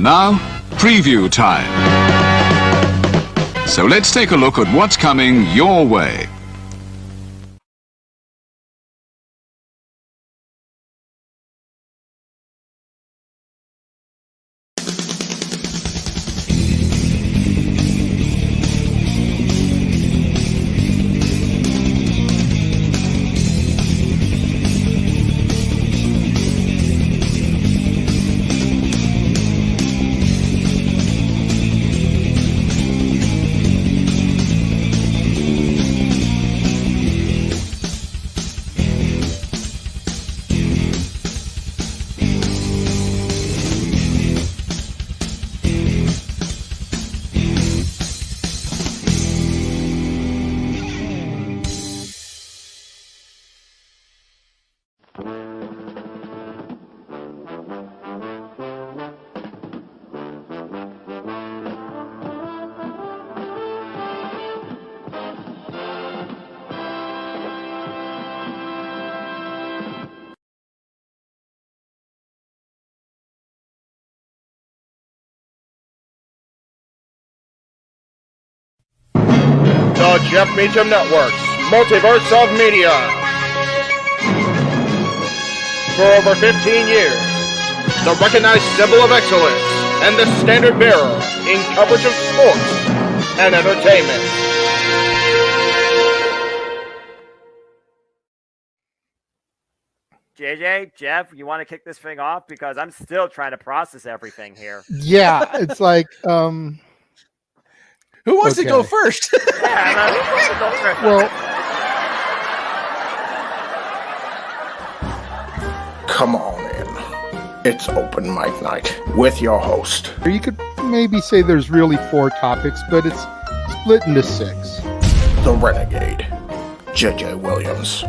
And now, preview time. So let's take a look at what's coming your way. The Jeff Meacham Network's Multiverse of Media. For over 15 years, the recognized symbol of excellence and the standard bearer in coverage of sports and entertainment. JJ, Jeff, you want to kick this thing off? Because I'm still trying to process everything here. Yeah, it's like, who wants to go first? Well, Come on in. It's open mic night with your host. you could maybe say there's really 4 topics, but it's split into 6. The Renegade, JJ Williams.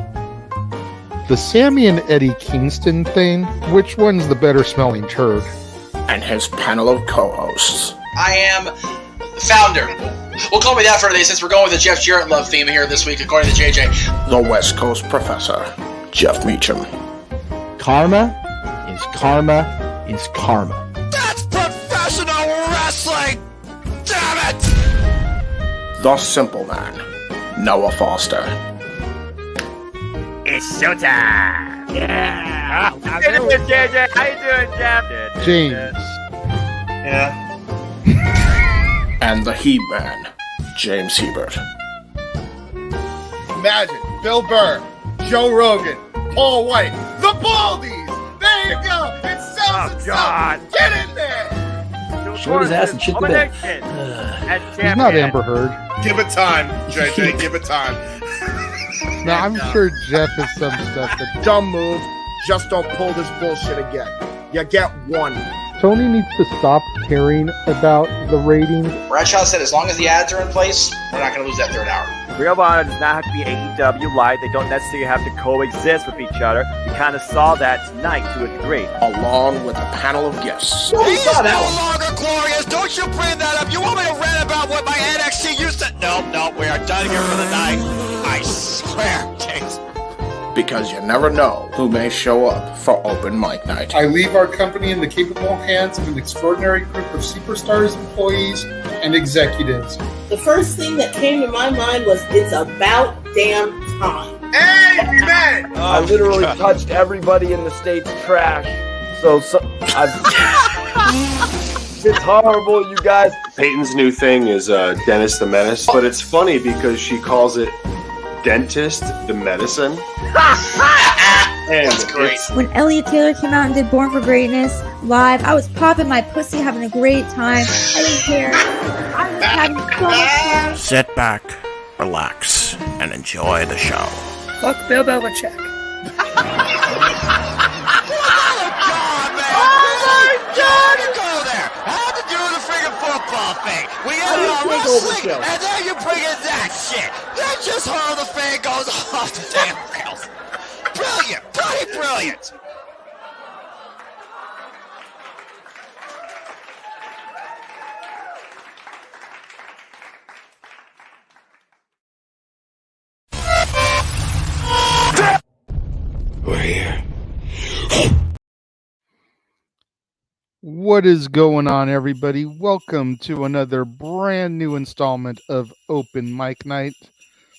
The Sammy and Eddie Kingston thing, which one's the better smelling turd? And his panel of co-hosts. I am founder. Well, call me that for today since we're going with the Jeff Jarrett love theme here this week, according to JJ. The West Coast Professor, Jeff Meacham. Karma is karma is karma. That's professional wrestling! Damn it! The Simple Man, Noah Foster. It's showtime! Yeah! How you doing, JJ? How you doing, Jeff? James. Yeah. And the He-Man, James Hebert. Imagine Bill Burr, Joe Rogan, Paul White, the Baldies. There you go. It's Cells God. Get in there. Short his ass and shit the bed. He's not Amber Heard. Give it time, JJ. Give it time. Now, I'm sure Jeff has some stuff that Dumb move. Just don't pull this bullshit again. You get one. Tony needs to stop caring about the ratings. Bradshaw said as long as the ads are in place, we're not going to lose that third hour. Ring of Honor does not have to be AEW Live. They don't necessarily have to coexist with each other. We kind of saw that tonight to a degree. Along with a panel of guests. He is no longer glorious. Don't you bring that up. You want me to rant about what my NXT used to... No, we are done here for the night. I swear, James. Because you never know who may show up for open mic night. I leave our company in the capable hands of an extraordinary group of superstars, employees, and executives. The first thing that came to my mind was, it's about damn time. Amen. I literally touched everybody in the state's trash. So it's horrible, you guys. Peyton's new thing is Dennis the Menace, but it's funny because she calls it Dentist the Medicine. And that's great. When Elliot Taylor came out and did Born for Greatness live, I was popping my pussy, having a great time. I didn't care. I was having so much fun. Sit back, relax, and enjoy the show. Fuck Bill Belichick. Football thing. We got it on wrestling, and then you bring in that shit. That's just how the fan goes off the damn rails. Brilliant, bloody brilliant. We're here. What is going on, everybody? Welcome to another brand new installment of Open Mic Night.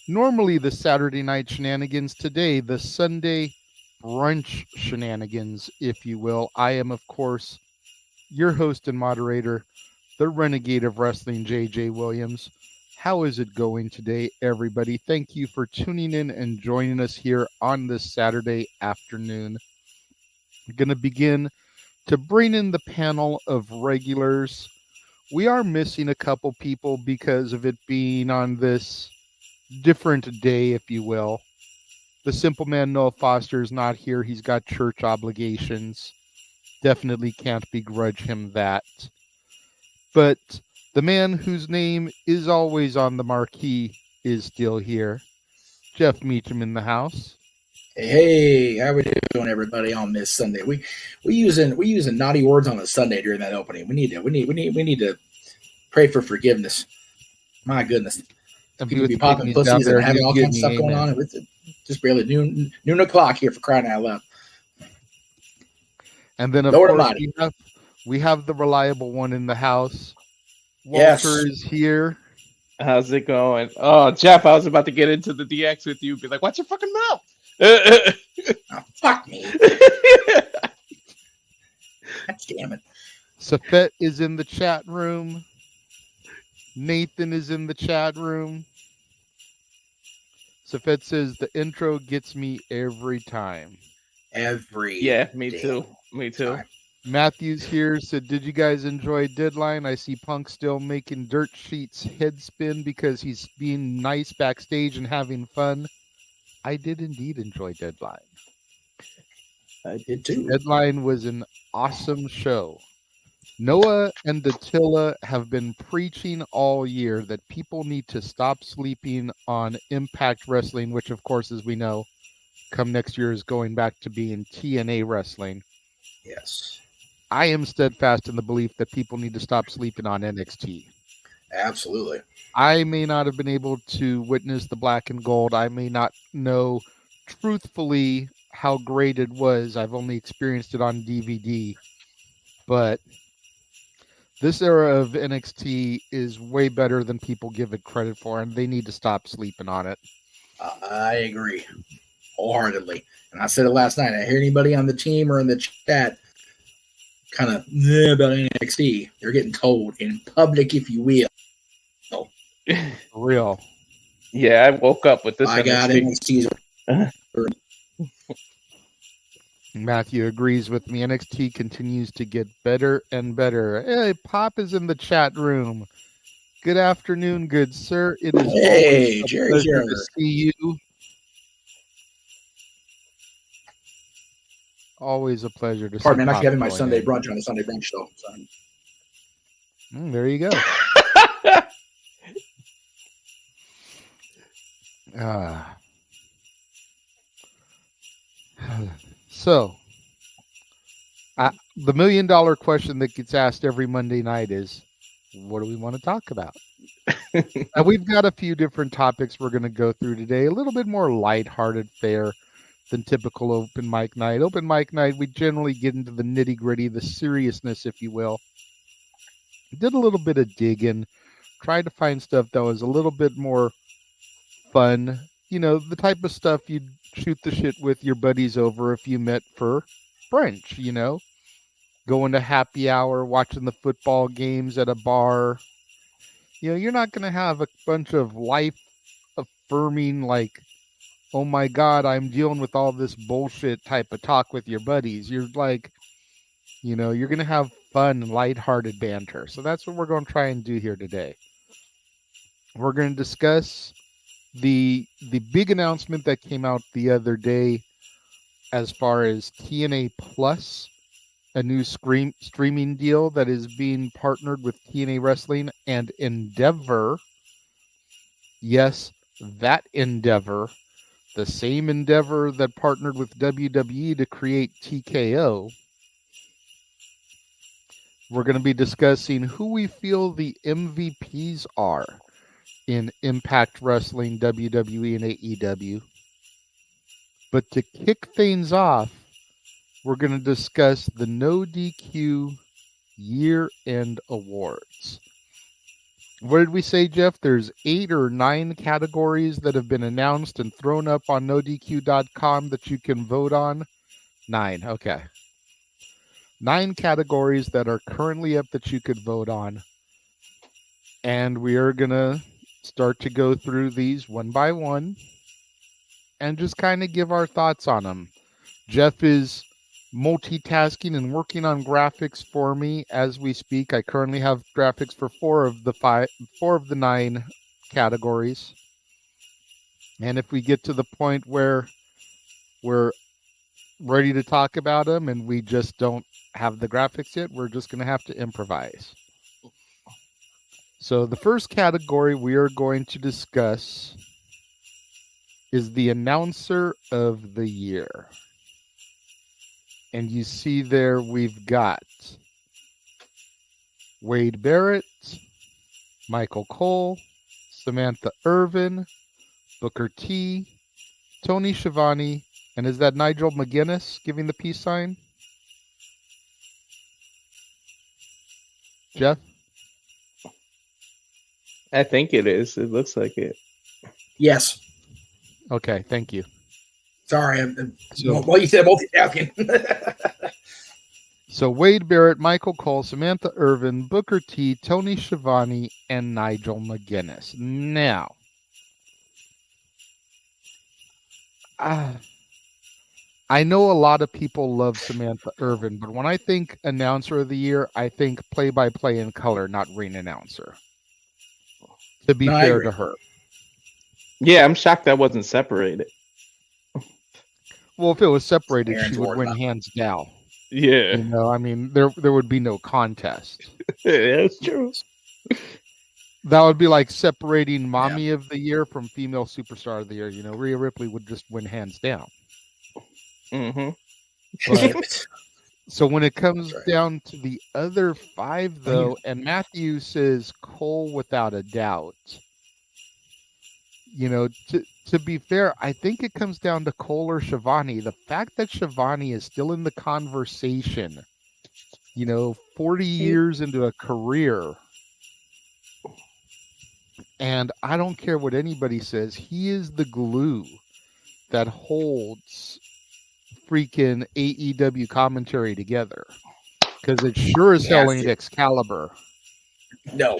Normally the Saturday night shenanigans, today the Sunday brunch shenanigans, if you will. I am, of course, your host and moderator, the Renegade of Wrestling, JJ Williams. How is it going today, everybody? Thank you for tuning in and joining us here on this Saturday afternoon. I'm going to begin to bring in the panel of regulars. We are missing a couple people because of it being on this different day, if you will. The Simple Man Noah Foster is not here. He's got church obligations. Definitely can't begrudge him that. But the man whose name is always on the marquee is still here. Jeff Meacham in the house. Hey, how we doing, everybody, on this Sunday? We using naughty words on a Sunday during that opening. We need to pray for forgiveness. My goodness, people be popping pussies and having all kinds of stuff going on. It's just barely noon o'clock here, for crying out loud. And then of course we have the reliable one in the house. Walter is here. How's it going? Oh, Jeff, I was about to get into the DX with you. Be like, watch your fucking mouth. Oh, fuck me. Damn it. Safet is in the chat room. Nathan is in the chat room. Safet says the intro gets me every time. Yeah, me too. Me too. Matthew's here, said, did you guys enjoy Deadline? I see Punk still making Dirt Sheet's head spin because he's being nice backstage and having fun. I did indeed enjoy Deadline. I did too. Deadline was an awesome show. Noah and Attila have been preaching all year that people need to stop sleeping on Impact Wrestling, which, of course, as we know, come next year is going back to being TNA Wrestling. Yes. I am steadfast in the belief that people need to stop sleeping on NXT. Absolutely. I may not have been able to witness the black and gold. I may not know truthfully how great it was. I've only experienced it on DVD. But this era of NXT is way better than people give it credit for, and they need to stop sleeping on it. I agree wholeheartedly. And I said it last night. I hear anybody on the team or in the chat kind of about NXT. They're getting told in public, if you will. Real. Yeah, I woke up with this. I got NXT. Matthew agrees with me. NXT continues to get better and better. Hey, Pop is in the chat room. Good afternoon, good sir. It is always a Jerry, pleasure to see you. Always a pleasure to see you. Pardon me, I'm actually having my Sunday brunch on a Sunday brunch show. So. There you go. So, the $1 million question that gets asked every Monday night is, what do we want to talk about? Now, we've got a few different topics we're going to go through today, a little bit more lighthearted fare than typical open mic night. Open mic night, we generally get into the nitty-gritty, the seriousness, if you will. Did a little bit of digging, tried to find stuff that was a little bit more fun. You know, the type of stuff you'd shoot the shit with your buddies over if you met for brunch, you know? Going to happy hour, watching the football games at a bar. You know, you're not going to have a bunch of life-affirming, like, oh my God, I'm dealing with all this bullshit type of talk with your buddies. You're like, you know, you're going to have fun, lighthearted banter. So that's what we're going to try and do here today. We're going to discuss the big announcement that came out the other day as far as TNA Plus, a new streaming deal that is being partnered with TNA Wrestling and Endeavor. Yes, that Endeavor, the same Endeavor that partnered with WWE to create TKO. We're going to be discussing who we feel the MVPs are in Impact Wrestling, WWE, and AEW. But to kick things off, we're going to discuss the NoDQ Year End Awards. What did we say, Jeff? There's 8 or 9 categories that have been announced and thrown up on NoDQ.com that you can vote on. 9, okay. 9 categories that are currently up that you could vote on. And we are going to start to go through these one by one and just kind of give our thoughts on them. Jeff is multitasking and working on graphics for me as we speak. I currently have graphics for 4 of the 9 categories. And if we get to the point where we're ready to talk about them and we just don't have the graphics yet, we're just going to have to improvise. So the first category we are going to discuss is the Announcer of the Year. And you see there we've got Wade Barrett, Michael Cole, Samantha Irvin, Booker T, Tony Schiavone, and is that Nigel McGuinness giving the peace sign? Jeff? I think it is. It looks like it. Yes. Okay, thank you. Sorry, well, you said multitasking. So Wade Barrett, Michael Cole, Samantha Irvin, Booker T, Tony Schiavone, and Nigel McGuinness. Now, I know a lot of people love Samantha Irvin, but when I think Announcer of the Year, I think play-by-play in color, not ring announcer. To be fair to her. Yeah, I'm shocked that wasn't separated. Well, if it was separated, she would win hands down. Yeah. You know, I mean, there would be no contest. Yeah, that's true. That would be like separating Mommy of the Year from Female Superstar of the Year. You know, Rhea Ripley would just win hands down. Mm-hmm. So when it comes down to the other 5, though, and Matthew says Cole without a doubt, you know, to be fair, I think it comes down to Cole or Schiavone. The fact that Schiavone is still in the conversation, you know, 40 years into a career, and I don't care what anybody says, he is the glue that holds freaking AEW commentary together, because it sure as hell ain't Excalibur. No.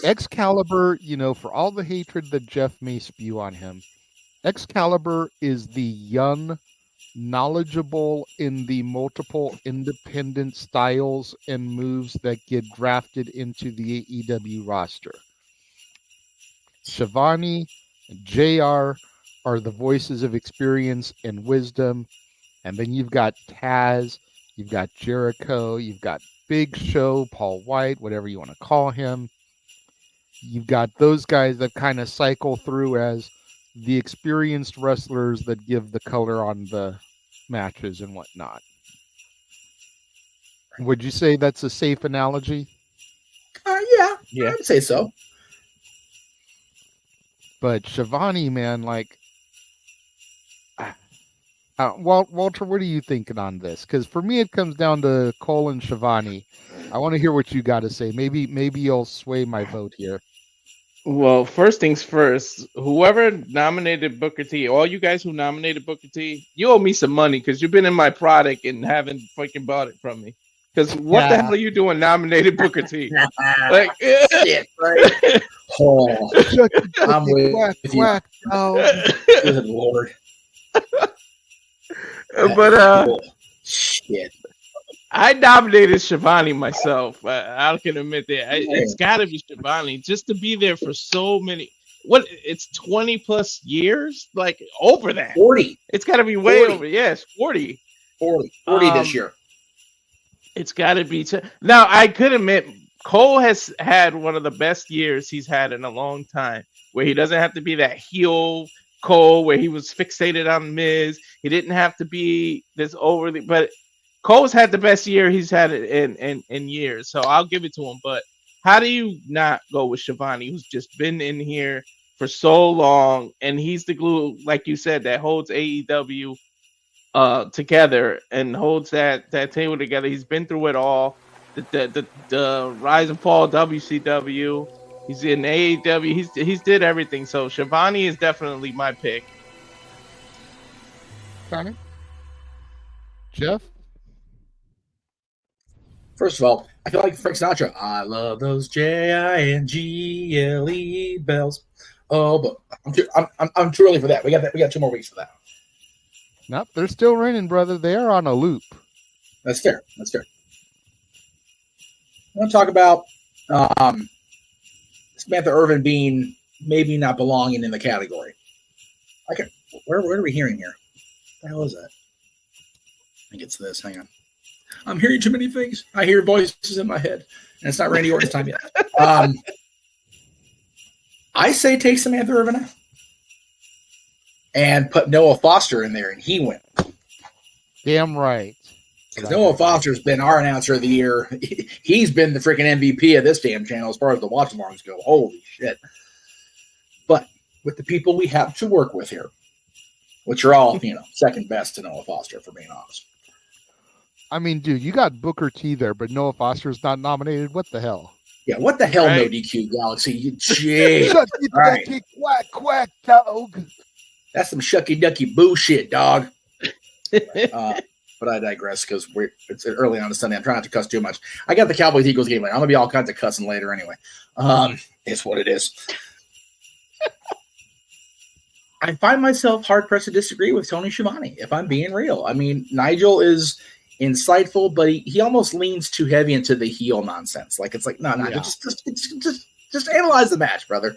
Excalibur, you know, for all the hatred that Jeff may spew on him, Excalibur is the young, knowledgeable in the multiple independent styles and moves that get drafted into the AEW roster. Schiavone, JR are the voices of experience and wisdom. And then you've got Taz, you've got Jericho, you've got Big Show, Paul White, whatever you want to call him. You've got those guys that kind of cycle through as the experienced wrestlers that give the color on the matches and whatnot. Would you say that's a safe analogy? Yeah, I'd say so. But Schiavone, man, like, Walter, what are you thinking on this? Because for me, it comes down to Cole and Schiavone. I want to hear what you got to say. Maybe you'll sway my vote here. Well, first things first, whoever nominated Booker T, all you guys who nominated Booker T, you owe me some money because you've been in my product and haven't fucking bought it from me. Because what the hell are you doing nominated Booker T? Like, shit, right? Oh, I'm with you. Good Lord. But shit. I nominated Schiavone myself. I can admit that. It's got to be Schiavone just to be there for so many. What? It's 20 plus years, like over that. 40. It's got to be way over. Yes, 40. 40 this year. It's got to be. Now I could admit Cole has had one of the best years he's had in a long time, where he doesn't have to be that heel Cole, where he was fixated on Miz. He didn't have to be this overly, but Cole's had the best year he's had in years, so I'll give it to him. But how do you not go with Schiavone, who's just been in here for so long, and he's the glue, like you said, that holds AEW together and holds that table together. He's been through it all. The rise and fall of WCW. He's in AEW. He's did everything. So Shivani is definitely my pick. Got it. Jeff? First of all, I feel like Frank Sinatra. I love those JINGLE bells. Oh, but I'm too early for that. We got 2 more weeks for that. Nope, they're still raining, brother. They are on a loop. That's fair. I want to talk about Samantha Irvin being maybe not belonging in the category. Where are we hearing here? What the hell is that? I think it's this. Hang on. I'm hearing too many things. I hear voices in my head, and it's not Randy Orton's time yet. I say take Samantha Irvin out and put Noah Foster in there, and he wins. Damn right. Because Noah Foster's been our announcer of the year. He's been the freaking MVP of this damn channel as far as the watch-alongs go. Holy shit. But with the people we have to work with here, which are all, second best to Noah Foster, for being honest. I mean, dude, you got Booker T there, but Noah Foster's not nominated. What the hell? Yeah, what the hell, right? NoDQ Galaxy? You jeez. Shucky ducky quack quack dog. That's some shucky ducky bullshit, dog. But I digress because it's early on a Sunday. I'm trying not to cuss too much. I got the Cowboys Eagles game later. I'm gonna be all kinds of cussing later anyway. It's what it is. I find myself hard pressed to disagree with Tony Schiavone, if I'm being real. I mean, Nigel is insightful, but he almost leans too heavy into the heel nonsense. Like, it's like, no, just analyze the match, brother.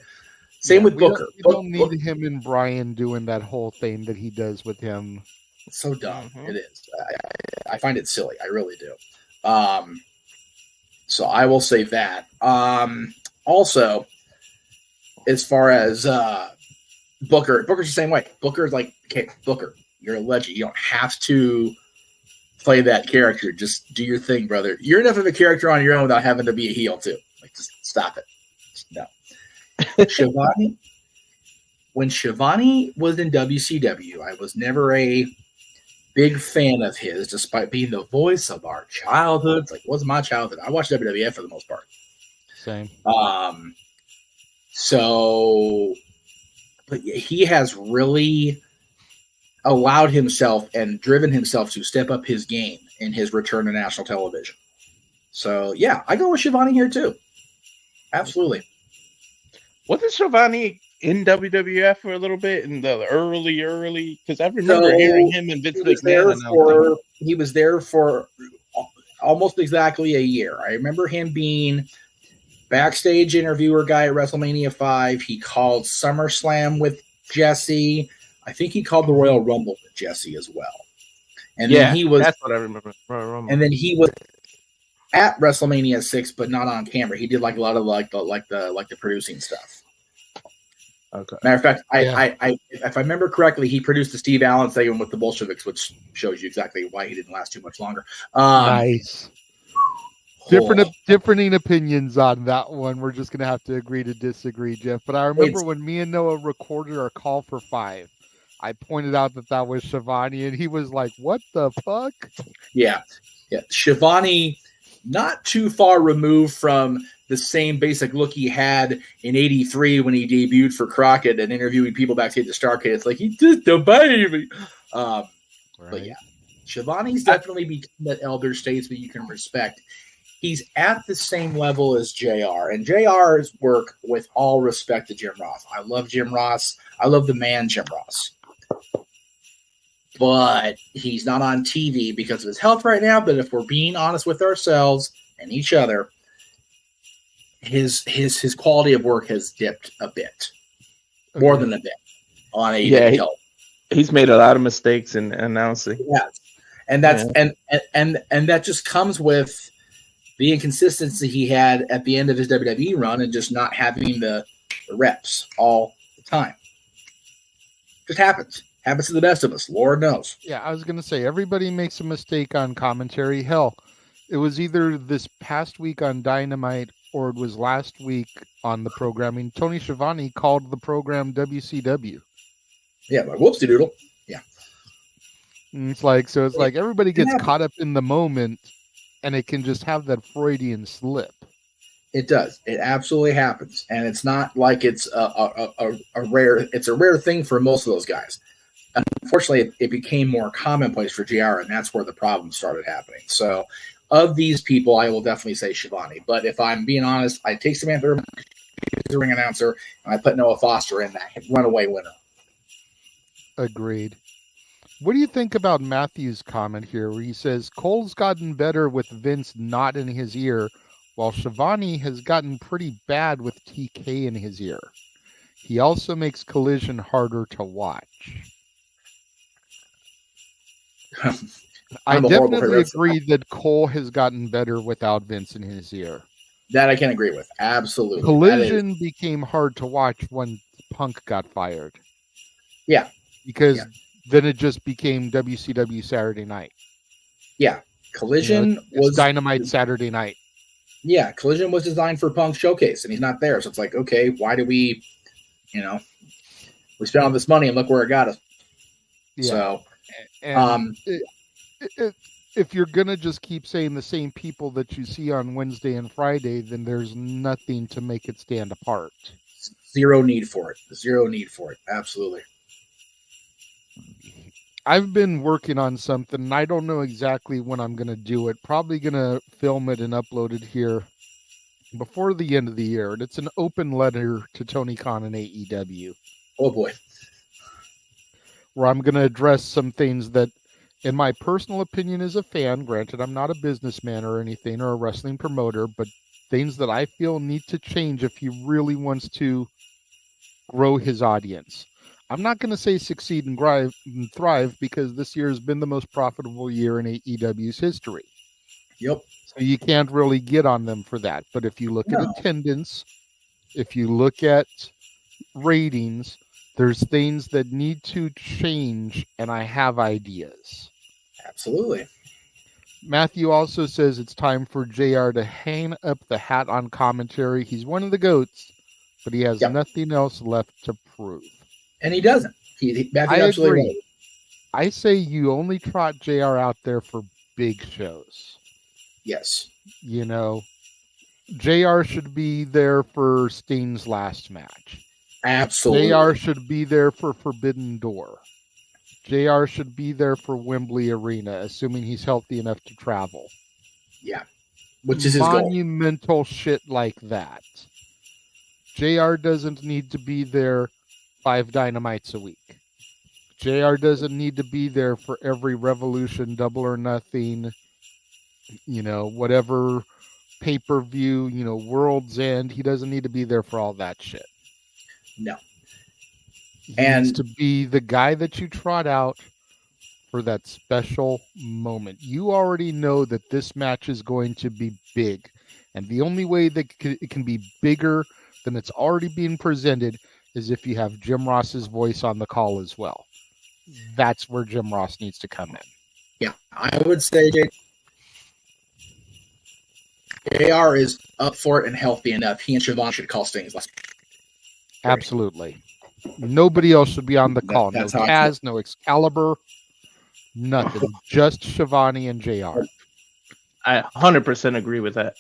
Same with Booker. We don't need him and Brian doing that whole thing that he does with him. It's so dumb. Mm-hmm. It is. I find it silly. I really do. So I will say that. Also, as far as Booker's the same way. Booker's like, okay, Booker, you're a legend. You don't have to play that character. Just do your thing, brother. You're enough of a character on your own without having to be a heel too. Like, just stop it. No. Schiavone, when Schiavone was in WCW, I was never a big fan of his, despite being the voice of our childhoods. Like, it wasn't my childhood. I watched WWF for the most part. Same. But he has really allowed himself and driven himself to step up his game in his return to national television. So, yeah, I go with Schiavone here, too. Absolutely. Wasn't Schiavone in WWF for a little bit in the early? Because I remember hearing him and Vince McMahon. He was there for almost exactly a year. I remember him being backstage interviewer guy at WrestleMania 5. He called SummerSlam with Jesse. I think he called the Royal Rumble with Jesse as well. And then he was. That's what I remember. Royal Rumble. And then he was at WrestleMania 6, but not on camera. He did like a lot of the producing stuff. Okay. Matter of fact, I if I remember correctly, he produced the Steve Allen segment with the Bolsheviks, which shows you exactly why he didn't last too much longer. Nice. Differing opinions on that one. We're just gonna have to agree to disagree, Jeff. But I remember when me and Noah recorded our call for 5, I pointed out that was Schiavone, and he was like, "What the fuck?" Yeah. Schiavone, not too far removed from the same basic look he had in '83 when he debuted for Crockett and interviewing people backstage at Starrcade. It's like, he's just a baby. Right. But yeah, Schiavone's definitely become that elder statesman you can respect. He's at the same level as JR, and JR's work, with all respect to Jim Ross. I love Jim Ross. I love the man Jim Ross. But he's not on TV because of his health right now. But if we're being honest with ourselves and each other, his quality of work has dipped a bit, more than a bit, on AEW. He's made a lot of mistakes in announcing. Yeah, and that's and that just comes with the inconsistency he had at the end of his WWE run and just not having the reps all the time. Just happens. Happens to the best of us. Lord knows. Yeah, I was going to say, everybody makes a mistake on commentary. Hell, it was either this past week on Dynamite or it was last week on the programming. Tony Schiavone called the program WCW. Yeah, like whoopsie doodle. Yeah. It's like everybody gets caught up in the moment, and it can just have that Freudian slip. It does. It absolutely happens, and it's not like it's a rare. It's a rare thing for most of those guys. Unfortunately, it became more commonplace for JR, and that's where the problem started happening. So, of these people, I will definitely say Shivani. But if I'm being honest, I take Samantha Irvin, the ring announcer, and I put Noah Foster in that runaway winner. Agreed. What do you think about Matthew's comment here, where he says Cole's gotten better with Vince not in his ear, while Shivani has gotten pretty bad with TK in his ear? He also makes Collision harder to watch. I definitely agree that Cole has gotten better without Vince in his ear. That I can agree with. Absolutely. Collision became hard to watch when Punk got fired. Yeah. Because then it just became WCW Saturday Night. Yeah. Collision was Dynamite Saturday Night. Yeah. Collision was designed for Punk's showcase, and he's not there. So it's like, okay, why do we, we spent all this money and look where it got us. Yeah. So, if you're going to just keep saying the same people that you see on Wednesday and Friday, then there's nothing to make it stand apart. Zero need for it. Absolutely. I've been working on something, and I don't know exactly when I'm going to do it. Probably going to film it and upload it here before the end of the year. And it's an open letter to Tony Khan and AEW. Oh, boy. Where I'm going to address some things that, in my personal opinion as a fan, granted I'm not a businessman or anything or a wrestling promoter, but things that I feel need to change if he really wants to grow his audience. I'm not going to say succeed and thrive, because this year has been the most profitable year in AEW's history. Yep. So you can't really get on them for that. But if you look at attendance, if you look at ratings, there's things that need to change, and I have ideas. Absolutely. Matthew also says it's time for JR to hang up the hat on commentary. He's one of the GOATs, but he has nothing else left to prove. And he doesn't. I agree. I say you only trot JR out there for big shows. Yes. JR should be there for Sting's last match. Absolutely. JR should be there for Forbidden Door. JR should be there for Wembley Arena, assuming he's healthy enough to travel. Yeah. Which is his goal. Monumental shit like that. JR doesn't need to be there 5 Dynamites a week. JR doesn't need to be there for every Revolution, Double or Nothing, whatever pay-per-view, World's End. He doesn't need to be there for all that shit. No. He needs to be the guy that you trot out for that special moment. You already know that this match is going to be big. And the only way that it can be bigger than it's already being presented is if you have Jim Ross's voice on the call as well. That's where Jim Ross needs to come in. Yeah, I would say JR is up for it and healthy enough. He and Siobhan should call Sting's last. Absolutely. Nobody else should be on the call. No Taz, no Excalibur, nothing. Just Shivani and JR. I 100% agree with that.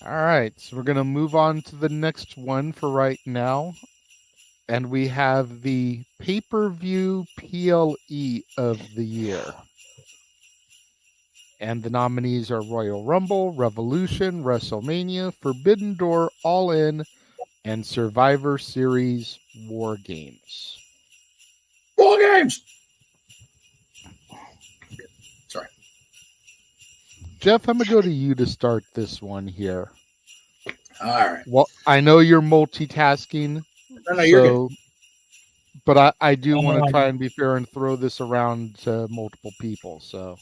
All right, so we're going to move on to the next one for right now. And we have the pay-per-view PLE of the year. And the nominees are Royal Rumble, Revolution, WrestleMania, Forbidden Door, All In, and Survivor Series War Games. War Games! Sorry. Jeff, I'm going to go to you to start this one here. All right. Well, I know you're multitasking. No, you're good. But I do want to try and be fair and throw this around to multiple people. So,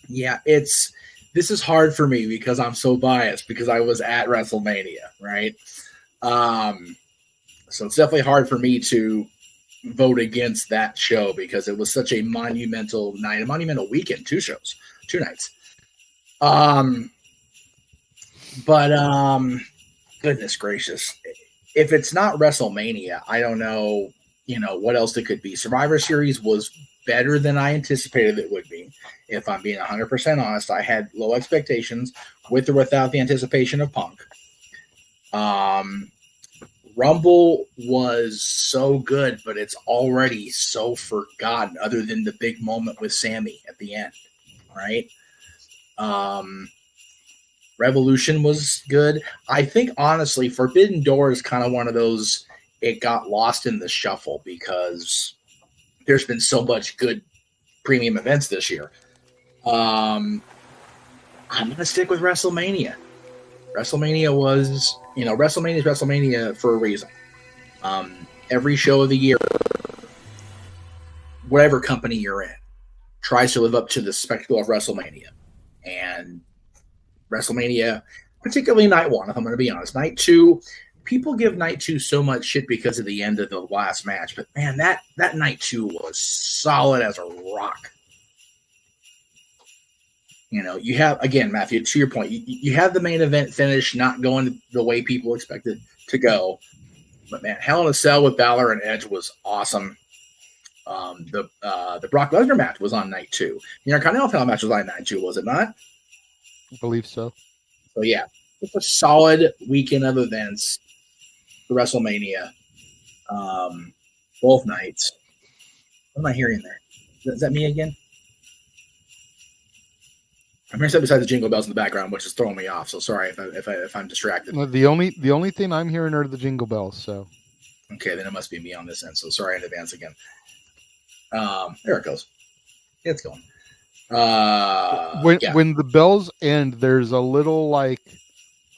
yeah, this is hard for me because I'm so biased because I was at WrestleMania, right? So it's definitely hard for me to vote against that show because it was such a monumental night, a monumental weekend, 2 nights. But goodness gracious. if it's not WrestleMania, I don't know, what else it could be. Survivor Series was better than I anticipated it would be. If I'm being 100% honest, I had low expectations with or without the anticipation of Punk. Rumble was so good, but it's already so forgotten other than the big moment with Sammy at the end, right? Revolution was good. I think, honestly, Forbidden Door is kind of one of those, it got lost in the shuffle because there's been so much good premium events this year. I'm going to stick with WrestleMania. WrestleMania was, WrestleMania is WrestleMania for a reason. Every show of the year, whatever company you're in, tries to live up to the spectacle of WrestleMania. And WrestleMania, particularly night one, if I'm going to be honest. Night two, people give night two so much shit because of the end of the last match. But, man, that night two was solid as a rock. You have, again, Matthew, to your point, you have the main event finish not going the way people expected to go. But, man, Hell in a Cell with Balor and Edge was awesome. The Brock Lesnar match was on night two. The Intercontinental match was on night two, was it not? I believe so. So, yeah, it's a solid weekend of events for WrestleMania. Both nights. What am I hearing there? Is that me again? I'm hearing something besides the jingle bells in the background, which is throwing me off. So sorry if I'm distracted. No, the only thing I'm hearing are the jingle bells. So, okay, then it must be me on this end. So sorry in advance again. There it goes. It's going. When the bells end, there's a little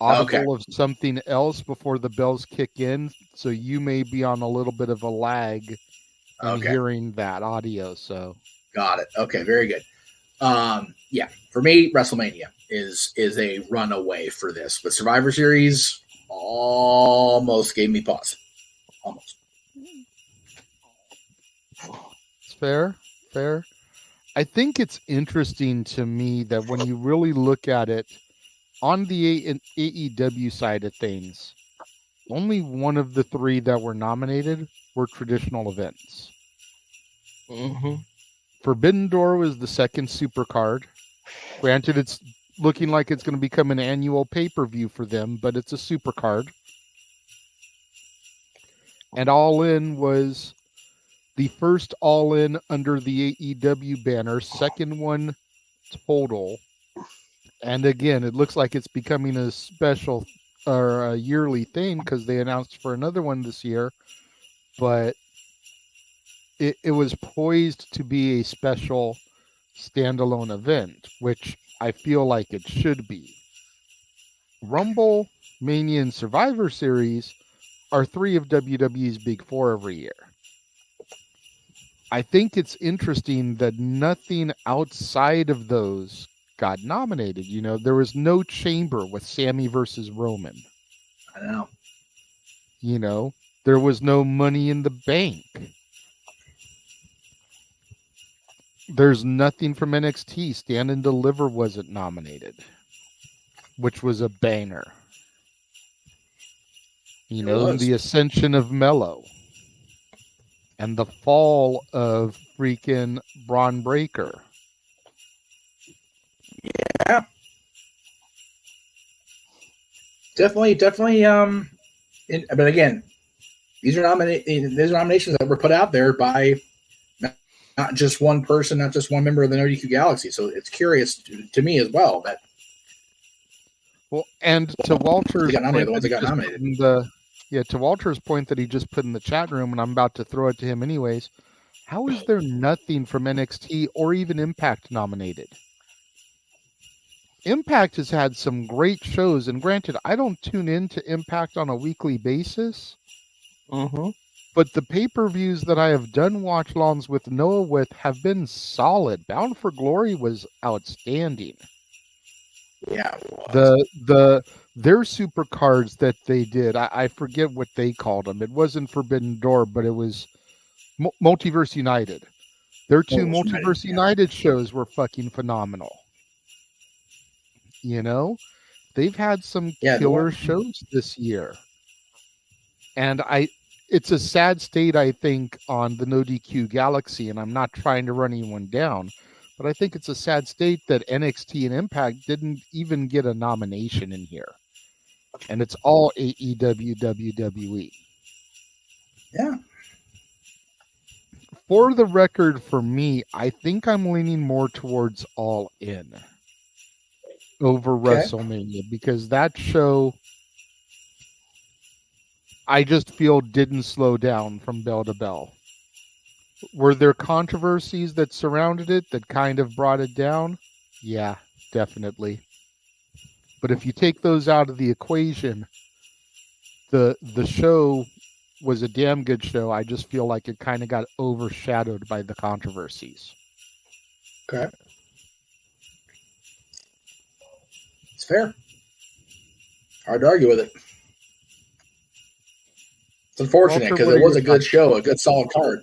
audible of something else before the bells kick in. So you may be on a little bit of a lag in hearing that audio. So got it. Okay, very good. For me, WrestleMania is a runaway for this, but Survivor Series almost gave me pause. Almost. It's fair. I think it's interesting to me that when you really look at it on the AEW side of things, only one of the three that were nominated were traditional events. Mm-hmm. Forbidden Door was the second super card. Granted, it's looking like it's going to become an annual pay-per-view for them, but it's a super card. And All In was the first All In under the AEW banner, second one total. And again, it looks like it's becoming a special or a yearly thing because they announced for another one this year. But it was poised to be a special standalone event, which I feel like it should be. Rumble, Mania, and Survivor Series are three of WWE's big four every year. I think it's interesting that nothing outside of those got nominated. There was no Chamber with Sammy versus Roman. I know. There was no Money in the Bank. There's nothing from NXT. Stand and Deliver wasn't nominated, which was a banger. The ascension of Mello and the fall of freaking Braun Breaker. Yeah. Definitely. But again, these are nominations that were put out there by not just one person, not just one member of the NoDQ Galaxy. So it's curious to me as well that. Well, and to Walter's point, to Walter's point that he just put in the chat room, and I'm about to throw it to him anyways. How is there nothing from NXT or even Impact nominated? Impact has had some great shows, and granted, I don't tune into Impact on a weekly basis. Mm-hmm. But the pay-per-views that I have done watch-alongs with Noah with have been solid. Bound for Glory was outstanding. Yeah, it was. Their super cards that they did, I forget what they called them. It wasn't Forbidden Door, but it was Multiverse United. Their two Multiverse United shows were fucking phenomenal. They've had some killer shows this year. And it's a sad state, I think, on the NoDQ Galaxy, and I'm not trying to run anyone down, but I think it's a sad state that NXT and Impact didn't even get a nomination in here. And it's all AEW, WWE. Yeah. For the record, for me, I think I'm leaning more towards All In over WrestleMania, because that show, I just feel, didn't slow down from bell to bell. Were there controversies that surrounded it that kind of brought it down? Yeah, definitely. But if you take those out of the equation, the show was a damn good show. I just feel like it kind of got overshadowed by the controversies. Okay. It's fair. Hard to argue with it. It's unfortunate because it was a good show, a good solid card.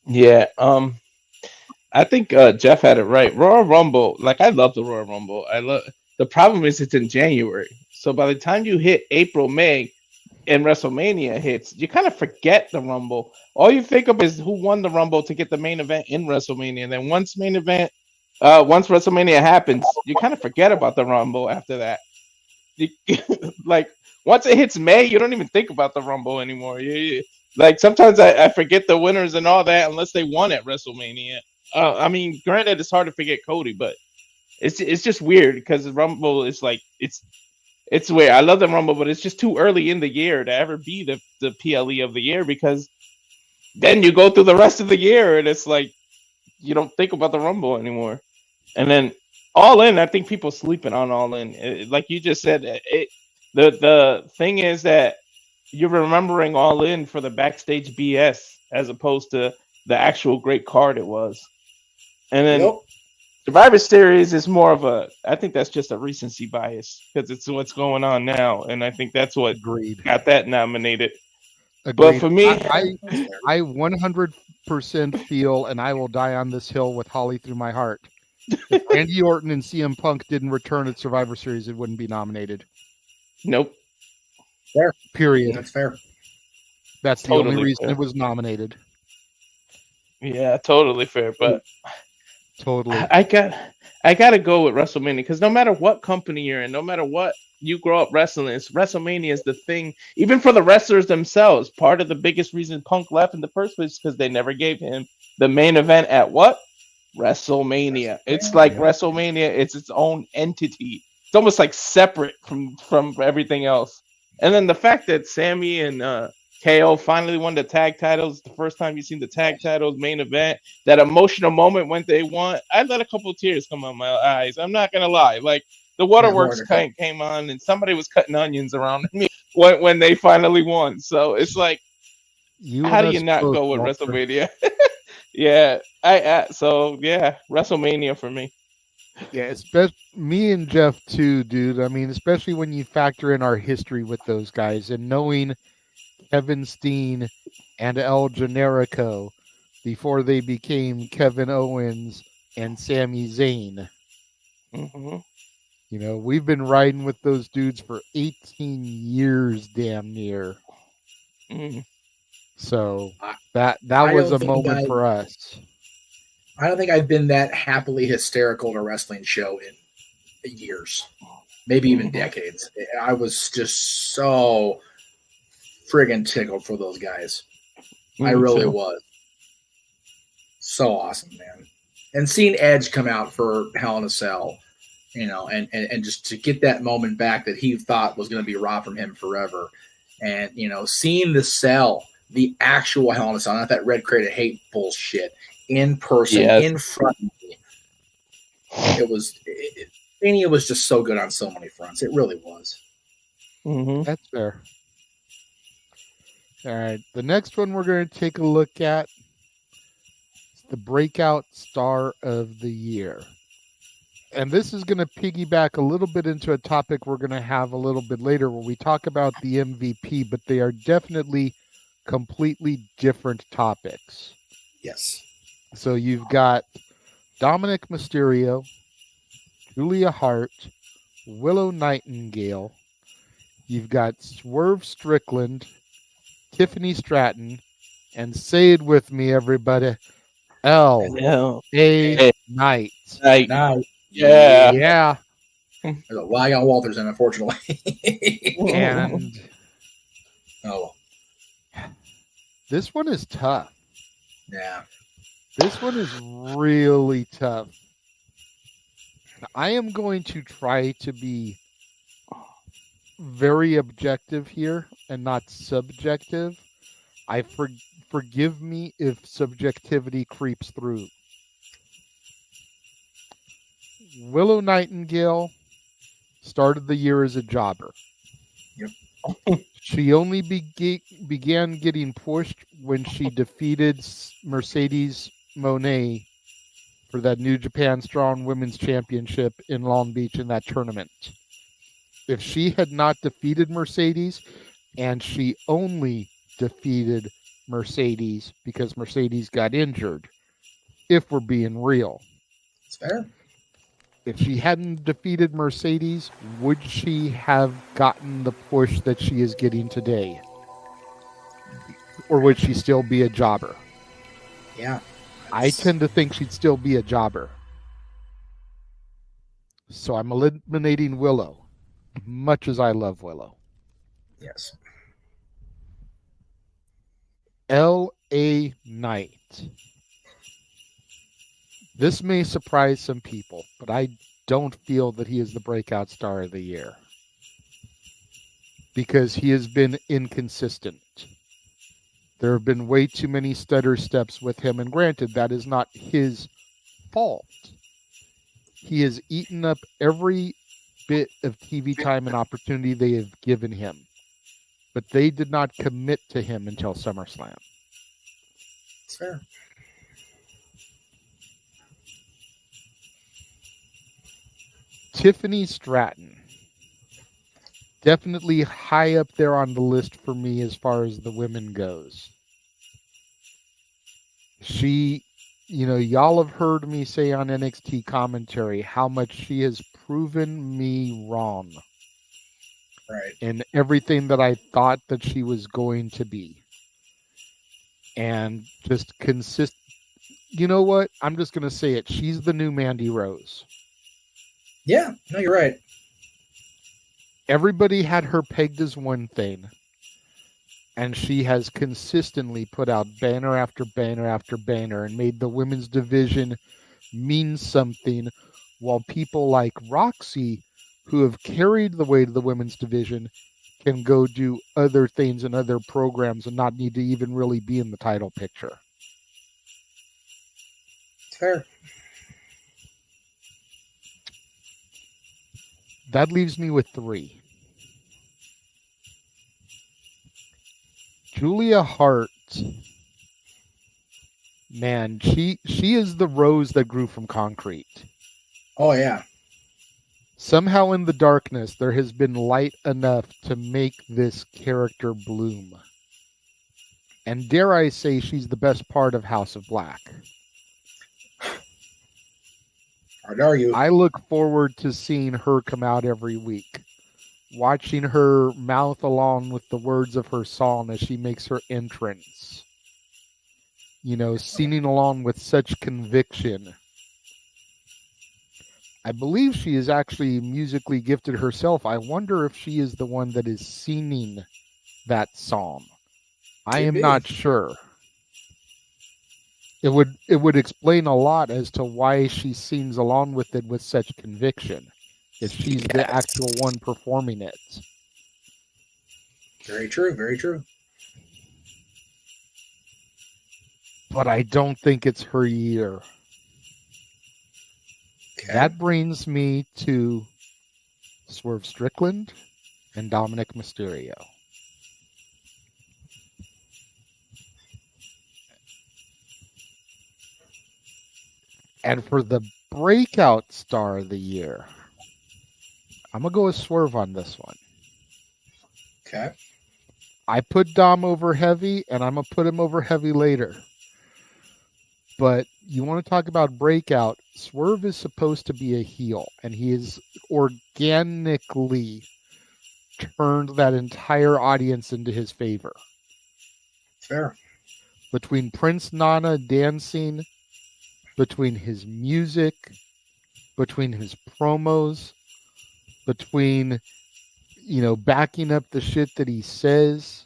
Yeah, I think Jeff had it right. Royal Rumble, like, I love the Royal Rumble. The problem is it's in January. So by the time you hit April, May, and WrestleMania hits, you kind of forget the Rumble. All you think of is who won the Rumble to get the main event in WrestleMania. And then once WrestleMania happens, you kind of forget about the Rumble after that. Like, once it hits May, you don't even think about the Rumble anymore. Like, sometimes I forget the winners and all that unless they won at WrestleMania. I mean, granted, it's hard to forget Cody, but it's just weird because the Rumble is like, it's weird. I love the Rumble, but it's just too early in the year to ever be the PLE of the year, because then you go through the rest of the year and it's like you don't think about the Rumble anymore. And then All In, I think people sleeping on All In. Like you just said, the thing is that you're remembering All In for the backstage BS as opposed to the actual great card it was. And then Survivor Series is more of I think that's just a recency bias because it's what's going on now. And I think that's what got that nominated. Agreed. But for me, I 100% feel, and I will die on this hill with Holly through my heart, if Randy Orton and CM Punk didn't return at Survivor Series, it wouldn't be nominated. Nope. Fair. Period. That's fair. That's the only reason it was nominated. Yeah, totally fair. But totally, I gotta go with WrestleMania because no matter what company you're in, no matter what you grow up wrestling, WrestleMania is the thing. Even for the wrestlers themselves, part of the biggest reason Punk left in the first place is because they never gave him the main event at what? WrestleMania. It's like WrestleMania. It's its own entity. It's almost like separate from everything else. And then the fact that Sammy and KO finally won the tag titles, the first time you've seen the tag titles main event, that emotional moment when they won, I let a couple of tears come out my eyes. I'm not gonna lie. Like the waterworks came on and somebody was cutting onions around me when they finally won. So it's like, how do you not go with WrestleMania? Yeah, WrestleMania for me. Yeah, especially me and Jeff too, dude. I mean, especially when you factor in our history with those guys and knowing Kevin Steen and El Generico before they became Kevin Owens and Sami Zayn. Mm-hmm. You know, we've been riding with those dudes for 18 years, damn near. Mm-hmm. So that was a moment for us. I don't think I've been that happily hysterical at a wrestling show in years, maybe even decades. I was just so friggin' tickled for those guys. I really was. So awesome, man. And seeing Edge come out for Hell in a Cell, you know, and just to get that moment back that he thought was going to be robbed from him forever. And, you know, seeing the Cell, the actual Hell in a Cell, not that Red Crate of Hate bullshit, in person, in front of me. Mania was just so good on so many fronts. It really was. Mm-hmm. That's fair. All right. The next one we're going to take a look at is the Breakout Star of the Year. And this is going to piggyback a little bit into a topic we're going to have a little bit later where we talk about the MVP, but they are definitely completely different topics. Yes. So you've got Dominic Mysterio, Julia Hart, Willow Nightingale, You've got Swerve Strickland, Tiffany Stratton, and say it with me, everybody, L.A. Knight. Now, Yeah. There's a lag on Walters, and unfortunately. And oh, this one is tough. yeah. This one is really tough. I am going to try to be very objective here and not subjective. Forgive me if subjectivity creeps through. Willow Nightingale started the year as a jobber. Yep. She only began getting pushed when she defeated Mercedes Moné for that New Japan Strong Women's Championship in Long Beach in that tournament. If she had not defeated Mercedes, and she only defeated Mercedes because Mercedes got injured, if we're being real. It's fair. If she hadn't defeated Mercedes, would she have gotten the push that she is getting today? Or would she still be a jobber? Yeah. I tend to think she'd still be a jobber. So I'm eliminating Willow, much as I love Willow. Yes. L.A. Knight. This may surprise some people, but I don't feel that he is the breakout star of the year. Because he has been inconsistent. There have been way too many stutter steps with him, and granted, that is not his fault. He has eaten up every bit of TV time and opportunity they have given him. But they did not commit to him until SummerSlam. It's fair. Tiffany Stratton. Definitely high up there on the list for me as far as the women goes. She, y'all have heard me say on NXT commentary how much she has proven me wrong. Right. In everything that I thought that she was going to be. And just you know what? I'm just going to say it. She's the new Mandy Rose. Yeah, no, you're right. Everybody had her pegged as one thing, and she has consistently put out banner after banner after banner and made the women's division mean something, while people like Roxy, who have carried the weight of the women's division, can go do other things and other programs and not need to even really be in the title picture. Fair. That leaves me with 3. Julia Hart. Man, she is the rose that grew from concrete. Oh, yeah. Somehow in the darkness, there has been light enough to make this character bloom. And dare I say, she's the best part of House of Black. I'd argue. I look forward to seeing her come out every week. Watching her mouth along with the words of her song as she makes her entrance. Singing along with such conviction. I believe she is actually musically gifted herself. I wonder if she is the one that is singing that song. I am not sure. It would explain a lot as to why she sings along with it with such conviction, if she's the actual one performing it. Very true, very true. But I don't think it's her year. Okay. That brings me to Swerve Strickland and Dominic Mysterio. And for the breakout star of the year, I'm going to go with Swerve on this one. Okay. I put Dom over heavy, and I'm going to put him over heavy later. But you want to talk about breakout, Swerve is supposed to be a heel, and he is organically turned that entire audience into his favor. Fair. Between Prince Nana dancing, between his music, between his promos, between, backing up the shit that he says,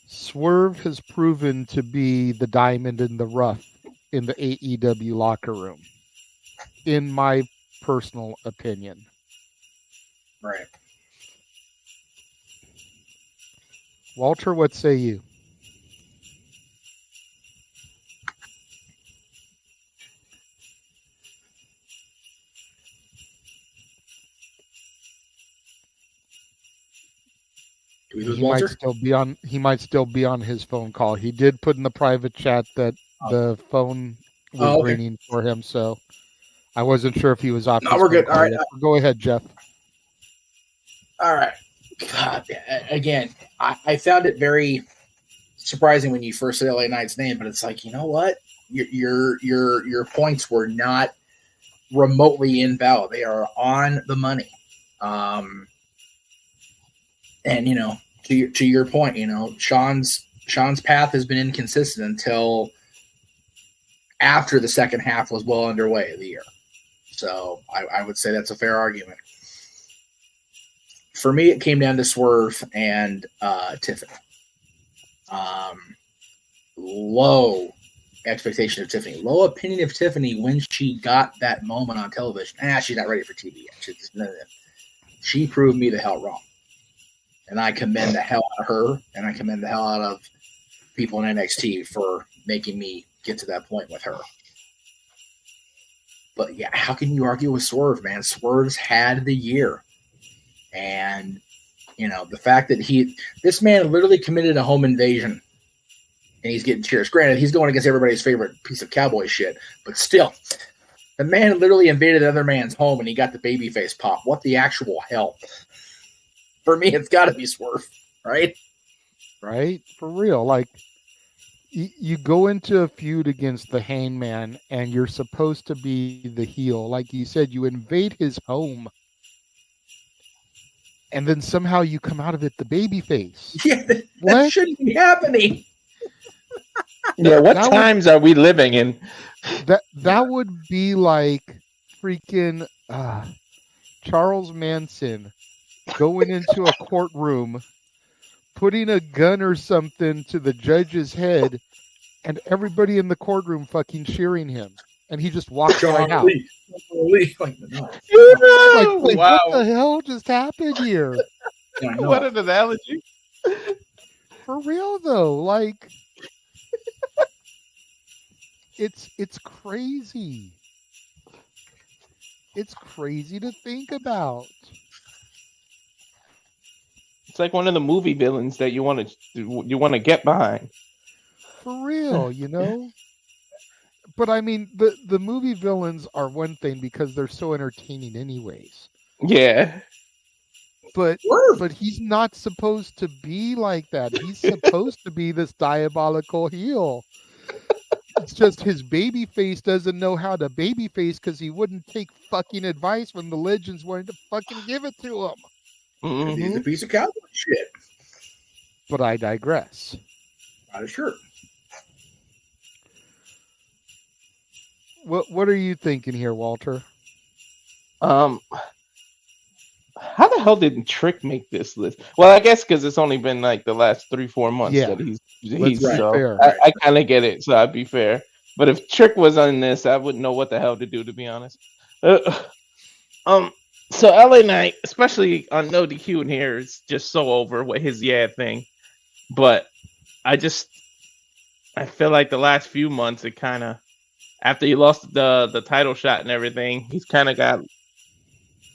Swerve has proven to be the diamond in the rough in the AEW locker room, in my personal opinion. Right. Walter, what say you? He might still be on his phone call. He did put in the private chat that the phone was ringing for him, so I wasn't sure if he was off. No, we're good. All right. Go ahead, Jeff. All right. God, again, I found it very surprising when you first said LA Knight's name, but it's like, you know what? Your points were not remotely invalid. They are on the money. And to your point, Sean's path has been inconsistent until after the second half was well underway of the year. So I would say that's a fair argument. For me, it came down to Swerve and Tiffany. Low expectation of Tiffany. Low opinion of Tiffany when she got that moment on television. She's not ready for TV yet. She proved me the hell wrong. And I commend the hell out of her, and I commend the hell out of people in NXT for making me get to that point with her. But yeah, how can you argue with Swerve, man? Swerve's had the year. And, the fact that this man literally committed a home invasion and he's getting cheers. Granted, he's going against everybody's favorite piece of cowboy shit, but still, the man literally invaded another man's home and he got the babyface pop. What the actual hell? For me, it's got to be Swerve, right? Right? For real. Like, you go into a feud against the Hangman, and you're supposed to be the heel. Like you said, you invade his home, and then somehow you come out of it the babyface. Yeah, that shouldn't be happening. Yeah, what times are we living in? That would be like freaking Charles Manson going into a courtroom, putting a gun or something to the judge's head, and everybody in the courtroom fucking cheering him, and he just walks right out. Like, wow. What the hell just happened here? What an analogy. For real though, like it's crazy. It's crazy to think about. It's like one of the movie villains that you want to get behind. For real, But I mean, the movie villains are one thing because they're so entertaining anyways. Yeah. But he's not supposed to be like that. He's supposed to be this diabolical heel. It's just his baby face doesn't know how to baby face because he wouldn't take fucking advice when the legends wanted to fucking give it to him. Mm-hmm. He's a piece of cowboy shit. But I digress. Not sure. What are you thinking here, Walter? How the hell did Trick make this list? Well, I guess because it's only been like the last 3-4 months that he's right, so fair. I kind of get it, so I'd be fair. But if Trick was on this, I wouldn't know what the hell to do, to be honest. So LA Knight, especially on NoDQ in here, is just so over with his thing. But I feel like the last few months, it kind of, after he lost the title shot and everything, he's kind of got.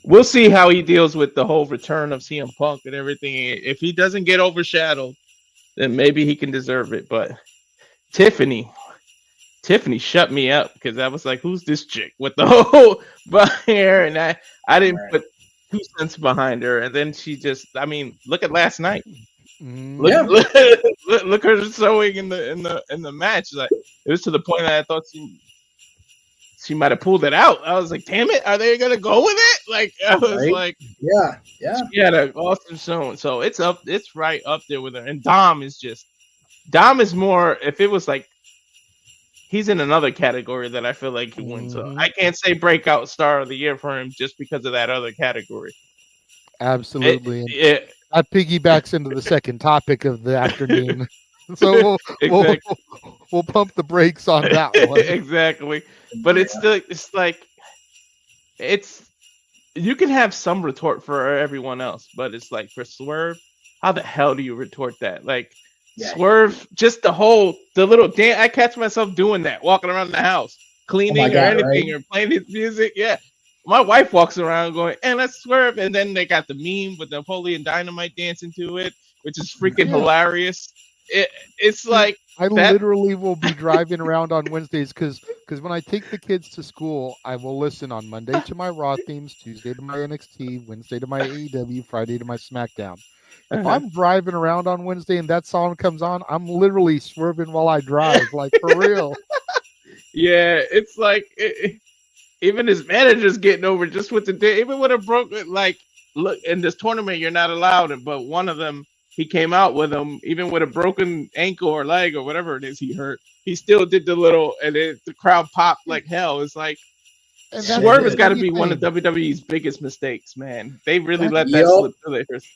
We'll see how he deals with the whole return of CM Punk and everything. If he doesn't get overshadowed, then maybe he can deserve it. But Tiffany shut me up because I was like, "Who's this chick with the whole hair?" And I didn't put 2 cents behind her. And then she just, look at last night. Look her showing in the match. Like, it was to the point that I thought she might have pulled it out. I was like, damn it, are they gonna go with it? Like I was Right? like, Yeah. she had an awesome show. So it's right up there with her. And Dom is more, if it was like, he's in another category that I feel like he wins. So I can't say breakout star of the year for him just because of that other category. Absolutely. That piggybacks into the second topic of the afternoon. So we'll pump the brakes on that one. Exactly. But it's you can have some retort for everyone else, but it's like for Swerve, how the hell do you retort that? Like Swerve, just the little dance. I catch myself doing that, walking around the house, cleaning or anything, or playing his music. Yeah. My wife walks around going, and let's Swerve. And then they got the meme with Napoleon Dynamite dancing to it, which is freaking hilarious. It's like I literally will be driving around on Wednesdays because when I take the kids to school, I will listen on Monday to my Raw themes, Tuesday to my NXT, Wednesday to my AEW, Friday to my SmackDown. If I'm driving around on Wednesday and that song comes on, I'm literally swerving while I drive, like for real. Yeah, it's like even his manager's getting over just with even with a broken, like, look, in this tournament you're not allowed it, but one of them, he came out with him, even with a broken ankle or leg or whatever it is he hurt. He still did the little, and the crowd popped like hell. It's like, Swerve has got to be one of WWE's biggest mistakes, man. They really let that slip through theirs.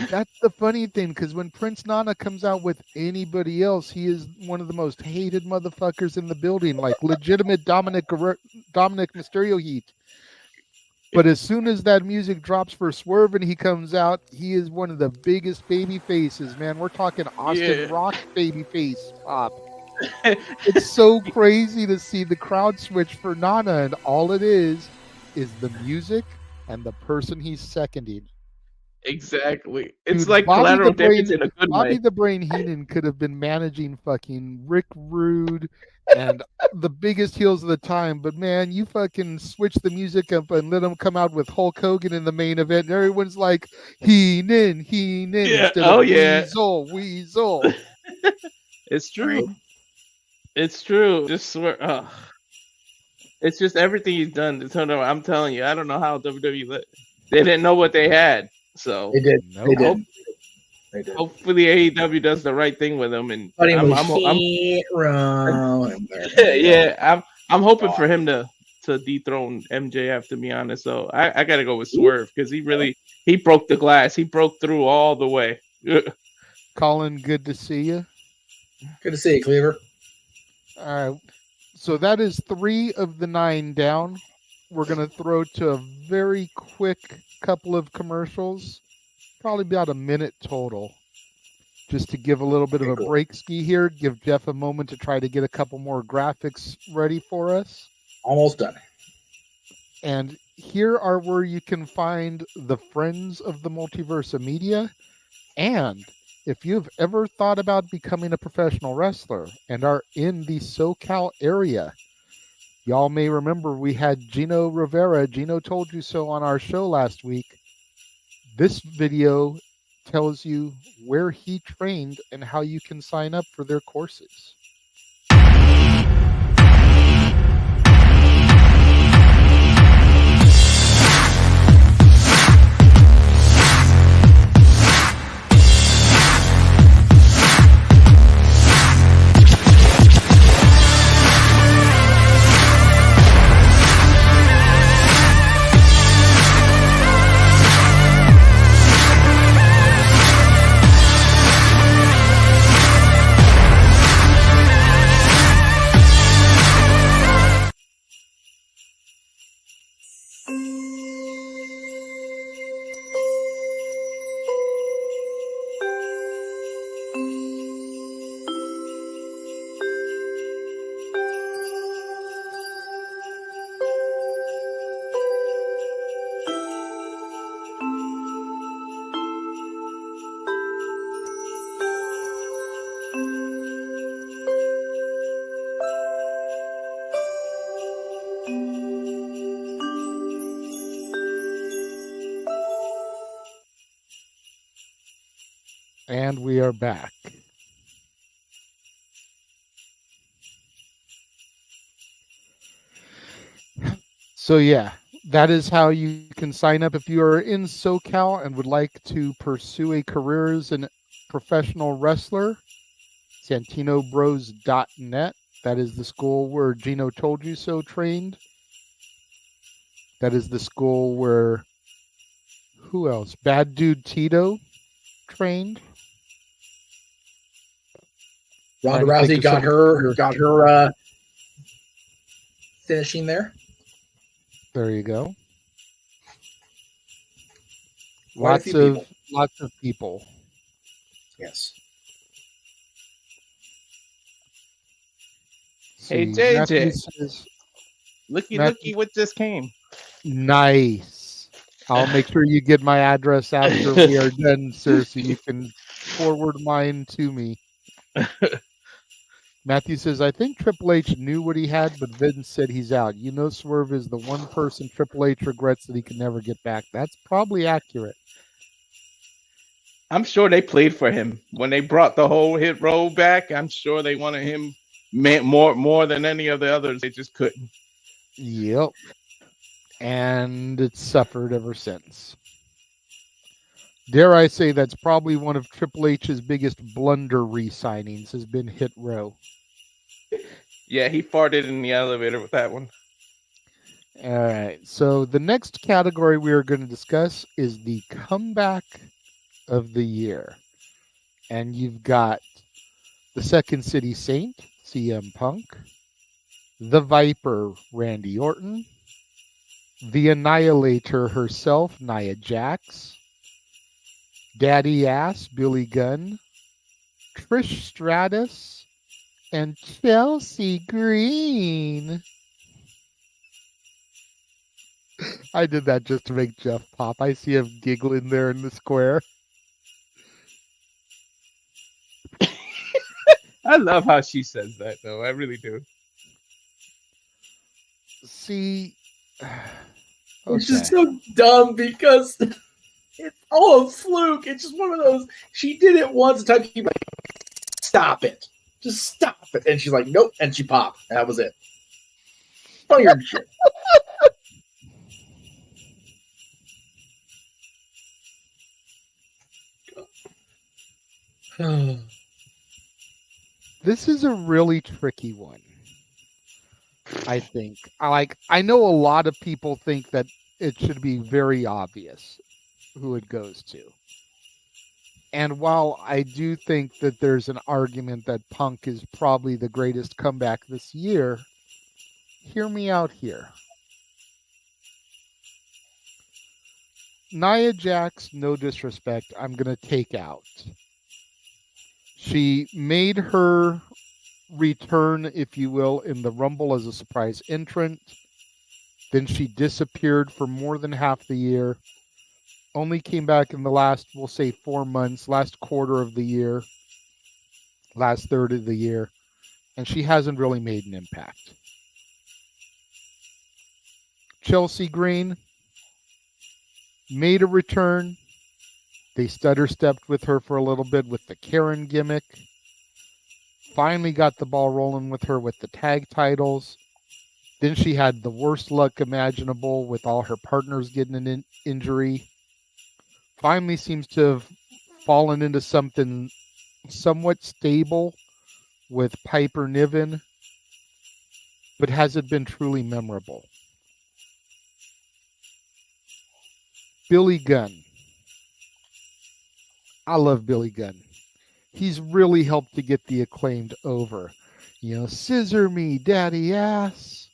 That's the funny thing, because when Prince Nana comes out with anybody else, he is one of the most hated motherfuckers in the building, like legitimate Dominic Mysterio heat. But as soon as that music drops for Swerve and he comes out, he is one of the biggest baby faces, man. We're talking Austin Rock baby face pop. It's so crazy to see the crowd switch for Nana, and all it is the music and the person he's seconding. Exactly. It's Dude, like collateral damage in a good Bobby way. the Brain Heenan could have been managing fucking Rick Rude and the biggest heels of the time, but man, you fucking switch the music up and let them come out with Hulk Hogan in the main event, and everyone's like, Heenan, instead of Weasel. It's true. It's true. Just swear. It's just everything he's done to turn around. I'm telling you, I don't know how WWE they didn't know what they had. So they did. They did. Hopefully AEW does the right thing with him, and I'm hoping for him to dethrone MJF. To be honest, so I got to go with Swerve because he broke the glass. He broke through all the way. Colin, good to see you. Good to see you, Cleaver. All right, so that is 3 of the 9 down. We're going to throw to a very quick couple of commercials, probably about a minute total, just to give a little bit of a break ski here, give Jeff a moment to try to get a couple more graphics ready for us. Almost done. And here are where you can find the Friends of the Multiverse Media. And if you've ever thought about becoming a professional wrestler and are in the SoCal area, y'all may remember we had Gino Rivera, Gino Told You So, on our show last week. This video tells you where he trained and how you can sign up for their courses. And we are back. So yeah, that is how you can sign up if you are in SoCal and would like to pursue a career as a professional wrestler. SantinoBros.net. That is the school where Gino Told You So trained. That is the school where, who else? Bad Dude Tito trained. Ronda Rousey got her finishing there. There you go. Quite Lots of people. Yes. Hey, JJ. Looky what just came. Nice. I'll make sure you get my address after we are done, sir, so you can forward mine to me. Matthew says, I think Triple H knew what he had, but Vince said he's out. You know, Swerve is the one person Triple H regrets that he can never get back. That's probably accurate. I'm sure they played for him. When they brought the whole Hit Row back, I'm sure they wanted him more than any of the others. They just couldn't. Yep. And it's suffered ever since. Dare I say that's probably one of Triple H's biggest blunder re-signings has been Hit Row. Yeah, he farted in the elevator with that one. All right. So the next category we are going to discuss is the comeback of the year. And you've got the Second City Saint, CM Punk, the Viper, Randy Orton, the Annihilator herself, Nia Jax, Daddy Ass, Billy Gunn, Trish Stratus, and Chelsea Green. I did that just to make Jeff pop. I see him giggling there in the square. I love how she says that, though. I really do. See, it's just so dumb because it's all a fluke. It's just one of those. She did it once, a time she's like, "Stop it, just stop it," and she's like, "Nope," and she popped. And that was it. Oh, you're shit. This is a really tricky one. I think. I know a lot of people think that it should be very obvious who it goes to. And while I do think that there's an argument that Punk is probably the greatest comeback this year, hear me out here. Nia Jax, no disrespect, I'm going to take out. She made her return, if you will, in the Rumble as a surprise entrant. Then she disappeared for more than half the year. Only came back in the last, we'll say, 4 months, last quarter of the year, last third of the year. And she hasn't really made an impact. Chelsea Green made a return. They stutter-stepped with her for a little bit with the Karen gimmick. Finally got the ball rolling with her with the tag titles. Then she had the worst luck imaginable with all her partners getting an injury. Finally seems to have fallen into something somewhat stable with Piper Niven, but hasn't been truly memorable. Billy Gunn. I love Billy Gunn. He's really helped to get the Acclaimed over. You know, scissor me, daddy ass.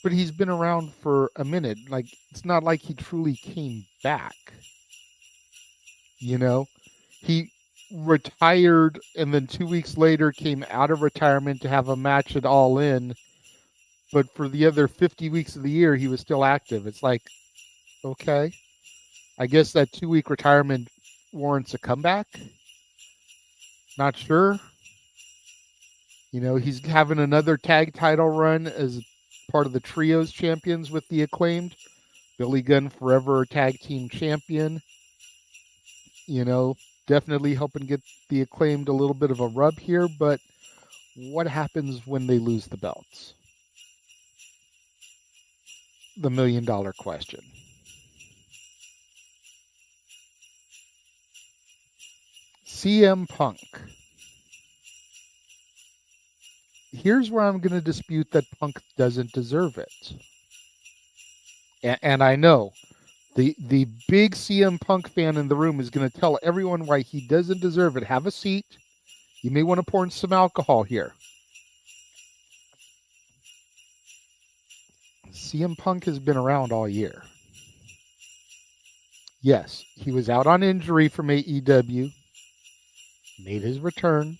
But he's been around for a minute. Like, it's not like he truly came back. You know, he retired and then 2 weeks later came out of retirement to have a match at All In. But for the other 50 weeks of the year, he was still active. It's like, okay. I guess that 2-week retirement warrants a comeback. Not sure. You know, he's having another tag title run as part of the Trios champions with the Acclaimed. Billy Gunn, forever tag team champion. You know, definitely helping get the Acclaimed a little bit of a rub here, but what happens when they lose the belts? the $1 million question. CM Punk. Here's where I'm going to dispute that Punk doesn't deserve it. And I know the big CM Punk fan in the room is going to tell everyone why he doesn't deserve it. Have a seat. You may want to pour in some alcohol here. CM Punk has been around all year. Yes, he was out on injury from AEW, made his return.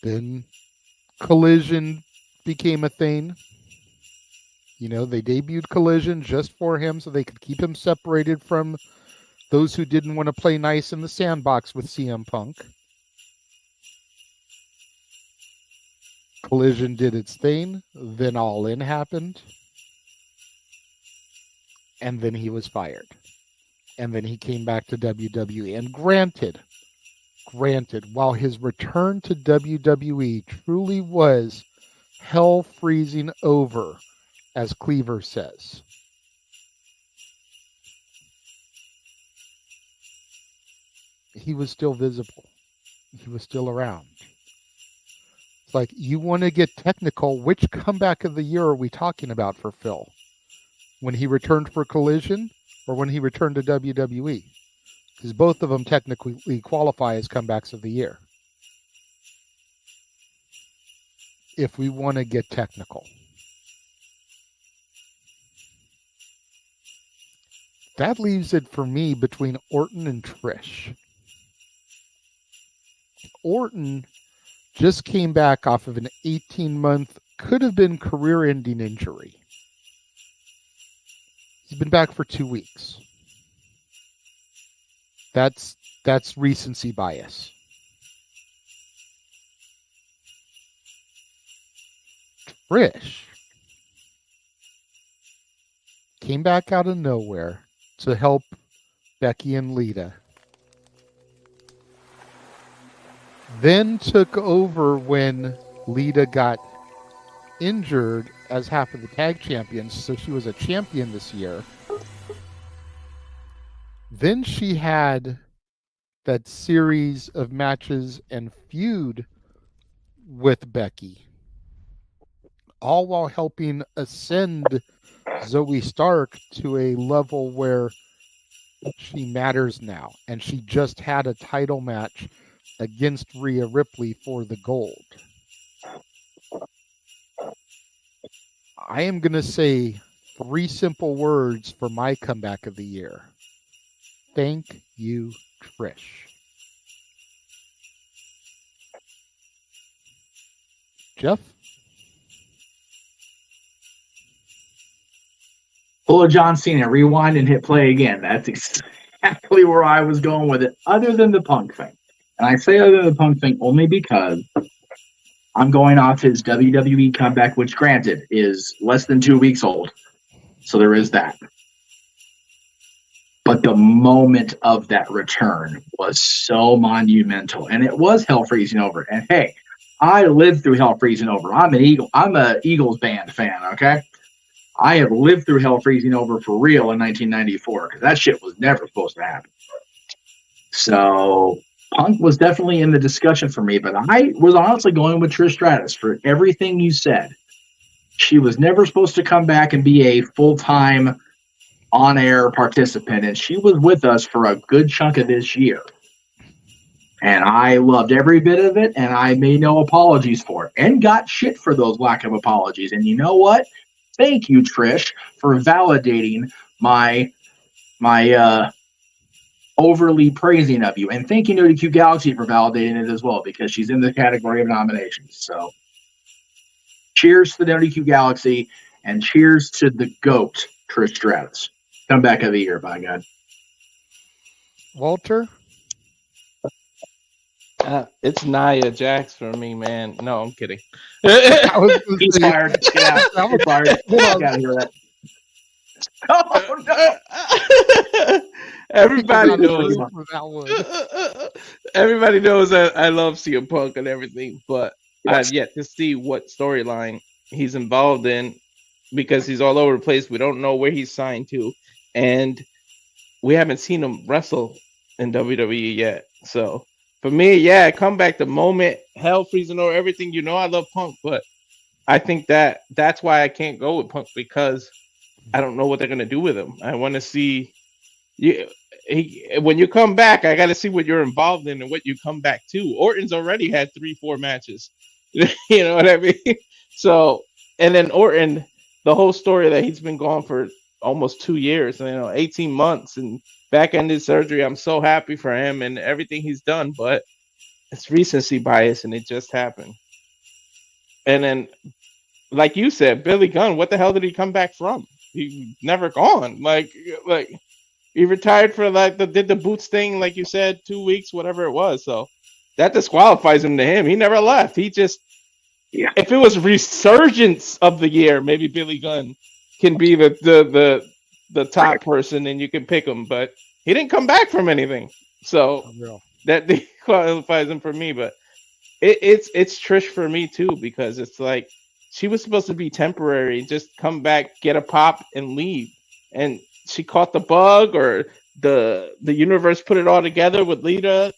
Then Collision became a thing. You know, they debuted Collision just for him so they could keep him separated from those who didn't want to play nice in the sandbox with CM Punk. Collision did its thing. Then All In happened. And then he was fired. And then he came back to WWE. And granted, while his return to WWE truly was hell freezing over, as Cleaver says, he was still visible. He was still around. It's like, you want to get technical, which comeback of the year are we talking about for Phil? When he returned for Collision or when he returned to WWE? Because both of them technically qualify as comebacks of the year. If we want to get technical. That leaves it for me between Orton and Trish. Orton just came back off of an 18-month, could have been career-ending injury. He's been back for 2 weeks. That's recency bias. Trish came back out of nowhere to help Becky and Lita. Then took over when Lita got injured as half of the tag champions, so she was a champion this year. Then she had that series of matches and feud with Becky, all while helping ascend Zoe Stark to a level where she matters now. And she just had a title match against Rhea Ripley for the gold. I am going to say 3 simple words for my comeback of the year. Thank you, Trish. Jeff? Pull a John Cena, rewind and hit play again. That's exactly where I was going with it, other than the Punk thing. And I say other than the Punk thing only because I'm going off his WWE comeback, which granted is less than 2 weeks old. So there is that. But the moment of that return was so monumental. And it was hell freezing over. And hey, I lived through hell freezing over. I'm a Eagles band fan, okay? I have lived through hell freezing over for real in 1994 because that shit was never supposed to happen. So Punk was definitely in the discussion for me, but I was honestly going with Trish Stratus for everything you said. She was never supposed to come back and be a full-time on-air participant, and she was with us for a good chunk of this year. And I loved every bit of it, and I made no apologies for it, and got shit for those lack of apologies. And you know what? Thank you, Trish, for validating my overly praising of you. And thank you, NoDQ Galaxy, for validating it as well, because she's in the category of nominations. So cheers to the NoDQ Galaxy, and cheers to the GOAT, Trish Stratus. Comeback of the year, by God. Walter? It's Nia Jax for me, man. No, I'm kidding. He's fired. Yeah, I'm fired. I gotta hear that. Oh no! Everybody knows. Everybody knows that I love CM Punk and everything, but I've yet to see what storyline he's involved in because he's all over the place. We don't know where he's signed to, and we haven't seen him wrestle in WWE yet. So for me, yeah, comeback the moment, hell freezing over everything. You know, I love Punk, but I think that's why I can't go with Punk, because I don't know what they're gonna do with him. I want to see you. When you come back, I got to see what you're involved in and what you come back to. Orton's already had 3-4 matches. You know what I mean? So, and then Orton, the whole story that he's been gone for almost 2 years, 18 months, and back-ended surgery. I'm so happy for him and everything he's done, but it's recency bias, and it just happened. And then, like you said, Billy Gunn, what the hell did he come back from? He never gone. Like he retired for did the boots thing, like you said, 2 weeks, whatever it was. So that disqualifies him to him. He never left. He just, if it was resurgence of the year, maybe Billy Gunn can be the top person and you can pick him. But he didn't come back from anything, so that disqualifies him for me. But it's Trish for me too, because it's like she was supposed to be temporary, just come back, get a pop, and leave. And she caught the bug, or the universe put it all together with Lita,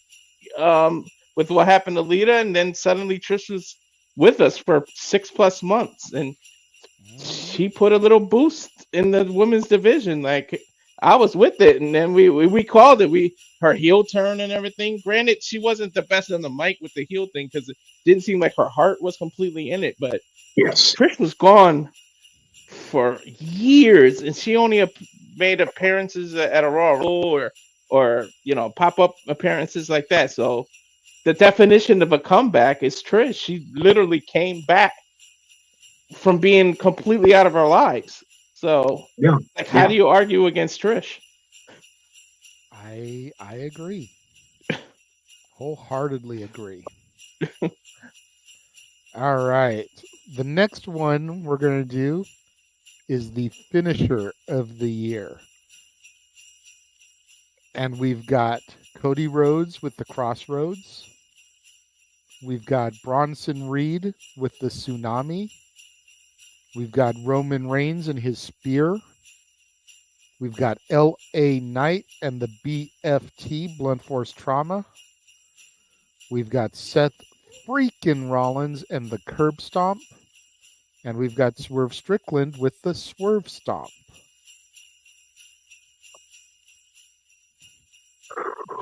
with what happened to Lita, and then suddenly Trish was with us for 6+ months, and she put a little boost in the women's division. Like, I was with it, and then we called it. Her heel turn and everything. Granted, she wasn't the best on the mic with the heel thing, because it didn't seem like her heart was completely in it. But yes, Trish was gone for years, and she only made appearances at a Raw or pop-up appearances like that. So the definition of a comeback is Trish. She literally came back from being completely out of our lives. So how do you argue against Trish? I agree. Wholeheartedly agree. All right. The next one we're going to do is the finisher of the year. And we've got Cody Rhodes with the Crossroads. We've got Bronson Reed with the Tsunami. We've got Roman Reigns and his Spear. We've got L.A. Knight and the BFT, Blunt Force Trauma. We've got Seth freaking Rollins and the Curb Stomp. And we've got Swerve Strickland with the Swerve Stomp.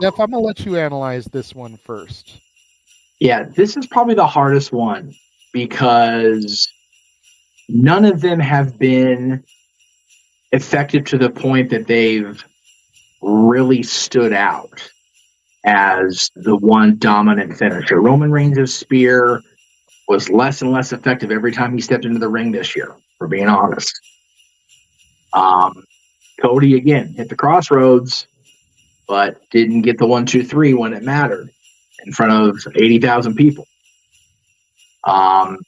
Jeff, I'm going to let you analyze this one first. Yeah, this is probably the hardest one, because none of them have been effective to the point that they've really stood out as the one dominant finisher. Roman Reigns' Spear was less and less effective every time he stepped into the ring this year, for being honest. Cody, again, hit the Crossroads, but didn't get the 1, 2, 3 when it mattered in front of 80,000 people.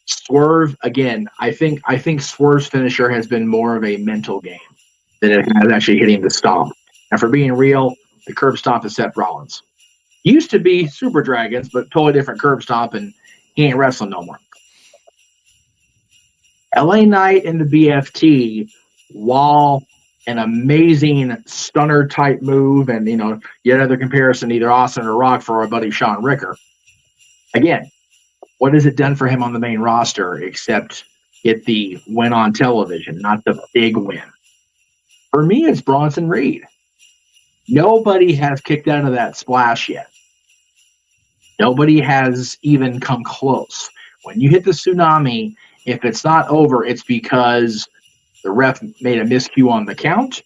Swerve, again, I think Swerve's finisher has been more of a mental game than it has actually hitting the stomp. And for being real, the curb stomp is Seth Rollins. Used to be Super Dragons, but totally different curb stomp, and he ain't wrestling no more. LA Knight and the BFT, while an amazing stunner type move, and yet another comparison, either Austin or Rock for our buddy Sean Ricker. Again, what has it done for him on the main roster except get the win on television, not the big win? For me, it's Bronson Reed. Nobody has kicked out of that splash yet. Nobody has even come close. When you hit the Tsunami, if it's not over, it's because the ref made a miscue on the count,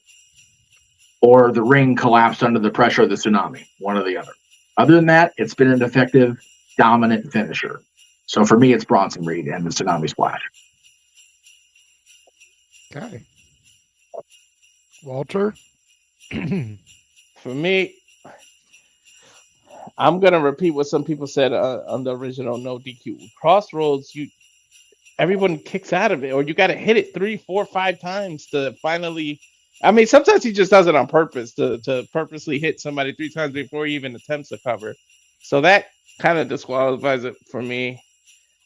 or the ring collapsed under the pressure of the Tsunami, one or the other. Other than that, it's been an effective, dominant finisher. So for me, it's Bronson Reed and the Tsunami Splash. Okay. Walter? For me, I'm going to repeat what some people said on the original No DQ. Crossroads, everyone kicks out of it, or you got to hit it 3, 4, 5 times to finally. I mean, sometimes he just does it on purpose to purposely hit somebody 3 times before he even attempts to cover. So that kind of disqualifies it for me.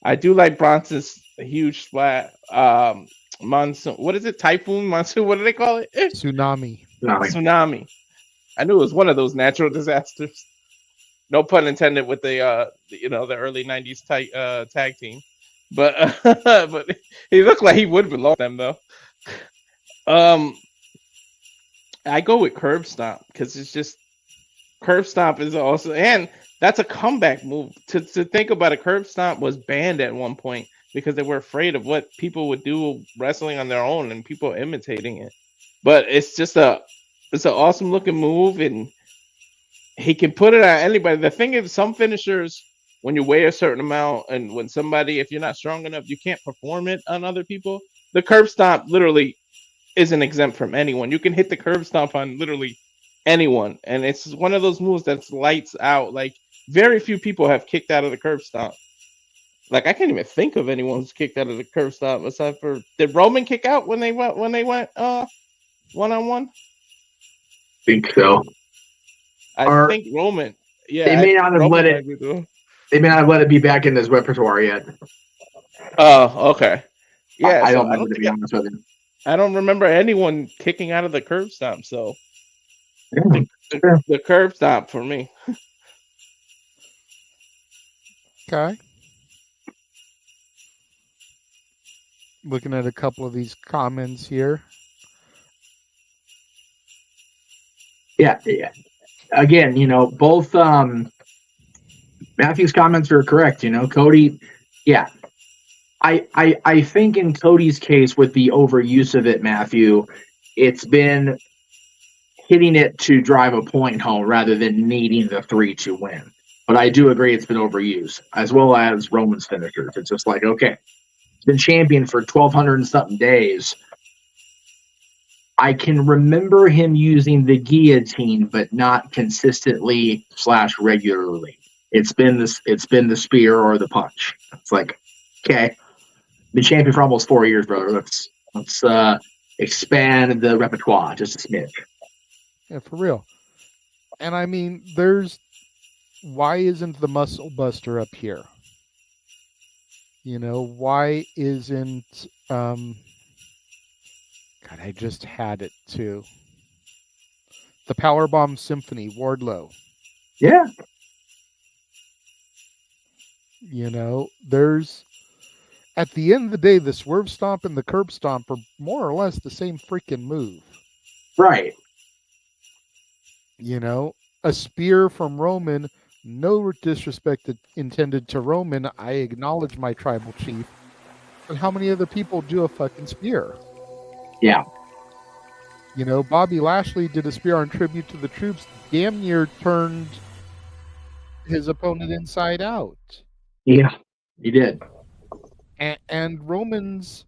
I do like Bronson's huge splat. monsoon. What is it? Typhoon, monsoon. What do they call it? Tsunami. Tsunami. I knew it was one of those natural disasters. No pun intended with the the early '90s tag team, but but he looked like he would belong to them though. I go with Curb Stomp because it's just Curb Stomp is also, and that's a comeback move. To think about it, Curb Stomp was banned at one point because they were afraid of what people would do wrestling on their own and people imitating it. But it's just it's an awesome looking move, and he can put it on anybody. The thing is, some finishers, when you weigh a certain amount, and when somebody, if you're not strong enough, you can't perform it on other people. The Curb Stomp literally isn't exempt from anyone. You can hit the Curb Stomp on literally anyone, and it's one of those moves that's lights out. Like, very few people have kicked out of the Curb Stomp. Like, I can't even think of anyone who's kicked out of the Curb Stomp aside for, did Roman kick out when they went one-on-one? Think so. I think Roman. Yeah, they may not have let it. They may not have let it be back in his repertoire yet. Oh, okay. Yeah, I don't remember, to be honest with you. I don't remember anyone kicking out of the Curb Stomp, so the Curb Stomp for me. Okay. Looking at a couple of these comments here. Yeah. Again, both Matthew's comments are correct. Cody, yeah. I think in Cody's case with the overuse of it, Matthew, it's been hitting it to drive a point home rather than needing the 3 to win. But I do agree it's been overused, as well as Roman's finishers. It's just like, okay, it's been champion for 1,200 and something days. I can remember him using the guillotine, but not consistently / regularly. It's been the spear or the punch. It's like, okay, been champion for almost 4 years, brother. Let's expand the repertoire just a smidge. Yeah, for real. And I mean, why isn't the Muscle Buster up here? Why isn't God, I just had it too. The Powerbomb Symphony, Wardlow. Yeah. There's, at the end of the day, the Swerve Stomp and the Curb Stomp are more or less the same freaking move. Right. A spear from Roman, no disrespect intended to Roman. I acknowledge my tribal chief. But how many other people do a fucking spear? Yeah. Bobby Lashley did a spear on Tribute to the Troops, damn near turned his opponent inside out. Yeah, he did. And Roman's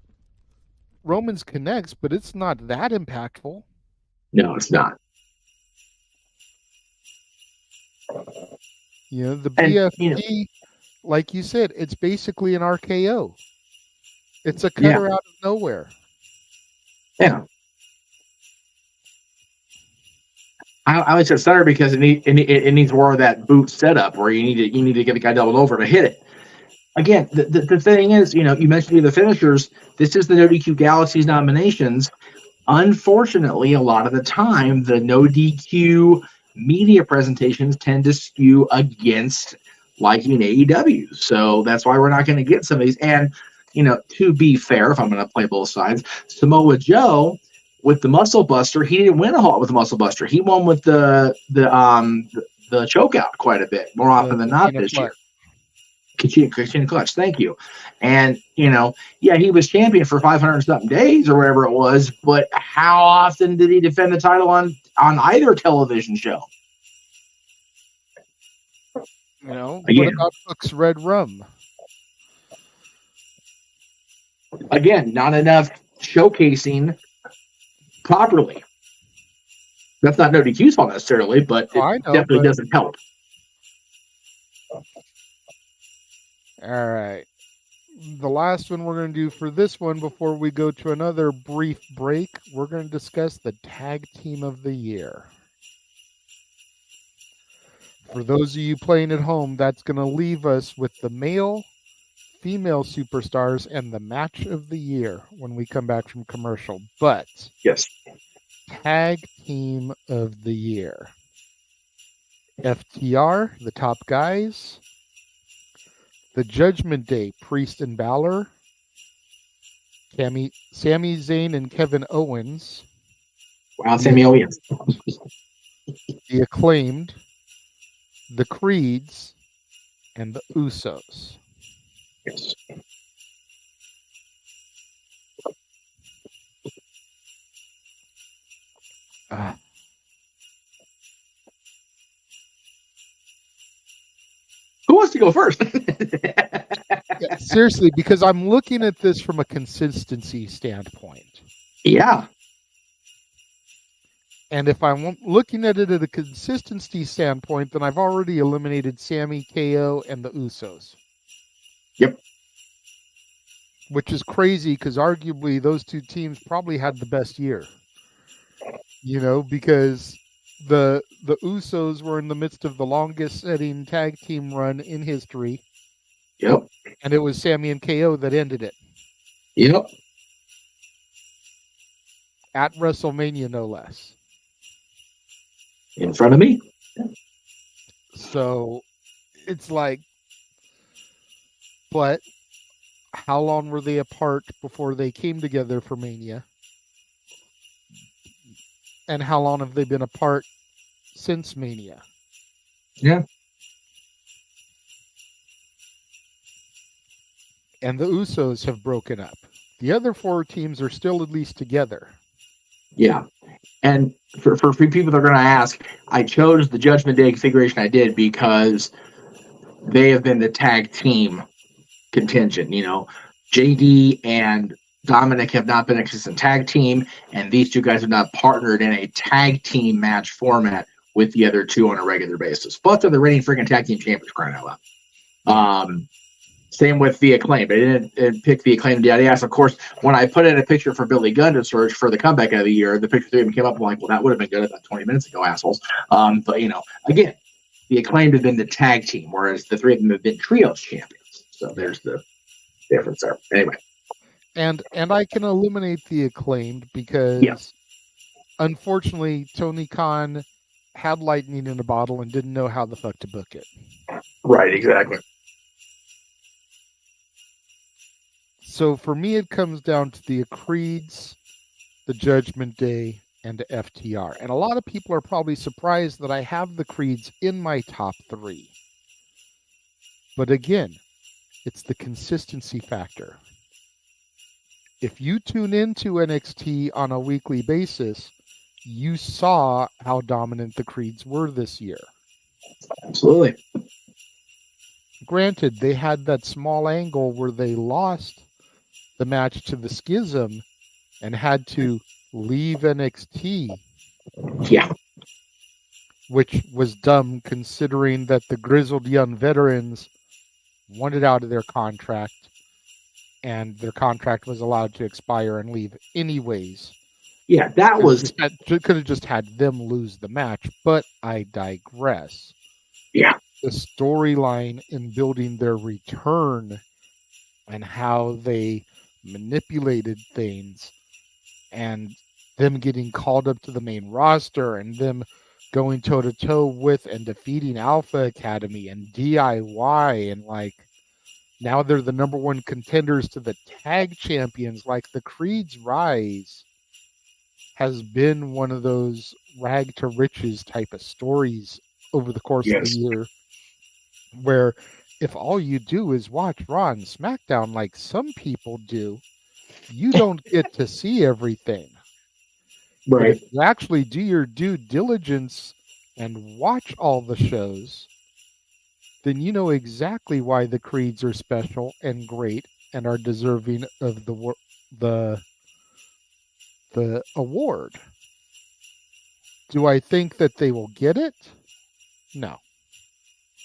connects, but it's not that impactful. No, it's not. The BFT, like you said, it's basically an RKO. It's a cutter out of nowhere. Yeah. I always said stutter because it needs more of that boot setup where you need to get the guy doubled over to hit it. Again, the thing is, you mentioned the finishers. This is the NoDQ Galaxy's nominations. Unfortunately, a lot of the time, the NoDQ media presentations tend to skew against liking AEW. So that's why we're not going to get some of these. And, to be fair, if I'm going to play both sides, Samoa Joe with the Muscle Buster, he didn't win a lot with the Muscle Buster. He won with the chokeout quite a bit, more often than not this year. Kachina Clutch, thank you. And, he was champion for 500 something days or whatever it was, but how often did he defend the title on either television show? What about Hook's Red Rum? Again, not enough showcasing properly. That's not NoDQ's fault necessarily, but it definitely doesn't help. All right. The last one we're going to do for this one before we go to another brief break, we're going to discuss the Tag Team of the Year. For those of you playing at home, that's going to leave us with the male, female superstars and the match of the year when we come back from commercial. But yes, tag team of the year. FTR, the top guys. The Judgment Day, Priest and Balor. Sami Zayn and Kevin Owens. Wow, Sami Owens. The Acclaimed. The Creeds. And the Usos. Yes. Who wants to go first? Yeah, seriously, because I'm looking at this from a consistency standpoint. Yeah. And if I'm looking at it at a consistency standpoint, then I've already eliminated Sammy, KO, and the Usos. Yep. Which is crazy because arguably those two teams probably had the best year. You know, because the Usos were in the midst of the longest setting tag team run in history. Yep. And it was Sammy and KO that ended it. Yep. At WrestleMania, no less. In front of me. So it's like, but how long were they apart before they came together for Mania? And how long have they been apart since Mania? Yeah. And the Usos have broken up. The other four teams are still at least together. Yeah. And for people that are going to ask, I chose the Judgment Day configuration I did because they have been the tag team contingent. You know, JD and Dominic have not been a consistent tag team, and these two guys have not partnered in a tag team match format with the other two on a regular basis. But they're the reigning freaking tag team champions, crying out loud. Same with the Acclaimed. I didn't pick the Acclaimed yet. Yes, of course, when I put in a picture for Billy Gunn to search for the comeback of the year, the picture even came up. I'm like, well, that would have been good about 20 minutes ago, assholes. But, you know, again, the Acclaimed have been the tag team, whereas the three of them have been trios champions. So there's the difference there. Anyway. And I can eliminate the Acclaimed because, unfortunately, Tony Khan had lightning in a bottle and didn't know how the fuck to book it. Right, exactly. So for me, it comes down to the Creeds, the Judgment Day, and the FTR. And a lot of people are probably surprised that I have the Creeds in my top three. But again, it's the consistency factor. If you tune into NXT on a weekly basis, you saw how dominant the Creeds were this year. Absolutely. Granted, they had that small angle where they lost the match to the Schism and had to leave NXT. Yeah. Which was dumb considering that the grizzled young veterans wanted out of their contract and their contract was allowed to expire and leave anyways. Yeah, that was... Could have just had them lose the match, but I digress. Yeah. The storyline in building their return and how they manipulated things and them getting called up to the main roster and them going toe-to-toe with and defeating Alpha Academy and DIY and like now they're the number one contenders to the tag champions. Like the Creed's rise has been one of those rag to riches type of stories over the course of the year where if all you do is watch Raw and SmackDown like some people do, you don't get to see everything. Right. But if you actually do your due diligence and watch all the shows, then you know exactly why the Creeds are special and great and are deserving of the award. Do I think that they will get it? No.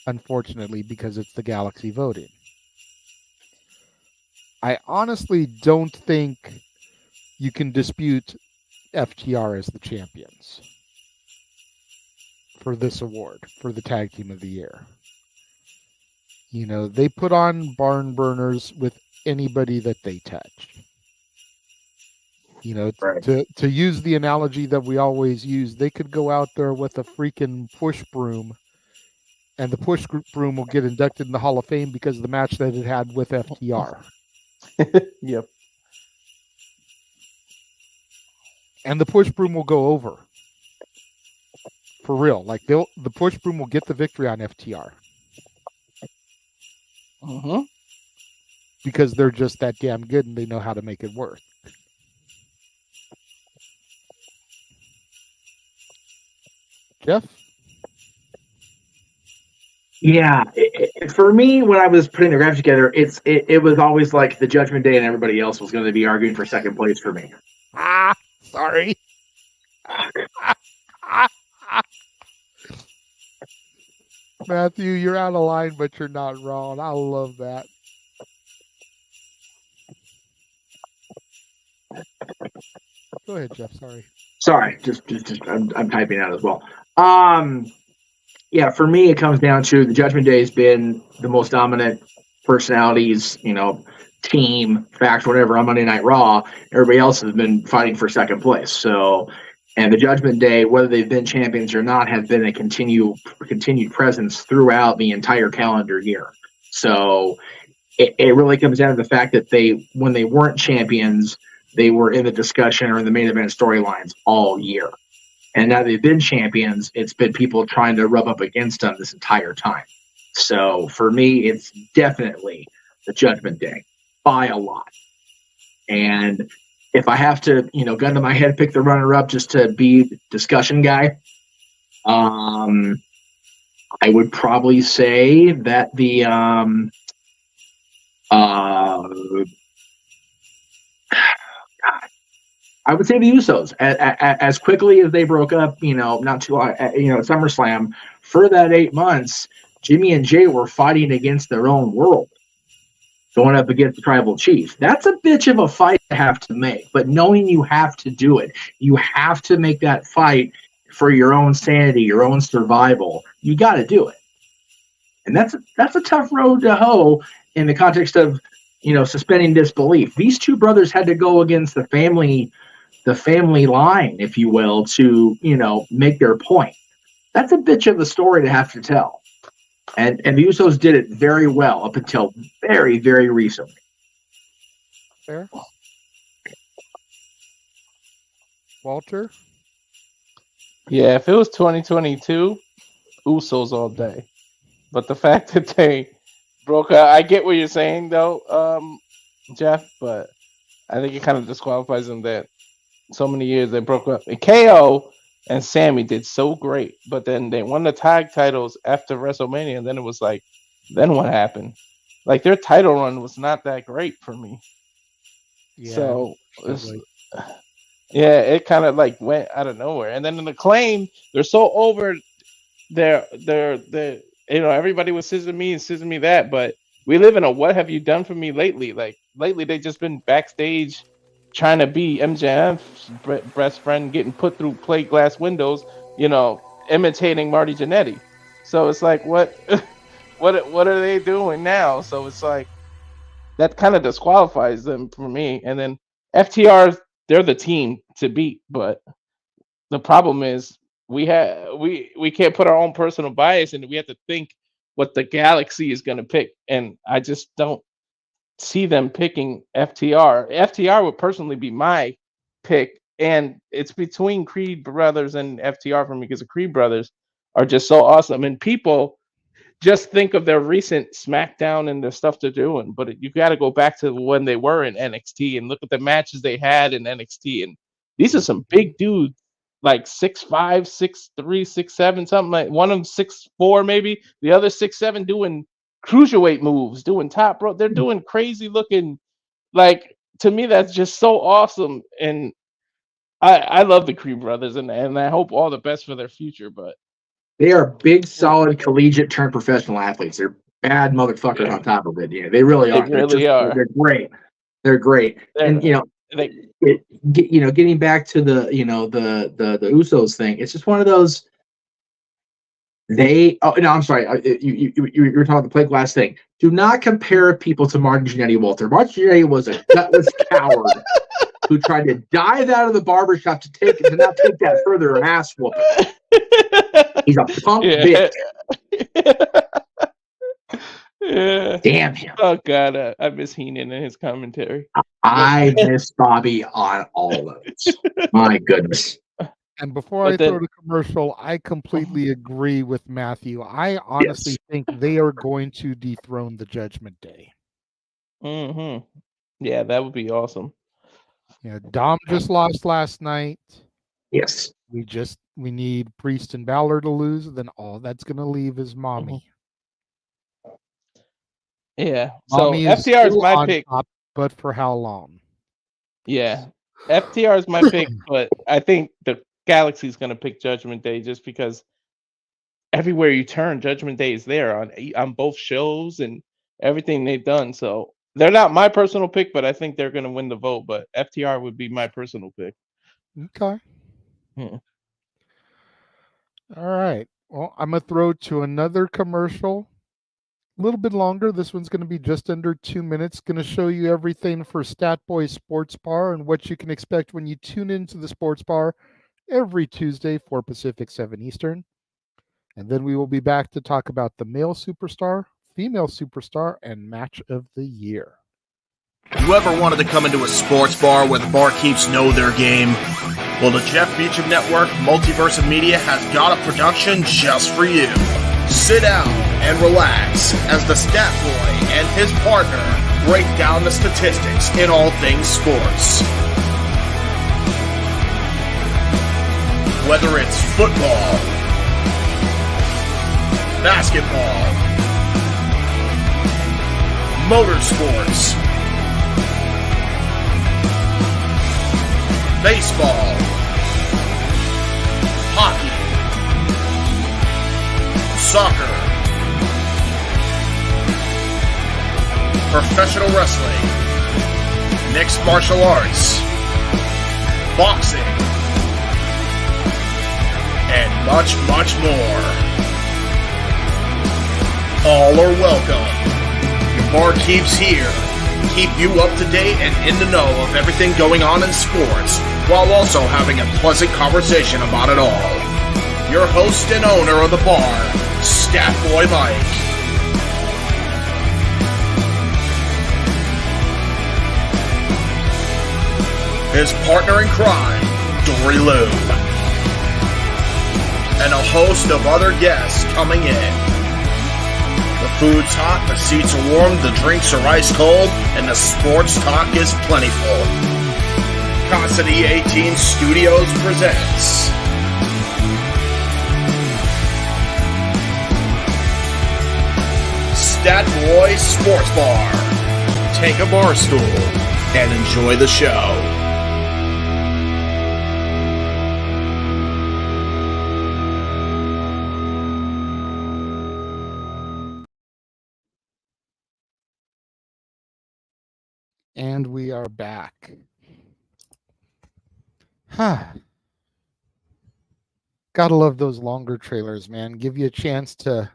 Unfortunately, because it's the Galaxy voting. I honestly don't think you can dispute FTR as the champions for this award, for the Tag Team of the Year. You know, they put on barn burners with anybody that they touch. You know, Right. to use the analogy that we always use, they could go out there with a freaking push broom, and the push broom will get inducted in the Hall of Fame because of the match that it had with FTR. Yep. And the push broom will go over. For real. Like, the push broom will get the victory on FTR. Because they're just that damn good and they know how to make it work. Jeff? Yeah, for me, when I was putting the graphics together, it was always like the Judgment Day and everybody else was going to be arguing for second place for me. Sorry. Matthew, you're out of line, but you're not wrong. I love that. Go ahead, Jeff. Sorry. Just I'm typing out as well. Yeah, for me, it comes down to the Judgment Day has been the most dominant personalities, team, fact, whatever, on Monday Night Raw. Everybody else has been fighting for second place. So, and the Judgment Day, whether they've been champions or not, have been a continued presence throughout the entire calendar year. So, it really comes down to the fact that when they weren't champions, they were in the discussion or in the main event storylines all year. And now they've been champions, it's been people trying to rub up against them this entire time. So for me, it's definitely the Judgment Day by a lot. And if I have to, gun to my head, pick the runner-up just to be the discussion guy, I would probably say that I would say the Usos, as quickly as they broke up, not too long, at SummerSlam, for that 8 months, Jimmy and Jay were fighting against their own world, going up against the Tribal Chief. That's a bitch of a fight to have to make, but knowing you have to do it, you have to make that fight for your own sanity, your own survival. You got to do it, and that's a tough road to hoe in the context of suspending disbelief. These two brothers had to go against the family line, if you will, to make their point. That's a bitch of a story to have to tell, and the Usos did it very well up until very, very recently. Fair. Walter? Yeah, if it was 2022, Usos all day. But the fact that they broke up, I get what you're saying though, Jeff, but I think it kind of disqualifies them that so many years they broke up. And KO and Sammy did so great, but then they won the tag titles after WrestleMania, and then it was like, then what happened? Like, their title run was not that great for me. Yeah, so it kind of like went out of nowhere. And then in Acclaim, they're so over they're everybody was scissor me that, but we live in a what have you done for me lately? Like, lately they've just been backstage trying to be MJF's best friend, getting put through plate glass windows, imitating Marty Jannetty. So it's like, what are they doing now? So it's like, that kind of disqualifies them for me. And then FTR, they're the team to beat, but the problem is we can't put our own personal bias in it. We have to think what the galaxy is going to pick, and I just don't see them picking FTR. FTR would personally be my pick, and it's between Creed Brothers and FTR for me, because the Creed Brothers are just so awesome, and people just think of their recent SmackDown and the stuff they're doing, but you got to go back to when they were in NXT and look at the matches they had in NXT, and these are some big dudes, like 6'5", 6'3", 6'7", something like one of them 6'4", maybe the other 6'7", doing cruiserweight moves, doing top rope. They're doing crazy looking. Like, to me, that's just so awesome, and I love the Creed Brothers, and I hope all the best for their future. But they are big, solid, collegiate turned professional athletes. They're bad motherfuckers on top of it. Yeah, they really are. Really are. They're great. They're great. And getting back to the the Usos thing, it's just one of those. I'm sorry. You were talking about the plate glass thing. Do not compare people to Martin Jannetty Walter. Martin Jannetty was a gutless coward who tried to dive out of the barbershop to not take that further ass whooping. He's a punk bitch. Yeah. Damn him. Oh God, I miss Heenan and his commentary. I miss Bobby on all of it. My goodness. And before I throw the commercial, I completely agree with Matthew. I honestly think they are going to dethrone the Judgment Day. Mm-hmm. Yeah, that would be awesome. Yeah, Dom just lost last night. Yes. We need Priest and Balor to lose, then all that's gonna leave is Mommy. Yeah. Mommy so FTR is my pick. Top, but for how long? Yeah. FTR is my pick, but I think the Galaxy's gonna pick Judgment Day just because everywhere you turn, Judgment Day is there on both shows and everything they've done. So they're not my personal pick, but I think they're gonna win the vote. But FTR would be my personal pick. Okay. All right. Well, I'm going to throw to another commercial. A little bit longer. This one's going to be just under 2 minutes. Going to show you everything for Stat Boy Sports Bar and what you can expect when you tune into the Sports Bar every Tuesday, 4 Pacific, 7 Eastern. And then we will be back to talk about the male superstar, female superstar, and match of the year. You ever wanted to come into a sports bar where the barkeeps know their game? Well, the Jeff Beecham Network Multiverse of Media has got a production just for you. Sit down and relax as the Stat Boy and his partner break down the statistics in all things sports. Whether it's football, basketball, motorsports, baseball, hockey, soccer, professional wrestling, mixed martial arts, boxing, and much, much more. All are welcome. Your barkeeps here keep you up to date and in the know of everything going on in sports, while also having a pleasant conversation about it all. Your host and owner of the bar, Stat Boy Mike. His partner in crime, Dory Lou. And a host of other guests coming in. The food's hot, the seats are warm, the drinks are ice cold, and the sports talk is plentiful. Casa de 18 Studios presents Stat Boy Sports Bar. Take a bar stool and enjoy the show. And we are back. Gotta love those longer trailers, man. Give you a chance to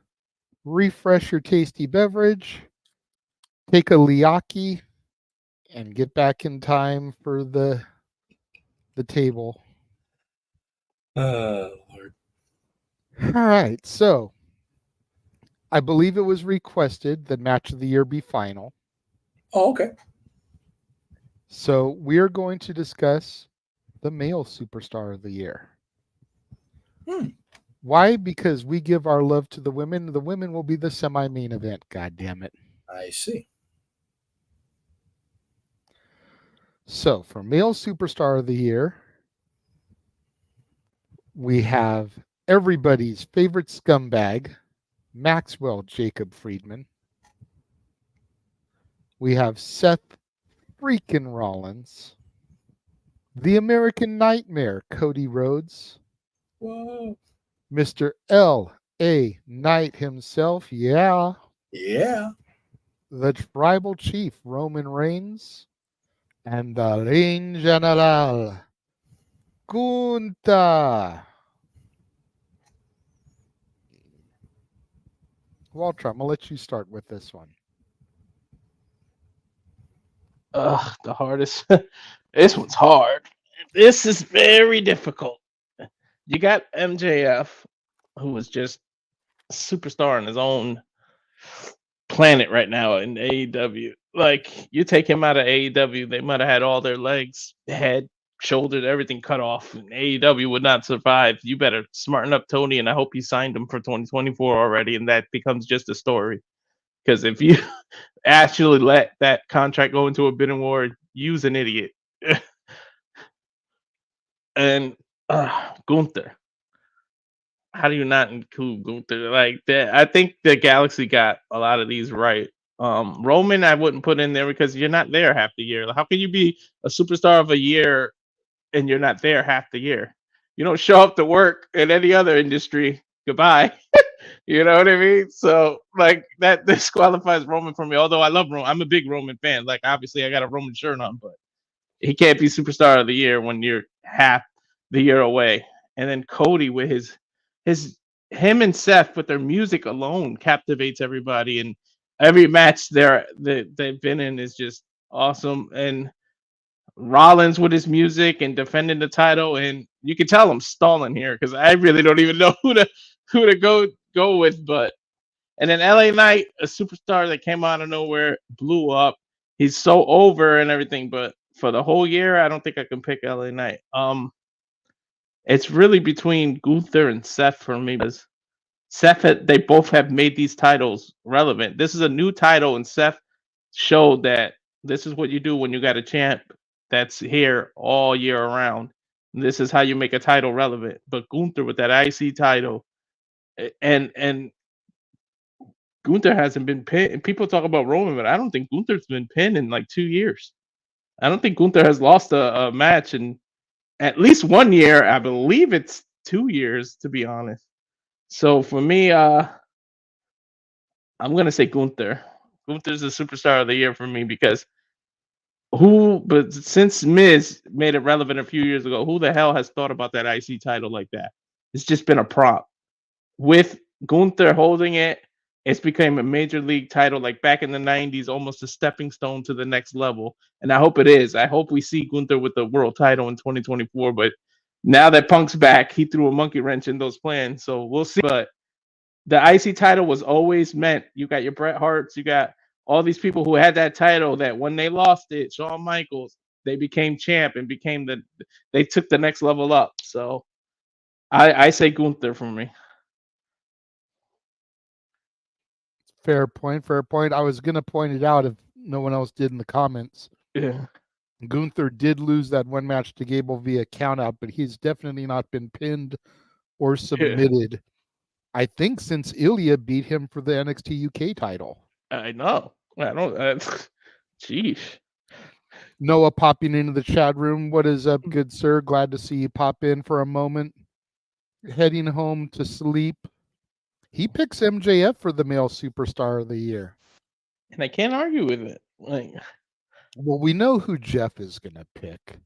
refresh your tasty beverage, take a liaki, and get back in time for the table. Lord. All right, so I believe it was requested that Match of the Year be final. Oh, okay. So we're going to discuss the male superstar of the year. Why? Because we give our love to the women. The women will be the semi-main event. God damn it. I see. So for male superstar of the year, we have everybody's favorite scumbag, Maxwell Jacob Friedman. We have Seth freaking Rollins, the American Nightmare, Cody Rhodes. Whoa. Mr. L.A. Knight himself, Yeah. The Tribal Chief, Roman Reigns. And the Reign General, Gunther. Walter, I'm gonna let you start with this one. The hardest. This one's hard. This is very difficult. You got MJF, who is just a superstar in his own planet right now in AEW. Like, you take him out of AEW, they might have had all their legs, head, shoulders, everything cut off, and AEW would not survive. You better smarten up Tony, and I hope you signed him for 2024 already, and that becomes just a story. Because if you actually let that contract go into a bidding war, you's an idiot. And Gunther. How do you not include Gunther like that? I think the Galaxy got a lot of these right. Roman, I wouldn't put in there because you're not there half the year. How can you be a superstar of a year and you're not there half the year? You don't show up to work in any other industry. Goodbye. You know what I mean? So, like, that disqualifies Roman for me. Although I love Roman, I'm a big Roman fan. Like, obviously, I got a Roman shirt on, but he can't be superstar of the year when you're half the year away. And then Cody with him and Seth with their music alone captivates everybody, and every match they've been in is just awesome. And Rollins with his music and defending the title, and you can tell I'm stalling here because I really don't even know who to go with. But and then LA Knight, a superstar that came out of nowhere, blew up. He's so over and everything, but for the whole year, I don't think I can pick LA Knight. It's really between Gunther and Seth for me, because they both have made these titles relevant. This is a new title, and Seth showed that this is what you do when you got a champ that's here all year around. This is how you make a title relevant. But Gunther with that IC title, and Gunther hasn't been pinned. People talk about Roman, but I don't think Gunther's been pinned in like 2 years. I don't think Gunther has lost a match in at least 1 year. I believe it's 2 years, to be honest. So for me, I'm gonna say Gunther. Gunther's the superstar of the year for me because but since Miz made it relevant a few years ago, who the hell has thought about that IC title like that? It's just been a prop. With Gunther holding it, it's become a major league title, like back in the 90s, almost a stepping stone to the next level. And I hope it is. I hope we see Gunther with the world title in 2024. But now that Punk's back, he threw a monkey wrench in those plans. So we'll see. But the IC title was always meant. You got your Bret Harts, you got all these people who had that title that when they lost it, Shawn Michaels, they became champ and they took the next level up. So I say Gunther for me. Fair point. I was going to point it out if no one else did in the comments. Yeah. Gunther did lose that one match to Gable via countout, but he's definitely not been pinned or submitted. Yeah. I think since Ilya beat him for the NXT UK title. I know. I don't. Sheesh. Noah popping into the chat room. What is up, good sir? Glad to see you pop in for a moment. Heading home to sleep. He picks MJF for the male superstar of the year. And I can't argue with it. Well, we know who Jeff is going to pick.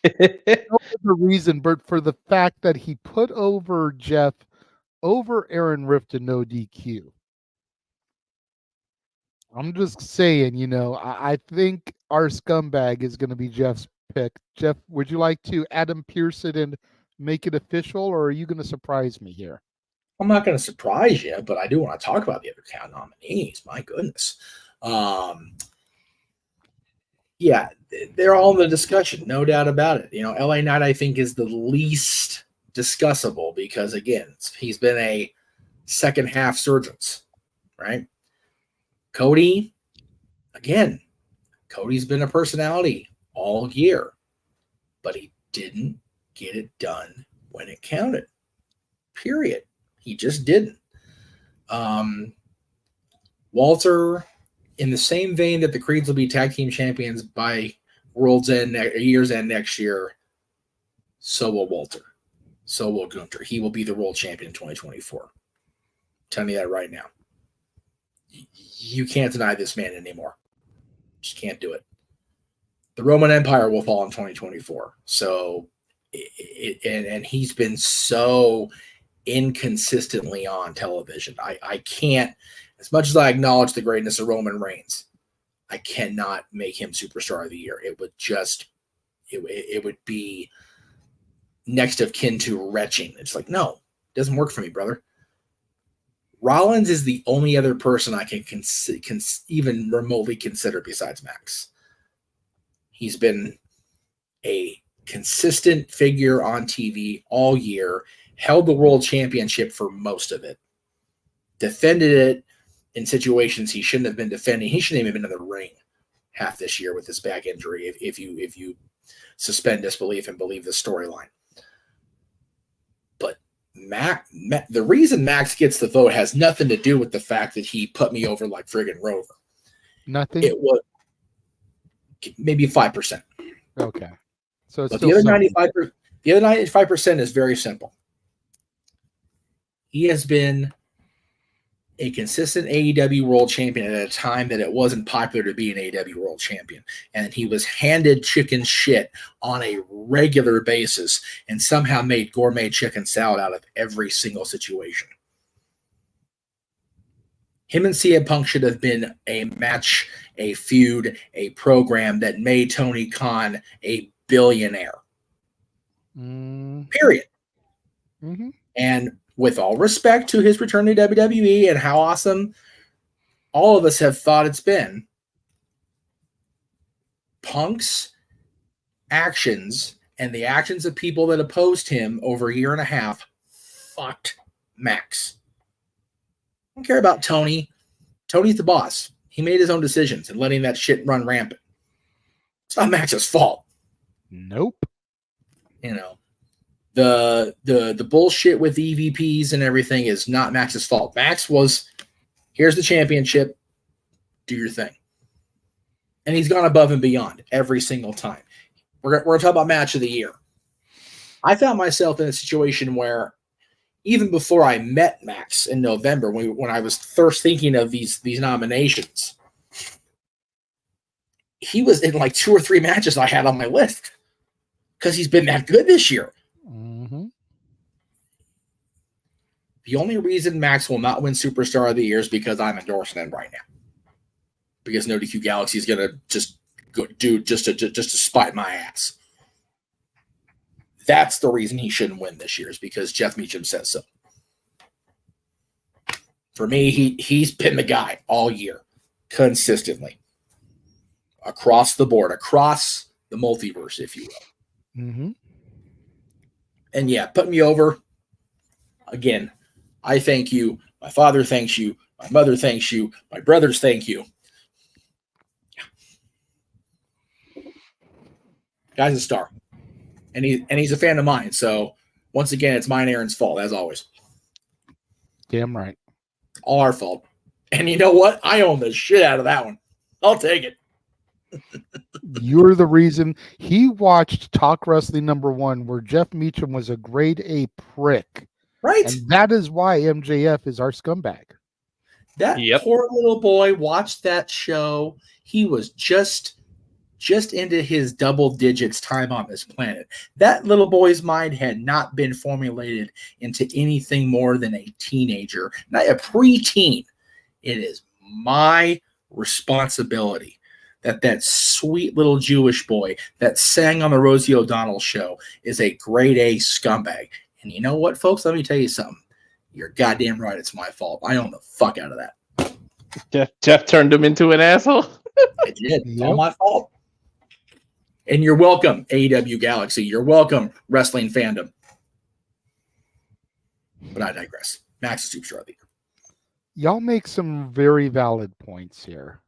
No other reason, but for the fact that he put over Jeff over Aaron Rift and NoDQ. I'm just saying, I think our scumbag is going to be Jeff's pick. Jeff, would you like to Adam Pearce it and make it official, or are you going to surprise me here? I'm not going to surprise you, but I do want to talk about the other nominees. My goodness. Yeah, they're all in the discussion, no doubt about it. LA Knight, I think, is the least discussable because, again, he's been a second half surgeons, right? Cody, again, Cody's been a personality all year, but he didn't get it done when it counted, period. He just didn't. Walter, in the same vein that the Creeds will be tag team champions by year's end next year, so will Walter. So will Gunther. He will be the world champion in 2024. I'm telling you that right now. You can't deny this man anymore. Just can't do it. The Roman Empire will fall in 2024. So, and he's been so inconsistently on television. I can't, As much as I acknowledge the greatness of Roman Reigns, I cannot make him Superstar of the Year. It would just, it would be next of kin to retching. It's like, no, it doesn't work for me, brother. Rollins is the only other person I can even remotely consider besides Max. He's been a consistent figure on TV all year, held the world championship for most of it, defended it in situations he shouldn't have been defending. He shouldn't even have been in the ring half this year with this back injury if you suspend disbelief and believe the storyline. But the reason Max gets the vote has nothing to do with the fact that he put me over like friggin' Rover. Nothing? It was maybe 5%. Okay. So it's but still the other 95% is very simple. He has been a consistent AEW World Champion at a time that it wasn't popular to be an AEW World Champion. And he was handed chicken shit on a regular basis and somehow made gourmet chicken salad out of every single situation. Him and CM Punk should have been a match, a feud, a program that made Tony Khan a billionaire. Period. Mm-hmm. And with all respect to his return to WWE and how awesome all of us have thought it's been, Punk's actions and the actions of people that opposed him over a year and a half fucked Max. I don't care about Tony. Tony's the boss. He made his own decisions and letting that shit run rampant. It's not Max's fault. Nope. You know, the bullshit with EVPs and everything is not Max's fault. Max was, here's the championship, do your thing. And he's gone above and beyond every single time. We're going to talk about match of the year. I found myself in a situation where even before I met Max in November, when I was first thinking of these nominations, he was in like 2 or 3 matches I had on my list because he's been that good this year. Mm-hmm. The only reason Max will not win Superstar of the Year is because I'm endorsing him right now. Because NoDQ Galaxy is going to just go do just to spite my ass. That's the reason he shouldn't win this year, is because Jeff Meacham says so. For me, he's been the guy all year, consistently. Across the board, across the multiverse, if you will. Mm-hmm. And yeah, put me over. Again, I thank you. My father thanks you. My mother thanks you. My brothers thank you. Guy's a star. And he's a fan of mine. So once again, it's mine, Aaron's fault, as always. Damn right. All our fault. And you know what? I own the shit out of that one. I'll take it. You're the reason he watched Talk Wrestling #1, where Jeff Meacham was a grade A prick. Right. And that is why MJF is our scumbag. That poor little boy watched that show. He was just into his double digits time on this planet. That little boy's mind had not been formulated into anything more than a teenager, not a preteen. It is my responsibility that sweet little Jewish boy that sang on the Rosie O'Donnell show is a grade A scumbag. And you know what, folks? Let me tell you something. You're goddamn right. It's my fault. I own the fuck out of that. Jeff turned him into an asshole. I did. It's all my fault. And you're welcome, AEW Galaxy. You're welcome, wrestling fandom. But I digress. Max is Superstar of the Year. Y'all make some very valid points here.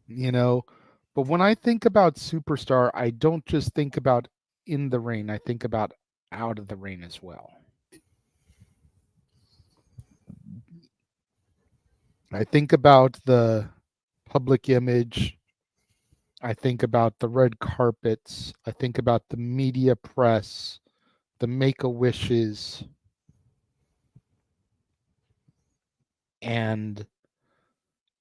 You know, but when I think about Superstar, I don't just think about in the ring. I think about out of the ring as well. I think about the public image. I think about the red carpets. I think about the media press, the Make-A-Wishes. And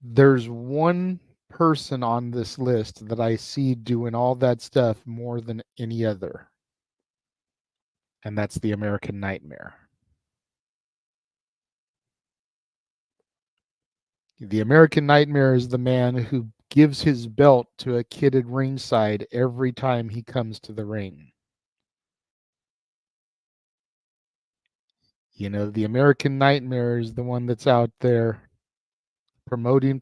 there's one person on this list that I see doing all that stuff more than any other. And that's the American Nightmare. The American Nightmare is the man who gives his belt to a kid at ringside every time he comes to the ring. You know, the American Nightmare is the one that's out there promoting.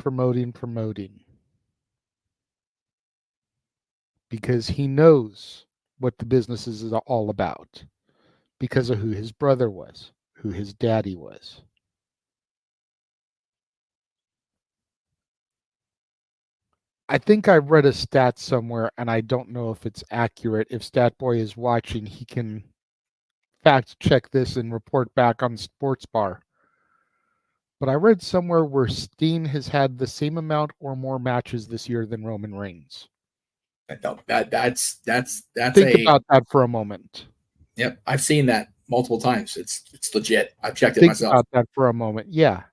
Because he knows what the business is all about. Because of who his brother was, who his daddy was. I think I read a stat somewhere, and I don't know if it's accurate. If Statboy is watching, he can fact check this and report back on Sports Bar. But I read somewhere where Steen has had the same amount or more matches this year than Roman Reigns. That's Think about that for a moment. Yep, I've seen that multiple times. It's legit. I've checked it Think myself. about that for a moment. Yeah.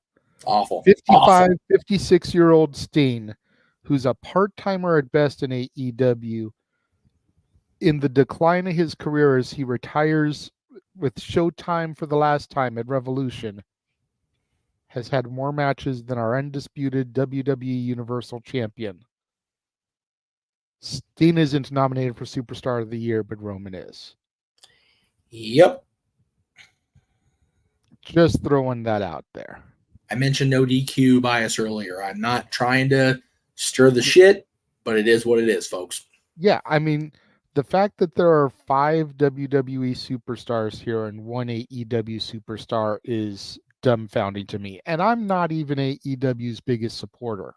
Awful. 55, 56-year-old Steen, who's a part-timer at best in AEW, in the decline of his career as he retires with Showtime for the last time at Revolution, has had more matches than our undisputed WWE Universal Champion. Steen isn't nominated for Superstar of the Year, but Roman is. Yep. Just throwing that out there. I mentioned no DQ bias earlier. I'm not trying to stir the shit, but it is what it is, folks. Yeah, I mean, the fact that there are 5 WWE superstars here and 1 AEW superstar is dumbfounding to me. And I'm not even AEW's biggest supporter.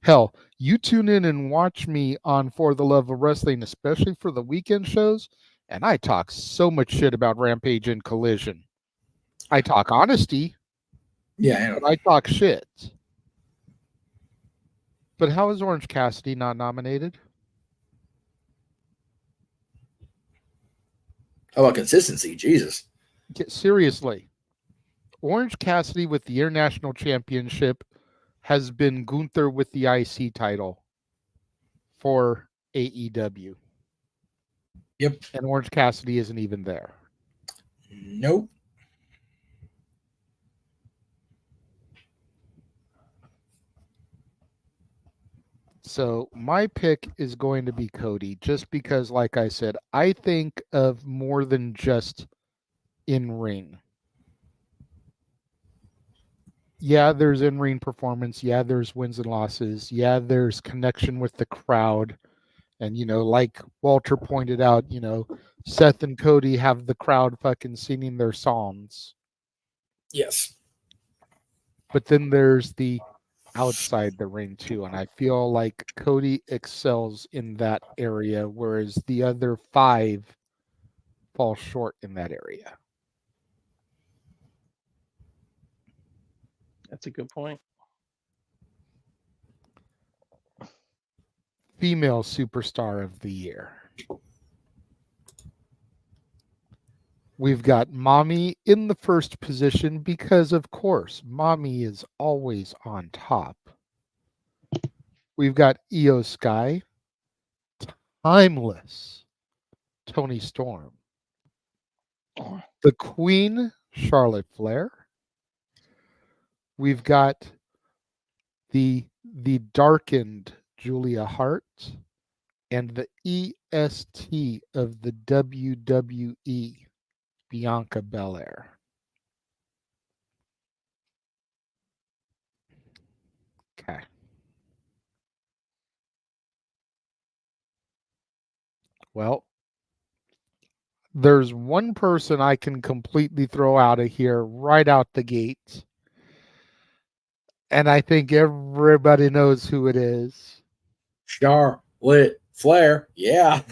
Hell, you tune in and watch me on For the Love of Wrestling, especially for the weekend shows, and I talk so much shit about Rampage and Collision. I talk honesty. Yeah, but I talk shit. But how is Orange Cassidy not nominated? How about consistency? Jesus. Seriously. Orange Cassidy with the International Championship has been Gunther with the IC title for AEW. Yep. And Orange Cassidy isn't even there. Nope. So my pick is going to be Cody, just because, like I said, I think of more than just in ring. Yeah, there's in-ring performance. Yeah, there's wins and losses. Yeah, there's connection with the crowd. And, you know, like Walter pointed out, you know, Seth and Cody have the crowd fucking singing their songs. Yes. But then there's the outside the ring too. And I feel like Cody excels in that area, whereas the other 5 fall short in that area. That's a good point. Female Superstar of the Year. We've got Mommy in the first position because, of course, Mommy is always on top. We've got Io Sky, Timeless, Tony Storm, the Queen, Charlotte Flair. We've got the darkened Julia Hart, and the EST of the WWE, Bianca Belair. Okay. Well, there's one person I can completely throw out of here right out the gate. And I think everybody knows who it is. Charlotte Flair. Yeah.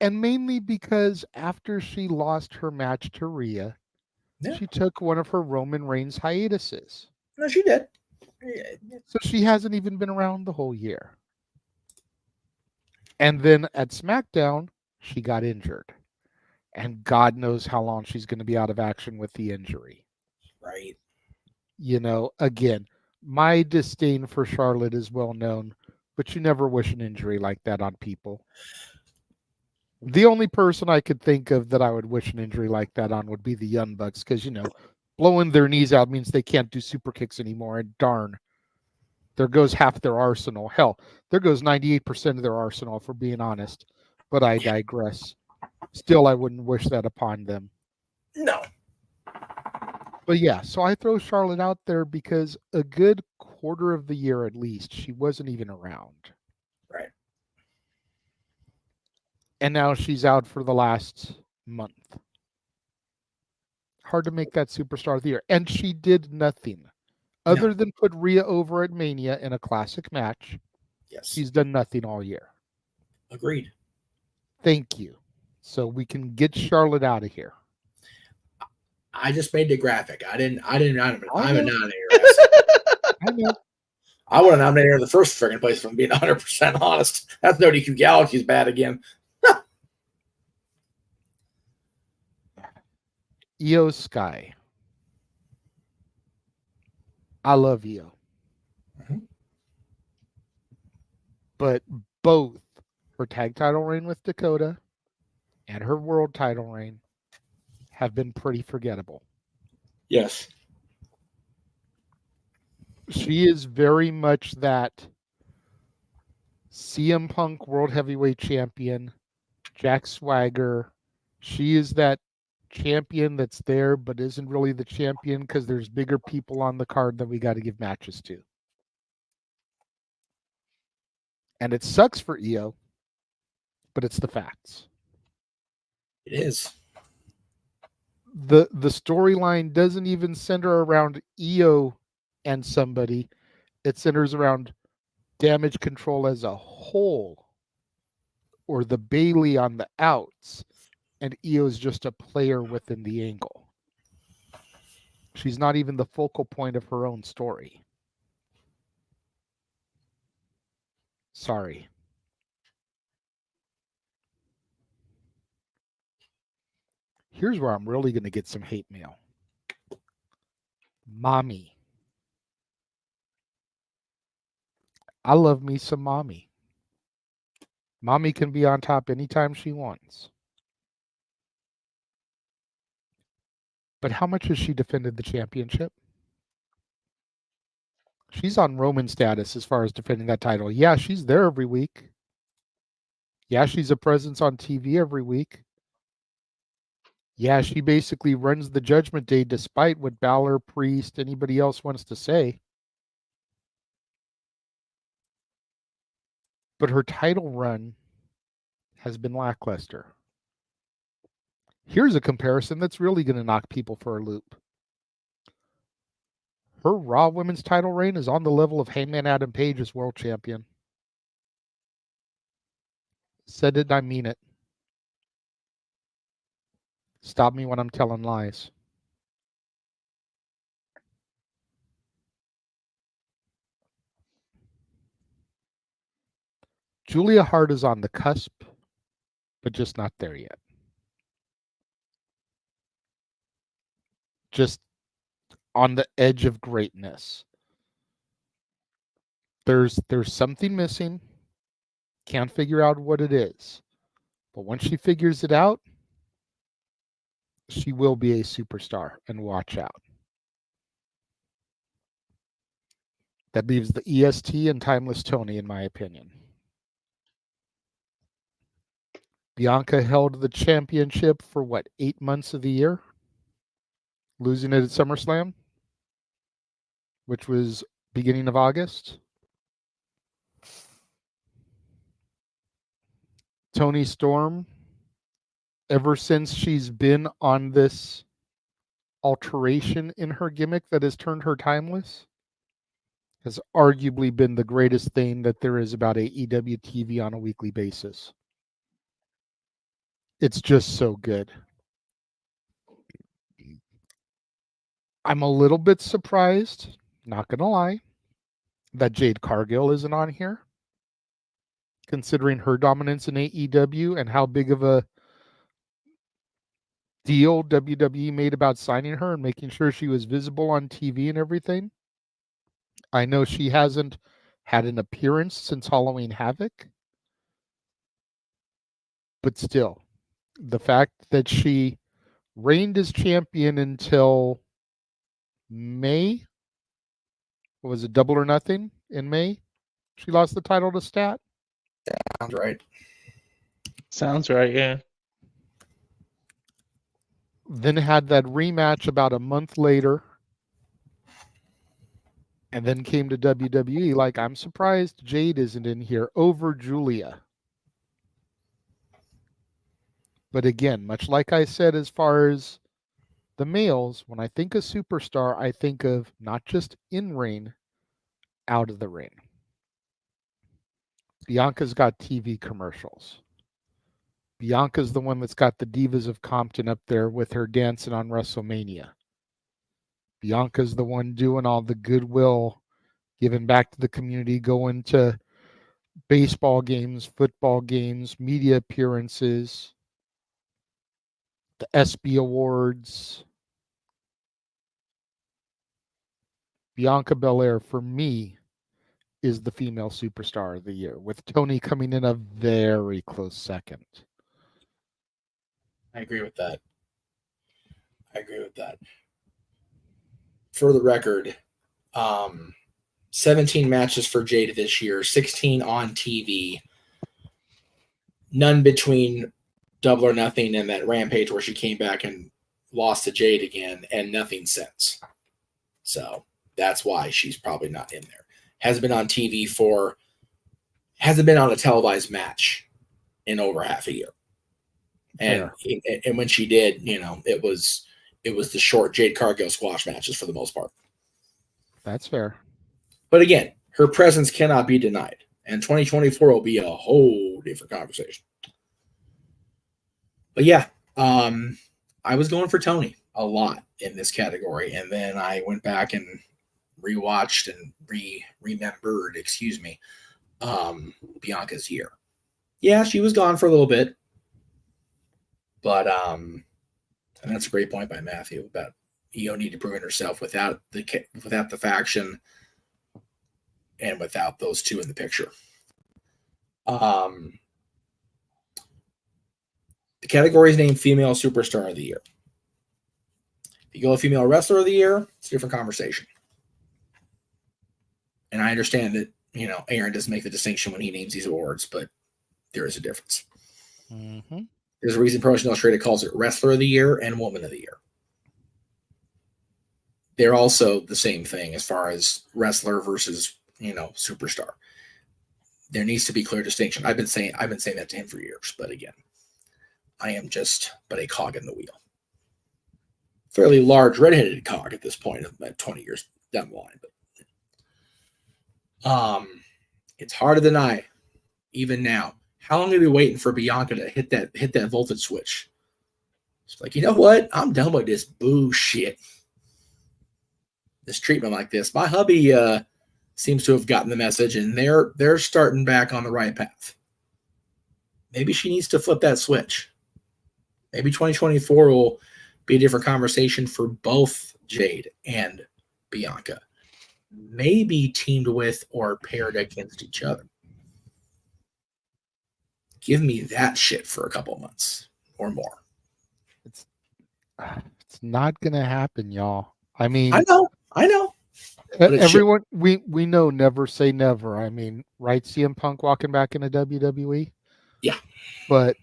And mainly because after she lost her match to Rhea, she took one of her Roman Reigns hiatuses. No, she did. So she hasn't even been around the whole year. And then at SmackDown, she got injured. And God knows how long she's going to be out of action with the injury. Right. You know, again, my disdain for Charlotte is well known, but you never wish an injury like that on people. The only person I could think of that I would wish an injury like that on would be the Young Bucks, because, blowing their knees out means they can't do super kicks anymore, and darn, there goes half their arsenal. Hell, there goes 98% of their arsenal, if we're being honest. But I digress. Still, I wouldn't wish that upon them. No. But yeah, so I throw Charlotte out there because a good quarter of the year at least, she wasn't even around. Right. And now she's out for the last month. Hard to make that superstar of the year. And she did nothing other than put Rhea over at Mania in a classic match. Yes. She's done nothing all year. Agreed. Thank you. So we can get Charlotte out of here. I just made the graphic. I'm a nominator. I know. I would have nominated her in the first friggin' place, if I'm being 100% honest. That's NoDQ Galaxy's bad again. Io Sky. I love Io. But both her tag title reign with Dakota and her world title reign have been pretty forgettable. Yes. She is very much that CM Punk World Heavyweight Champion, Jack Swagger. She is that champion that's there but isn't really the champion because there's bigger people on the card that we got to give matches to. And it sucks for Io, but it's the facts. It is. The storyline doesn't even center around Io and somebody. It centers around Damage Control as a whole, or the Bailey on the outs, and Io is just a player within the angle. She's not even the focal point of her own story. Sorry. Here's where I'm really going to get some hate mail. Mommy. I love me some Mommy. Mommy can be on top anytime she wants. But how much has she defended the championship? She's on Roman status as far as defending that title. Yeah, she's there every week. Yeah, she's a presence on TV every week. Yeah, she basically runs the Judgment Day despite what Balor, Priest, anybody else wants to say. But her title run has been lackluster. Here's a comparison that's really going to knock people for a loop. Her Raw Women's title reign is on the level of Hangman Adam Page as world champion. Said it, I mean it. Stop me when I'm telling lies. Julia Hart is on the cusp, but just not there yet. Just on the edge of greatness. There's something missing. Can't figure out what it is. But once she figures it out, she will be a superstar, and watch out. That leaves the EST and Timeless Tony, in my opinion. Bianca held the championship for 8 months of the year? Losing it at SummerSlam, which was beginning of August. Toni Storm, ever since she's been on this alteration in her gimmick that has turned her timeless, has arguably been the greatest thing that there is about AEW TV on a weekly basis. It's just so good. I'm a little bit surprised, not going to lie, that Jade Cargill isn't on here, considering her dominance in AEW and how big of a deal WWE made about signing her and making sure she was visible on TV and everything. I know she hasn't had an appearance since Halloween Havoc. But still, the fact that she reigned as champion until May, was it Double or Nothing in May? She lost the title to Stat? Sounds right. Sounds right, yeah. Then had that rematch about a month later. And then came to WWE. Like, I'm surprised Jade isn't in here over Julia. But again, much like I said, as far as the males, when I think of superstar, I think of not just in ring, out of the ring. Bianca's got TV commercials. Bianca's the one that's got the Divas of Compton up there with her dancing on WrestleMania. Bianca's the one doing all the goodwill, giving back to the community, going to baseball games, football games, media appearances, the SB Awards. Bianca Belair, for me, is the female superstar of the year, with Tony coming in a very close second. I agree with that. For the record, 17 matches for Jade this year, 16 on TV. None between Double or Nothing and that Rampage where she came back and lost to Jade again, and nothing since. So that's why she's probably not in there. Hasn't been on a televised match in over half a year. And when she did, it was the short Jade Cargill squash matches for the most part. That's fair. But again, her presence cannot be denied. And 2024 will be a whole different conversation. But yeah, I was going for Tony a lot in this category. And then I went back and rewatched and remembered, Bianca's year. Yeah, she was gone for a little bit. But and that's a great point by Matthew about Io need to prove herself without the faction and without those two in the picture. The category is named Female Superstar of the Year. If you go with Female Wrestler of the Year, it's a different conversation. And I understand that, Aaron doesn't make the distinction when he names these awards, but there is a difference. Mm-hmm. There's a reason Promotion Illustrated calls it Wrestler of the Year and Woman of the Year. They're also the same thing as far as wrestler versus, superstar. There needs to be clear distinction. I've been saying that to him for years, but again, I am just but a cog in the wheel. Fairly large redheaded cog at this point, about 20 years down the line. But it's hard to deny, even now. How long are we waiting for Bianca to hit that voltage switch? It's like, you know what? I'm done with this bullshit. This treatment like this. My hubby seems to have gotten the message, and they're starting back on the right path. Maybe she needs to flip that switch. Maybe 2024 will be a different conversation for both Jade and Bianca. Maybe teamed with or paired against each other. Give me that shit for a couple months or more. It's not gonna happen, y'all. I mean, I know. Everyone, we know never say never. I mean, right? CM Punk walking back into WWE. Yeah, but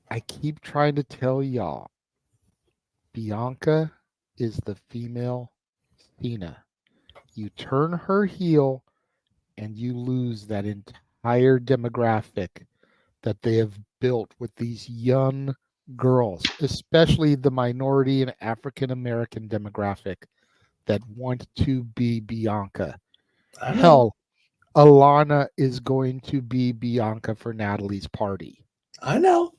I keep trying to tell y'all, Bianca is the female Cena. You turn her heel, and you lose that entire demographic that they have built with these young girls, especially the minority and African American demographic that want to be Bianca. Hell, Alana is going to be Bianca for Natalie's party. I know.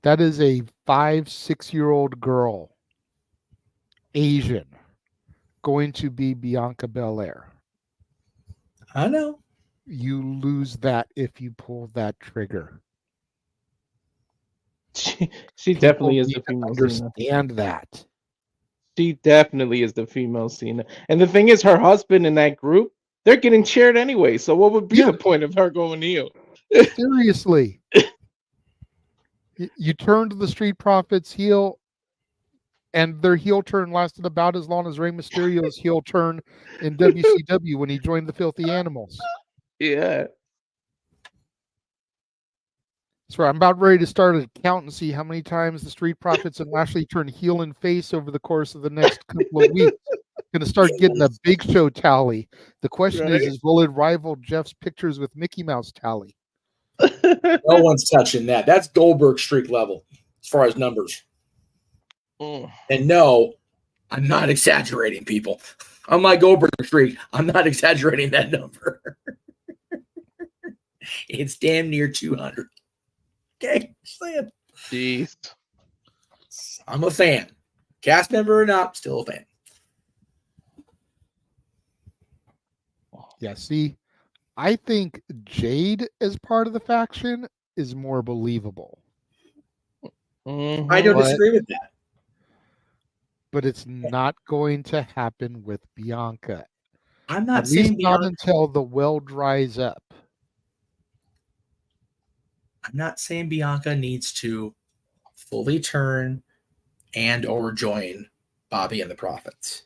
That is a 5-6-year-old girl, Asian, going to be Bianca Belair. I know. You lose that if you pull that trigger. She definitely is the female understand Cena. that. She definitely is the female Cena. And the thing is, her husband in that group they're getting cheered anyway. So what would be the point of her going heel? Seriously. You turned the Street Profits heel, and their heel turn lasted about as long as Rey Mysterio's heel turn in WCW when he joined the Filthy Animals. Yeah. So I'm about ready to start a count and see how many times the Street Profits and Lashley turn heel and face over the course of the next couple of weeks. Going to start getting a Big Show tally. The question is will it rival Jeff's Pictures with Mickey Mouse tally? No one's touching that. That's Goldberg streak level as far as numbers. And no, I'm not exaggerating, people. On my Goldberg streak, I'm not exaggerating that number. It's damn near 200. Okay, jeez. I'm a fan. Cast member or not, still a fan. Yeah, see, I think Jade as part of the faction is more believable. I don't disagree with that. But it's not going to happen with Bianca. I'm not At saying least not until the well dries up. I'm not saying Bianca needs to fully turn and or join Bobby and the Profits.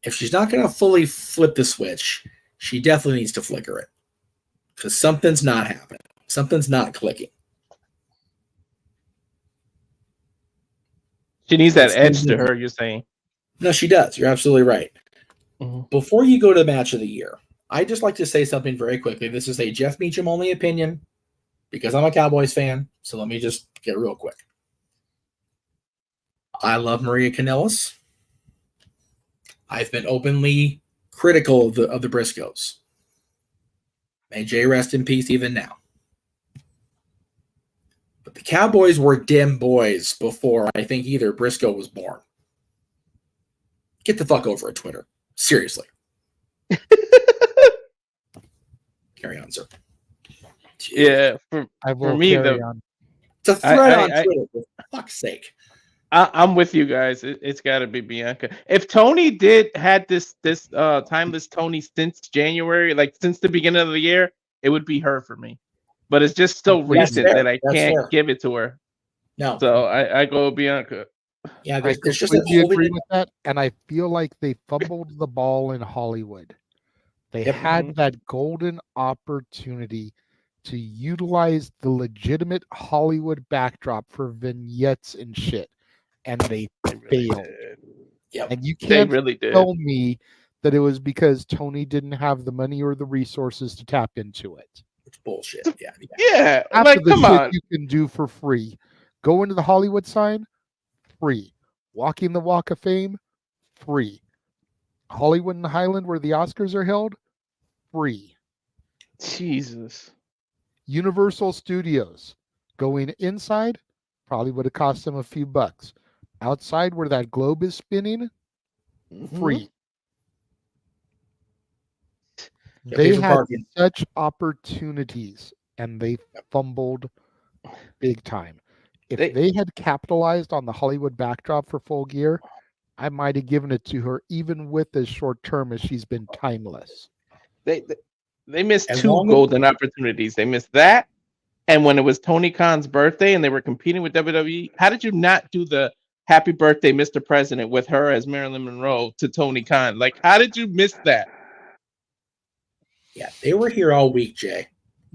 If she's not going to fully flip the switch, she definitely needs to flicker it. Because something's not happening. Something's not clicking. She needs that edge to her, you're saying? No, she does. You're absolutely right. Before you go to the match of the year, I'd just like to say something very quickly. This is a Jeff Meacham only opinion because I'm a Cowboys fan. So let me just get real quick. I love Maria Kanellis. I've been openly critical of the Briscoes. May Jay rest in peace even now. But the Cowboys were dim boys before I think either Briscoe was born. Get the fuck over it, Twitter. Seriously. Carry on, sir. Yeah, for me, it's a thread on Twitter, for fuck's sake. I'm with you guys. It's got to be Bianca. If Tony had this timeless Tony since January, like since the beginning of the year, it would be her for me. But it's just so recent that I can't give it to her. No, so I go Bianca. Yeah, I completely agree with that, and I feel like they fumbled the ball in Hollywood. They had that golden opportunity to utilize the legitimate Hollywood backdrop for vignettes and shit, and they failed. Yep. And you can't really tell me that it was because Tony didn't have the money or the resources to tap into it. It's bullshit. Yeah. Yeah. After Like, the come shit on. you can do for free. Go into the Hollywood sign, free. Walking the Walk of Fame, free. Hollywood and Highland, where the Oscars are held, free. Jesus. Universal Studios, going inside, probably would have cost them a few bucks. Outside, where that globe is spinning, free. They had such opportunities, and they fumbled big time. If they had capitalized on the Hollywood backdrop for Full Gear, I might have given it to her, even with as short term as she's been timeless. They missed two golden opportunities. They missed that, and when it was Tony Khan's birthday and they were competing with WWE, how did you not do the Happy Birthday, Mr. President, with her as Marilyn Monroe to Tony Khan? Like, how did you miss that? Yeah, they were here all week, Jay.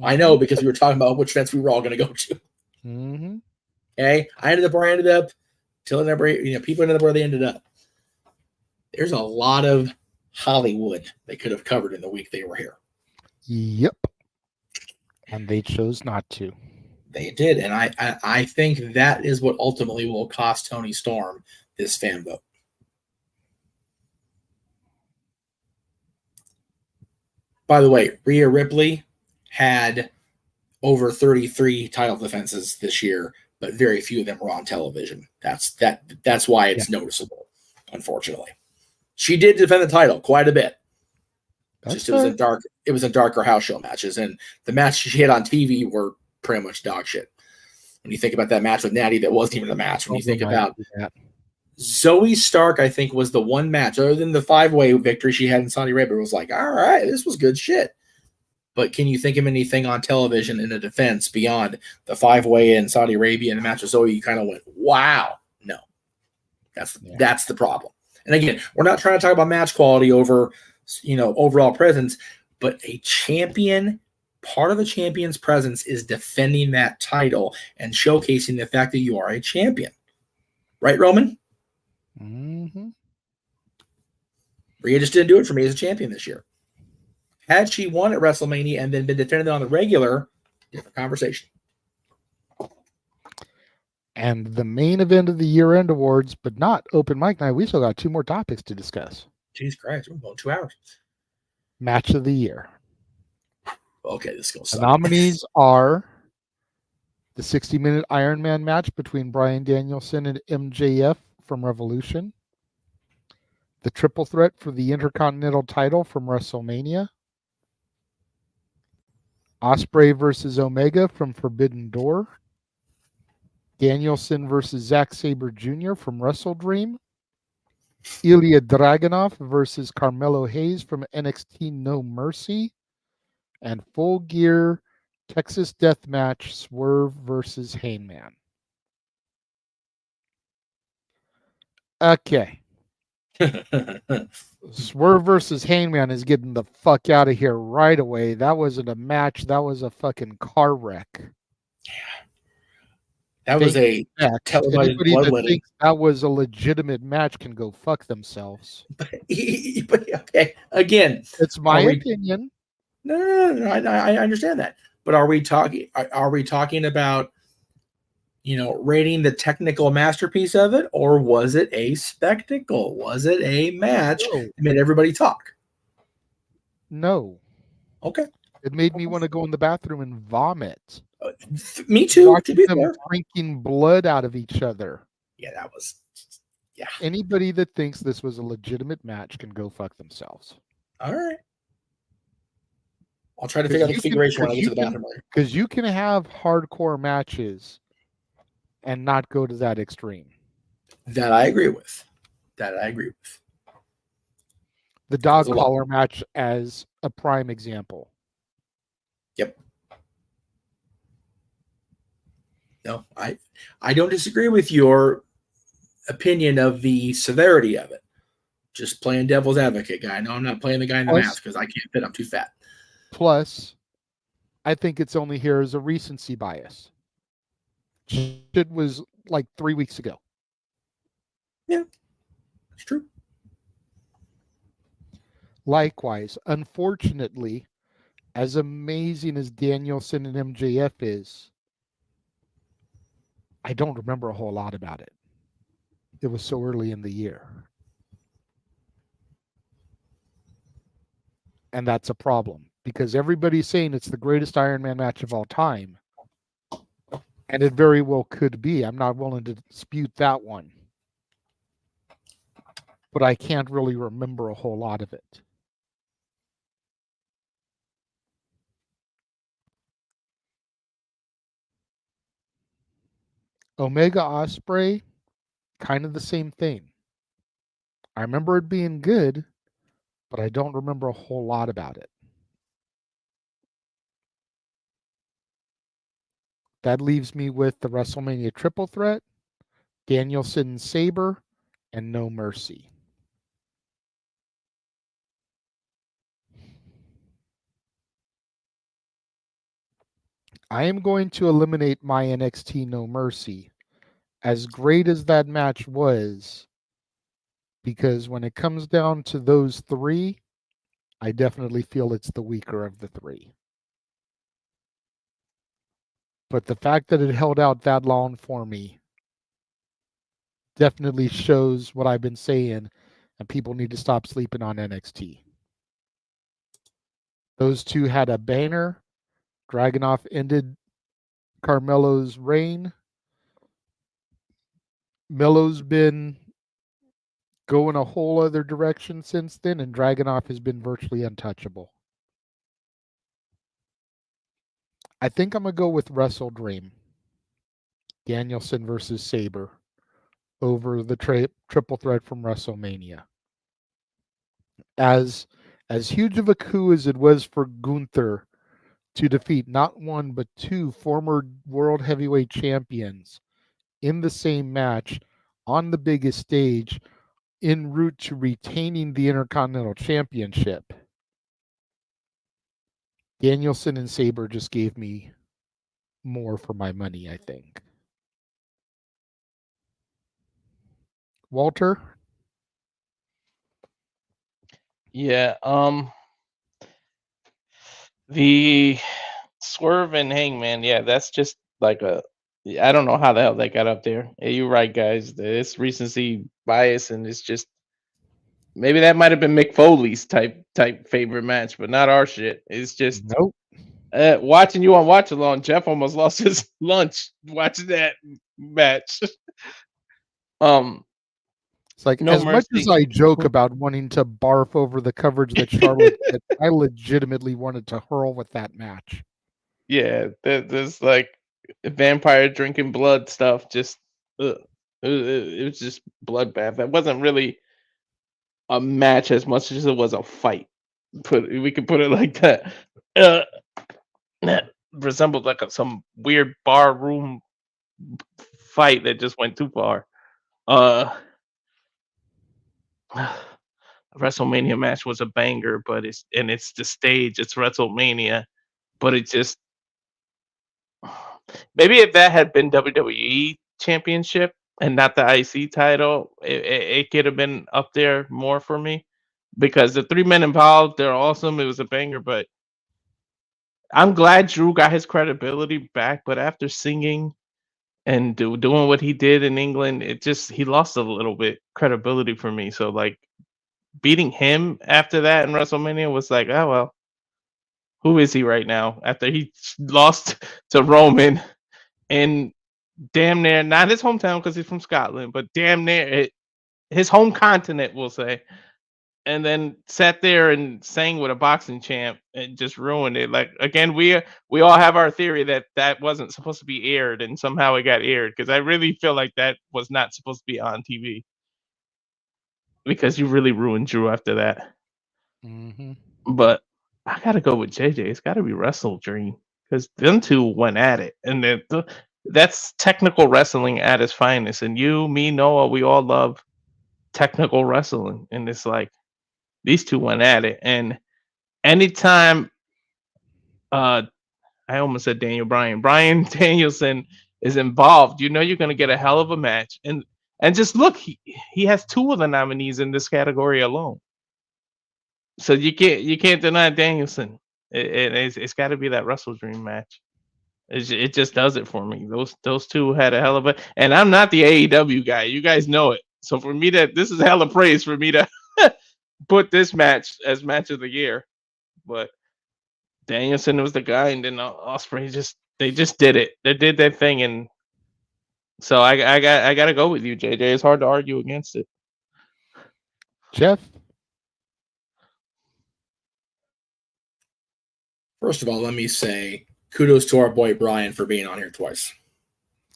I know, because we were talking about which events we were all going to go to. Mm-hmm. Okay, I ended up where I ended up. People ended up where they ended up. There's a lot of Hollywood they could have covered in the week they were here. Yep. And they chose not to. They did, and I think that is what ultimately will cost Tony Storm this fan vote. By the way, Rhea Ripley had over 33 title defenses this year, but very few of them were on television. That's why it's noticeable, unfortunately. She did defend the title quite a bit. It was in darker house show matches, and the matches she had on TV were pretty much dog shit. When you think about that match with Natty, that wasn't even a match. When you think about Zoe Stark, I think, was the one match other than the 5-way victory she had in Saudi Arabia. It was like, all right, this was good shit. But can you think of anything on television in a defense beyond the 5-way in Saudi Arabia and the match with Zoe? You kind of went, wow. No, that's the problem. And again, we're not trying to talk about match quality over, overall presence, but a champion, part of a champion's presence is defending that title and showcasing the fact that you are a champion. Right, Roman? Mm-hmm. Rhea just didn't do it for me as a champion this year. Had she won at WrestleMania and then been defended on the regular, different conversation. And the main event of the year-end awards, but not open mic night. We still got 2 more topics to discuss. Jesus Christ, we're going 2 hours. Match of the year. Okay, this goes. The nominees are the 60-minute Iron Man match between Bryan Danielson and MJF from Revolution, the triple threat for the Intercontinental title from WrestleMania, Ospreay versus Omega from Forbidden Door, Danielson versus Zack Sabre Jr. from Wrestle Dream, Ilya Dragunov versus Carmelo Hayes from NXT No Mercy, and Full Gear Texas Death Match Swerve versus Hangman. Okay. Swerve versus Hangman is getting the fuck out of here right away. That wasn't a match. That was a fucking car wreck. Yeah. That was a televised bloodletting. That was a legitimate match can go fuck themselves. But okay, again, it's my opinion. No, I understand that. But are we talking about, rating the technical masterpiece of it, or was it a spectacle? Was it a match that made everybody talk? No. Okay. It made me want to go in the bathroom and vomit. Me too. Watching them drinking blood out of each other. Yeah, that was. Yeah. Anybody that thinks this was a legitimate match can go fuck themselves. All right. I'll try to figure out the configuration when I get to the bathroom. Because you can have hardcore matches and not go to that extreme. That I agree with. The dog collar match as a prime example. Yep. No, I don't disagree with your opinion of the severity of it. Just playing devil's advocate, guy. No, I'm not playing the guy in the mask because I can't fit. I'm too fat. Plus, I think it's only here as a recency bias. It was like 3 weeks ago. Yeah, it's true. Likewise, unfortunately, as amazing as Danielson and MJF is, I don't remember a whole lot about it. It was so early in the year. And that's a problem because everybody's saying it's the greatest Iron Man match of all time. And it very well could be. I'm not willing to dispute that one. But I can't really remember a whole lot of it. Omega Ospreay, kind of the same thing. I remember it being good, but I don't remember a whole lot about it. That leaves me with the WrestleMania Triple Threat, Danielson Sabre, and No Mercy. I am going to eliminate my NXT No Mercy, as great as that match was, because when it comes down to those three, I definitely feel it's the weaker of the three. But the fact that it held out that long for me definitely shows what I've been saying, and people need to stop sleeping on NXT. Those two had a banner. Dragunov ended Carmelo's reign. Melo's been going a whole other direction since then, and Dragunov has been virtually untouchable. I think I'm going to go with Wrestle Dream. Danielson versus Sabre. over the triple threat from WrestleMania. As huge of a coup as it was for Gunther to defeat not one but two former world heavyweight champions in the same match on the biggest stage en route to retaining the Intercontinental Championship, Danielson and Sabre just gave me more for my money, I think. Walter? Yeah, the Swerve and Hangman, yeah, that's just like I don't know how the hell they got up there. Yeah, you're right, guys. It's recency bias, and it's just maybe that might have been Mick Foley's type favorite match, but not our shit. It's just nope. Watching you on Watch Along, Jeff almost lost his lunch watching that match. It's like, No as mercy. much as I joke about wanting to barf over the coverage that Charlotte did, I legitimately wanted to hurl with that match. Yeah, there's like vampire drinking blood stuff. Just it was just bloodbath. That wasn't really a match as much as it was a fight. We could put it like that. That resembled like some weird bar room fight that just went too far. WrestleMania match was a banger, but it's the stage. It's WrestleMania, but it just maybe if that had been WWE Championship and not the IC title, it could have been up there more for me because the three men involved, they're awesome. It was a banger, but I'm glad Drew got his credibility back. But after singing and doing what he did in England, he lost a little bit credibility for me. So like beating him after that in WrestleMania was like, oh well, who is he right now? After he lost to Roman in damn near not his hometown because he's from Scotland, but damn near his home continent, we'll say. And then sat there and sang with a boxing champ and just ruined it. Like again, we all have our theory that wasn't supposed to be aired and somehow it got aired because I really feel like that was not supposed to be on TV because you really ruined Drew after that. Mm-hmm. But I gotta go with JJ. It's got to be Wrestle Dream because them two went at it, and that's technical wrestling at its finest. And you, me, Noah, we all love technical wrestling, and it's like. These two went at it, and anytime, I almost said Daniel Bryan. Bryan Danielson is involved. You know you're going to get a hell of a match, and just look, he has two of the nominees in this category alone. So you can't deny Danielson. It's got to be that Wrestle Dream match. It just does it for me. Those two had a hell of a, and I'm not the AEW guy. You guys know it. So for me, this is hella praise for me to. Put this match as match of the year, but Danielson was the guy, and then Ospreay they just did it. They did their thing, and so I got to go with you, JJ. It's hard to argue against it. Jeff, first of all, let me say kudos to our boy Brian for being on here twice.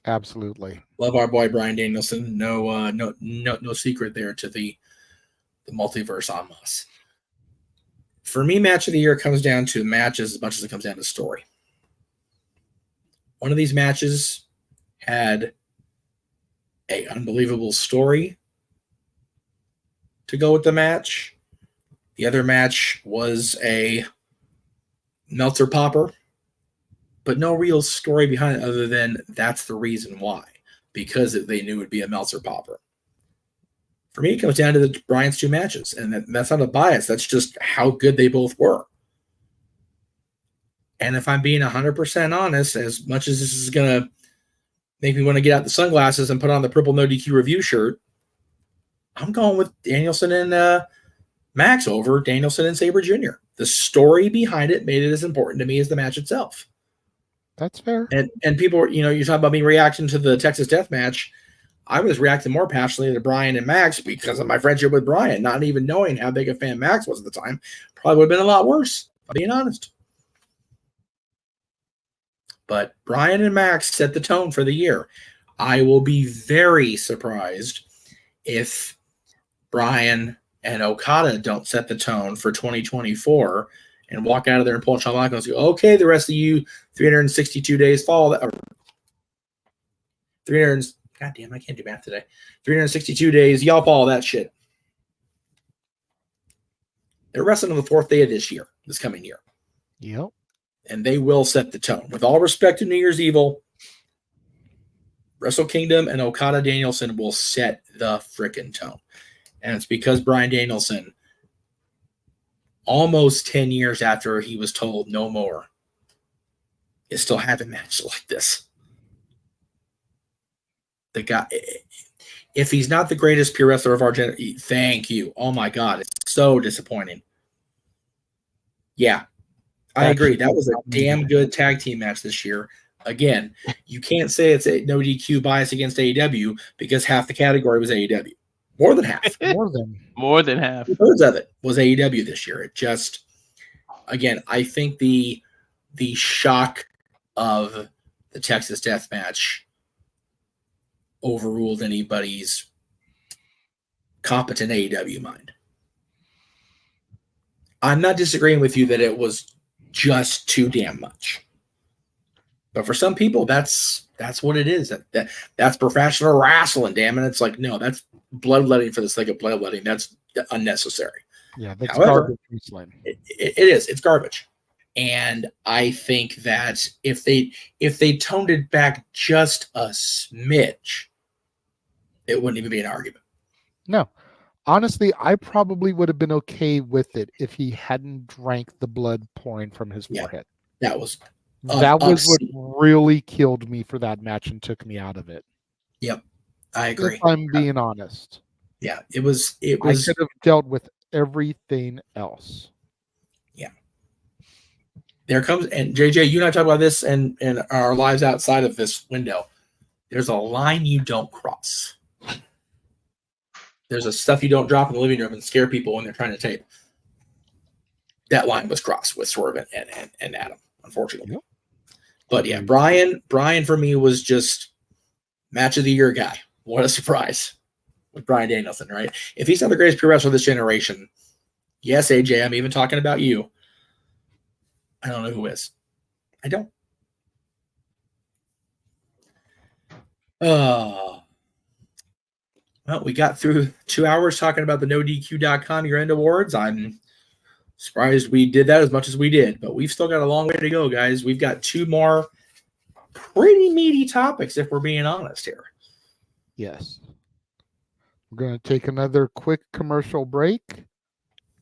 Absolutely, love our boy Brian Danielson. No secret there to the multiverse on us. For me, match of the year comes down to matches as much as it comes down to story. One of these matches had an unbelievable story to go with the match. The other match was a Meltzer popper, but no real story behind it other than that's the reason why, because they knew it would be a Meltzer popper. For me, it comes down to the Bryan's two matches, and that's not a bias. That's just how good they both were. And if I'm being 100% honest, as much as this is going to make me want to get out the sunglasses and put on the purple NoDQ review shirt, I'm going with Danielson and Max over Danielson and Sabre Jr. The story behind it made it as important to me as the match itself. That's fair. And people, you talk about me reacting to the Texas Death Match. I was reacting more passionately to Bryan and Max because of my friendship with Bryan, not even knowing how big a fan Max was at the time. Probably would have been a lot worse, if I'm being honest. But Bryan and Max set the tone for the year. I will be very surprised if Bryan and Okada don't set the tone for 2024 and walk out of there and pull Shawn Michaels and go, okay, the rest of you 362 days follow that. Or 300, God damn, I can't do math today. 362 days, y'all follow that shit. They're wrestling on the 4th day of this coming year. Yep. And they will set the tone. With all respect to New Year's Evil, Wrestle Kingdom and Okada Danielson will set the frickin' tone. And it's because Bryan Danielson, almost 10 years after he was told no more, is still having matches like this. The guy, if he's not the greatest pure wrestler of our generation, thank you. Oh my God, it's so disappointing. Yeah, I agree. That was a damn good tag team match this year. Again, you can't say it's a no DQ bias against AEW because half the category was AEW. More than half. More than half. 2/3 of it was AEW this year. It just, again, I think the shock of the Texas Death Match overruled anybody's competent AEW mind. I'm not disagreeing with you that it was just too damn much. But for some people, that's what it is. That's professional wrestling, damn it. It's like, no, that's bloodletting for the sake of bloodletting. That's unnecessary. Yeah, that's However, garbage. It is. It's garbage. And I think that if they toned it back just a smidge, it wouldn't even be an argument. No. Honestly, I probably would have been okay with it if he hadn't drank the blood pouring from his forehead. That was what really killed me for that match and took me out of it. Yep, I agree. If I'm being honest. Yeah, it was. I could have dealt with everything else. Yeah. There comes, and JJ, you and I talk about this and our lives outside of this window. There's a line you don't cross. There's a stuff you don't drop in the living room and scare people when they're trying to tape. That line was crossed with Swerve and Adam, unfortunately. Yep. But yeah, Bryan for me was just match of the year guy. What a surprise with Bryan Danielson, right? If he's not the greatest pure wrestler of this generation, yes, AJ, I'm even talking about you. I don't know who is. I don't. Well, we got through 2 hours talking about the NoDQ.com Year End Awards. I'm surprised we did that as much as we did, but we've still got a long way to go, guys. We've got 2 more pretty meaty topics, if we're being honest here. Yes. We're going to take another quick commercial break,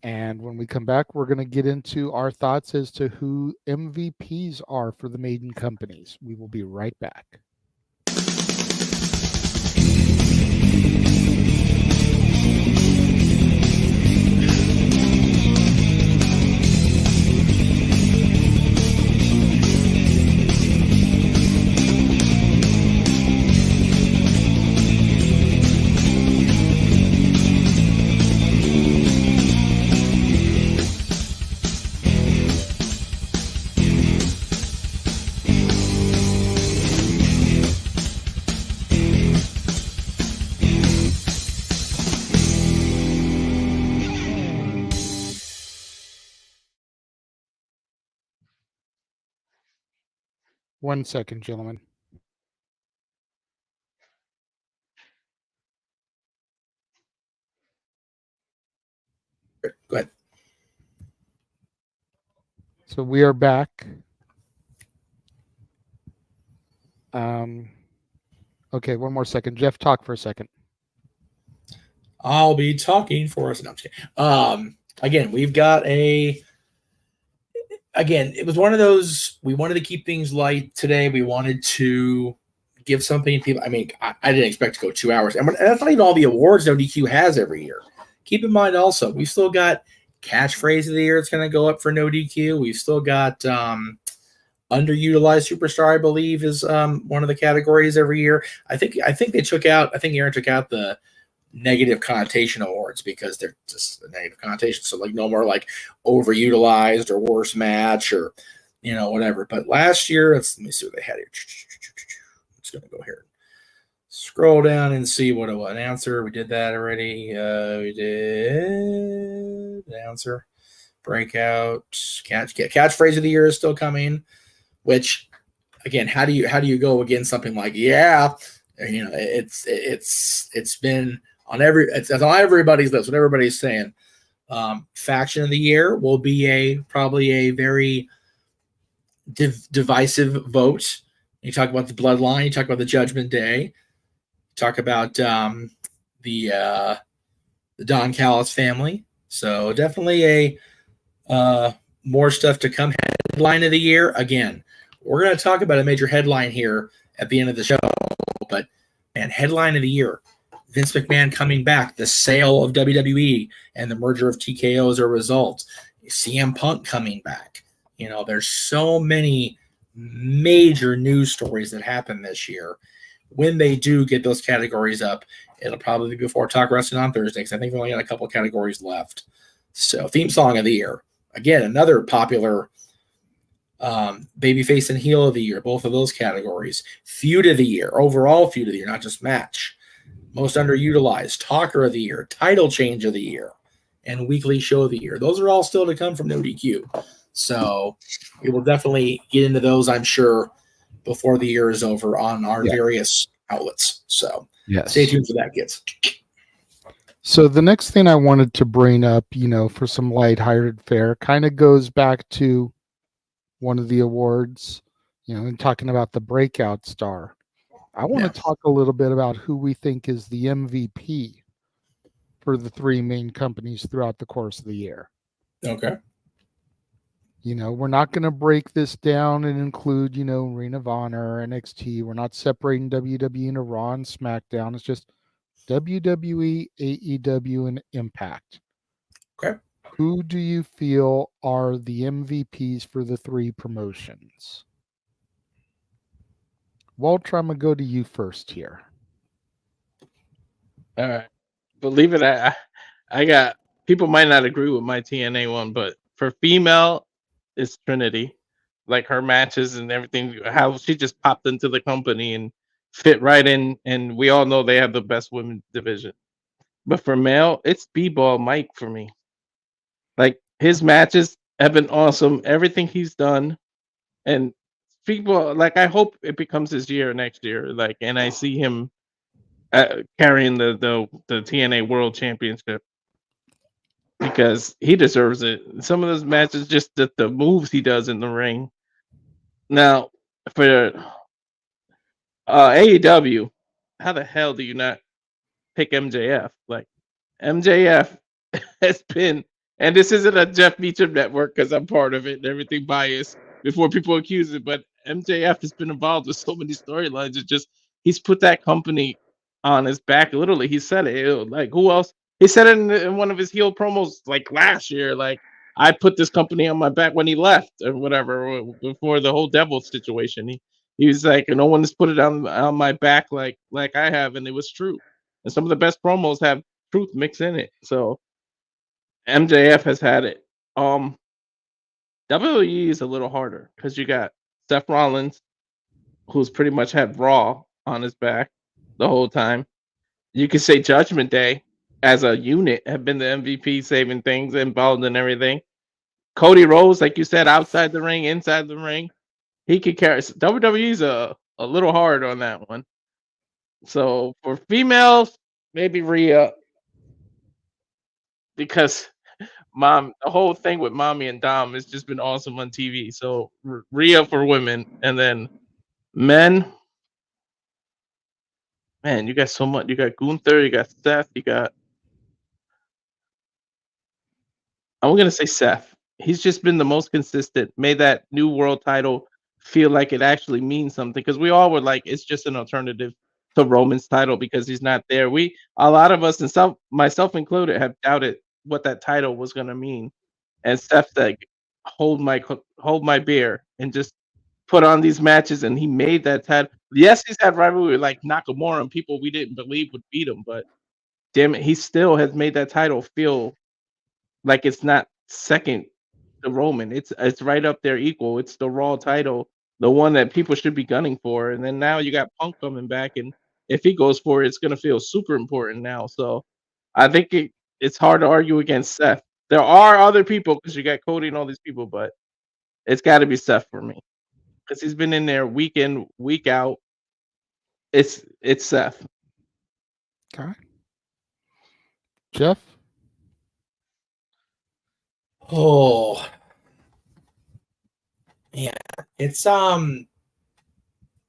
and when we come back, we're going to get into our thoughts as to who MVPs are for the maiden companies. We will be right back. One second, gentlemen. Go ahead. So we are back. Okay, one more second. Jeff, talk for a second. I'll be talking for us. No, I'm just kidding. Again, we've got it was one of those, we wanted to keep things light today. We wanted to give something people. I mean, I didn't expect to go 2 hours. And that's not even all the awards NoDQ has every year. Keep in mind also, we've still got catchphrase of the year. It's going to go up for NoDQ. We've still got underutilized superstar, I believe, is one of the categories every year. I think Aaron took out the negative connotation awards because they're just a negative connotation. So like no more like overutilized or worst match or, whatever. But last year, let me see what they had here. It's going to go here. Scroll down and see what it was. Announcer, we did that already. We did announcer, breakout, catchphrase of the year is still coming. Which, again, how do you go against something like it's been on it's on everybody's list. What everybody's saying. Faction of the year will be probably a very divisive vote. You talk about the Bloodline. You talk about the Judgment Day. Talk about the Don Callis family. So definitely a more stuff to come. Headline of the year. Again, we're going to talk about a major headline here at the end of the show. But, man, headline of the year. Vince McMahon coming back. The sale of WWE and the merger of TKO as a result. CM Punk coming back. There's so many major news stories that happen this year. When they do get those categories up, it'll probably be before Talk Wrestling on Thursday, because I think we only got a couple of categories left. So, theme song of the year. Again, another popular babyface and heel of the year, both of those categories. Feud of the year, overall feud of the year, not just match. Most underutilized, talker of the year, title change of the year, and weekly show of the year. Those are all still to come from NoDQ. So, we will definitely get into those, I'm sure, before the year is over on our various outlets. So stay tuned for that, kids. So the next thing I wanted to bring up, for some lighthearted fare, kind of goes back to one of the awards, and talking about the breakout star. I want to talk a little bit about who we think is the MVP for the three main companies throughout the course of the year. Okay. We're not going to break this down and include, Ring of Honor, NXT. We're not separating WWE into Raw and SmackDown. It's just WWE, AEW, and Impact. Okay. Who do you feel are the MVPs for the three promotions? Walter, I'm going to go to you first here. All right. Believe it, I got, people might not agree with my TNA one, but for female, it's Trinity. Like her matches and everything, how she just popped into the company and fit right in, and we all know they have the best women's division. But for male, it's B-Ball Mike for me. Like, his matches have been awesome. Everything he's done, and people, like, I hope it becomes his year next year. Like, and I see him carrying the TNA World Championship, because he deserves it. Some of those matches, just the moves he does in the ring. Now, for AEW, how the hell do you not pick MJF? Like, MJF has been, and this isn't a Jeff Meacham network because I'm part of it and everything biased before people accuse it, but MJF has been involved with so many storylines. It's just, he's put that company on his back. Literally, he said it. Like, who else? He said it in one of his heel promos, like last year. Like, I put this company on my back when he left or whatever, before the whole devil situation. He was like, no one has put it on my back like I have, and it was true. And some of the best promos have truth mixed in it. So MJF has had it. WWE is a little harder because you got Seth Rollins, who's pretty much had Raw on his back the whole time. You could say Judgment Day as a unit have been the MVP, saving things, involved in everything. Cody Rhodes, like you said, outside the ring, inside the ring, he could carry. WWE's a little hard on that one. So for females, maybe Rhea, because the whole thing with Mommy and Dom has just been awesome on TV. So Rhea for women, and then men. Man, you got so much. You got Gunther, you got Seth, you got. I'm gonna say Seth. He's just been the most consistent. Made that new world title feel like it actually means something, because we all were like, it's just an alternative to Roman's title because he's not there. A lot of us, and myself included, have doubted what that title was gonna mean. And Seth said, hold my beer, and just put on these matches, and he made that title. Yes, he's had rivalry like Nakamura and people we didn't believe would beat him, but damn it, he still has made that title feel like it's not second to Roman. It's right up there equal. It's the Raw title, the one that people should be gunning for. And then now you got Punk coming back, and if he goes for it, it's going to feel super important now. So I think it's hard to argue against Seth. There are other people because you got Cody and all these people, but it's got to be Seth for me because he's been in there week in, week out. It's Seth. Okay. Jeff? Oh, yeah. It's again,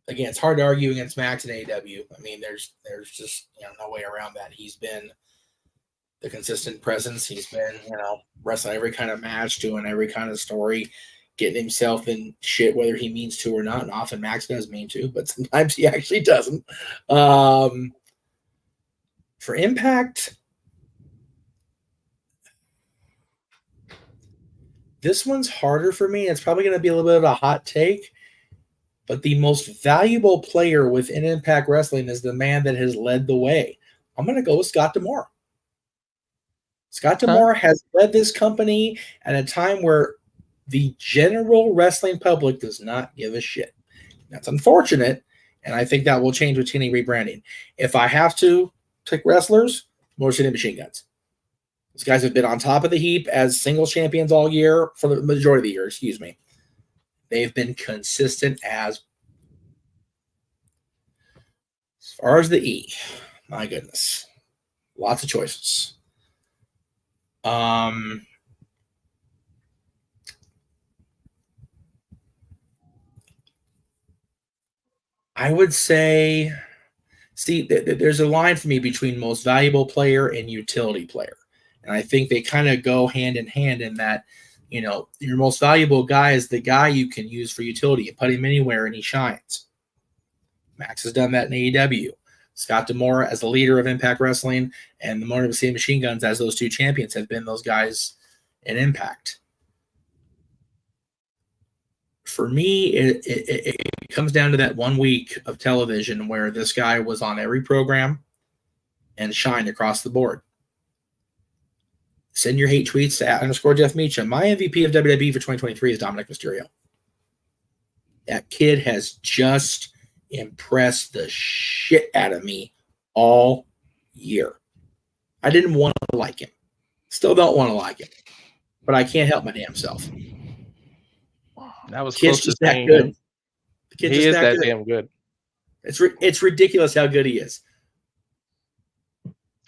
it's hard to argue against Max and AEW. I mean, there's just no way around that. He's been the consistent presence. He's been wrestling every kind of match, doing every kind of story, getting himself in shit whether he means to or not. And often Max does mean to, but sometimes he actually doesn't. For Impact, this one's harder for me. It's probably going to be a little bit of a hot take, but the most valuable player within Impact Wrestling is the man that has led the way. I'm going to go with Scott D'Amore. Scott D'Amore has led this company at a time where the general wrestling public does not give a shit. That's unfortunate, and I think that will change with TNA rebranding. If I have to pick wrestlers, Motor City Machine Guns. These guys have been on top of the heap as singles champions all year, for the majority of the year, excuse me. They've been consistent as far as the E. My goodness. Lots of choices. I would say, there's a line for me between most valuable player and utility player. And I think they kind of go hand in hand in that, your most valuable guy is the guy you can use for utility. You put him anywhere and he shines. Max has done that in AEW. Scott D'Amore as the leader of Impact Wrestling and the Motor City Machine Guns as those two champions have been those guys in Impact. For me, it comes down to that 1 week of television where this guy was on every program and shined across the board. Send your hate tweets to @_Jeff Meacham. My MVP of WWE for 2023 is Dominic Mysterio. That kid has just impressed the shit out of me all year. I didn't want to like him. Still don't want to like him. But I can't help my damn self. That was the kid's close just to that good. The kid's he just is that good. damn good. It's ridiculous how good he is.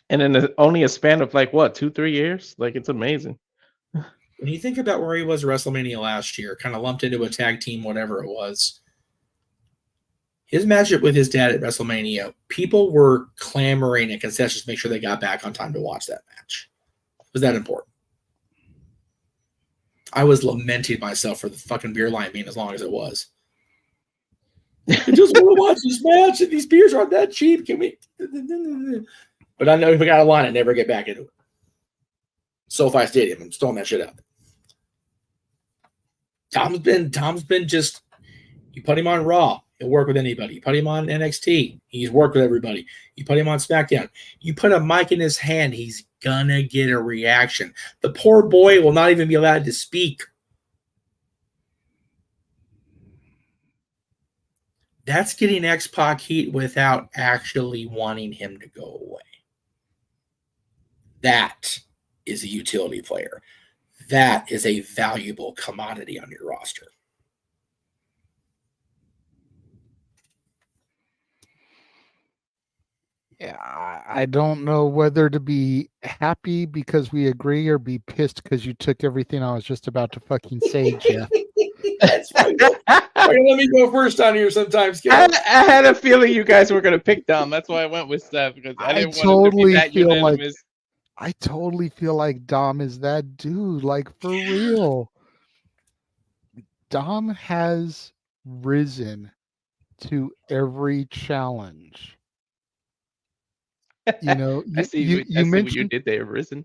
And in only a span of 2-3 years, it's amazing. When you think about where he was at WrestleMania last year, kind of lumped into a tag team, whatever it was, his matchup with his dad at WrestleMania, people were clamoring at concessions to make sure they got back on time to watch that match. Was that important? I was lamenting myself for the fucking beer line being as long as it was. I just want to watch this match, and these beers aren't that cheap. Can we? But I know if we got a line and never get back into it. SoFi Stadium, I'm throwing that shit out. Tom's been just, you put him on Raw, he'll work with anybody. You put him on NXT, he's worked with everybody. You put him on SmackDown, you put a mic in his hand, he's gonna get a reaction. The poor boy will not even be allowed to speak. That's getting X-Pac heat without actually wanting him to go away. That is a utility player. That is a valuable commodity on your roster. Yeah, I don't know whether to be happy because we agree or be pissed because you took everything I was just about to fucking say, Jeff. That's fine. Let me go first on here sometimes. I had a feeling you guys were going to pick Dom. That's why I went with Seth, because I didn't want it to be that unanimous. I totally feel like Dom is that dude, for real. Dom has risen to every challenge. I see what you did there, risen.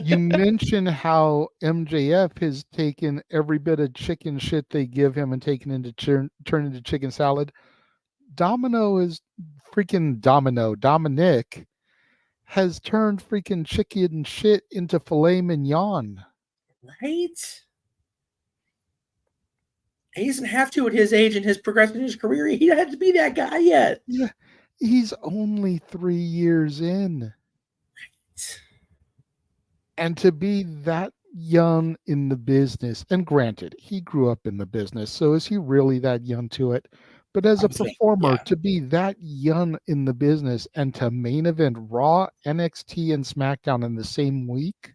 You mentioned how MJF has taken every bit of chicken shit they give him and taken into turn into chicken salad. Dominic has turned freaking chicken shit into filet mignon. Right? He doesn't have to at his age and his progression in his career. He doesn't have to be that guy yet. He's only 3 years in. And to be that young in the business, and granted, he grew up in the business, so is he really that young to it? But as a performer, to be that young in the business and to main event Raw, NXT, and SmackDown in the same week,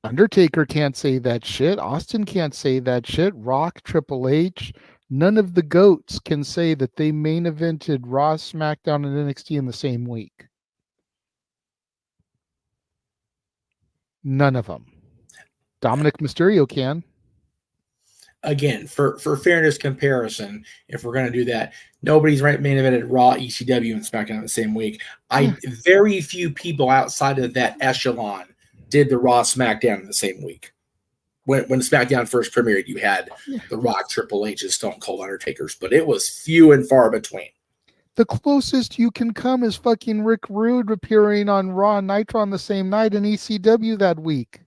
Undertaker can't say that shit. Austin can't say that shit. Rock, Triple H, none of the GOATs can say that they main evented Raw, SmackDown, and NXT in the same week. None of them. Dominic Mysterio can. Again, for fairness comparison, if we're going to do that, nobody's main evented Raw, ECW, and SmackDown the same week. Very few people outside of that echelon did the Raw, SmackDown in the same week. When SmackDown first premiered, you had The Rock, Triple H, and Stone Cold Undertakers, but it was few and far between. The closest you can come is fucking Rick Rude appearing on Raw and Nitro on the same night in ECW that week.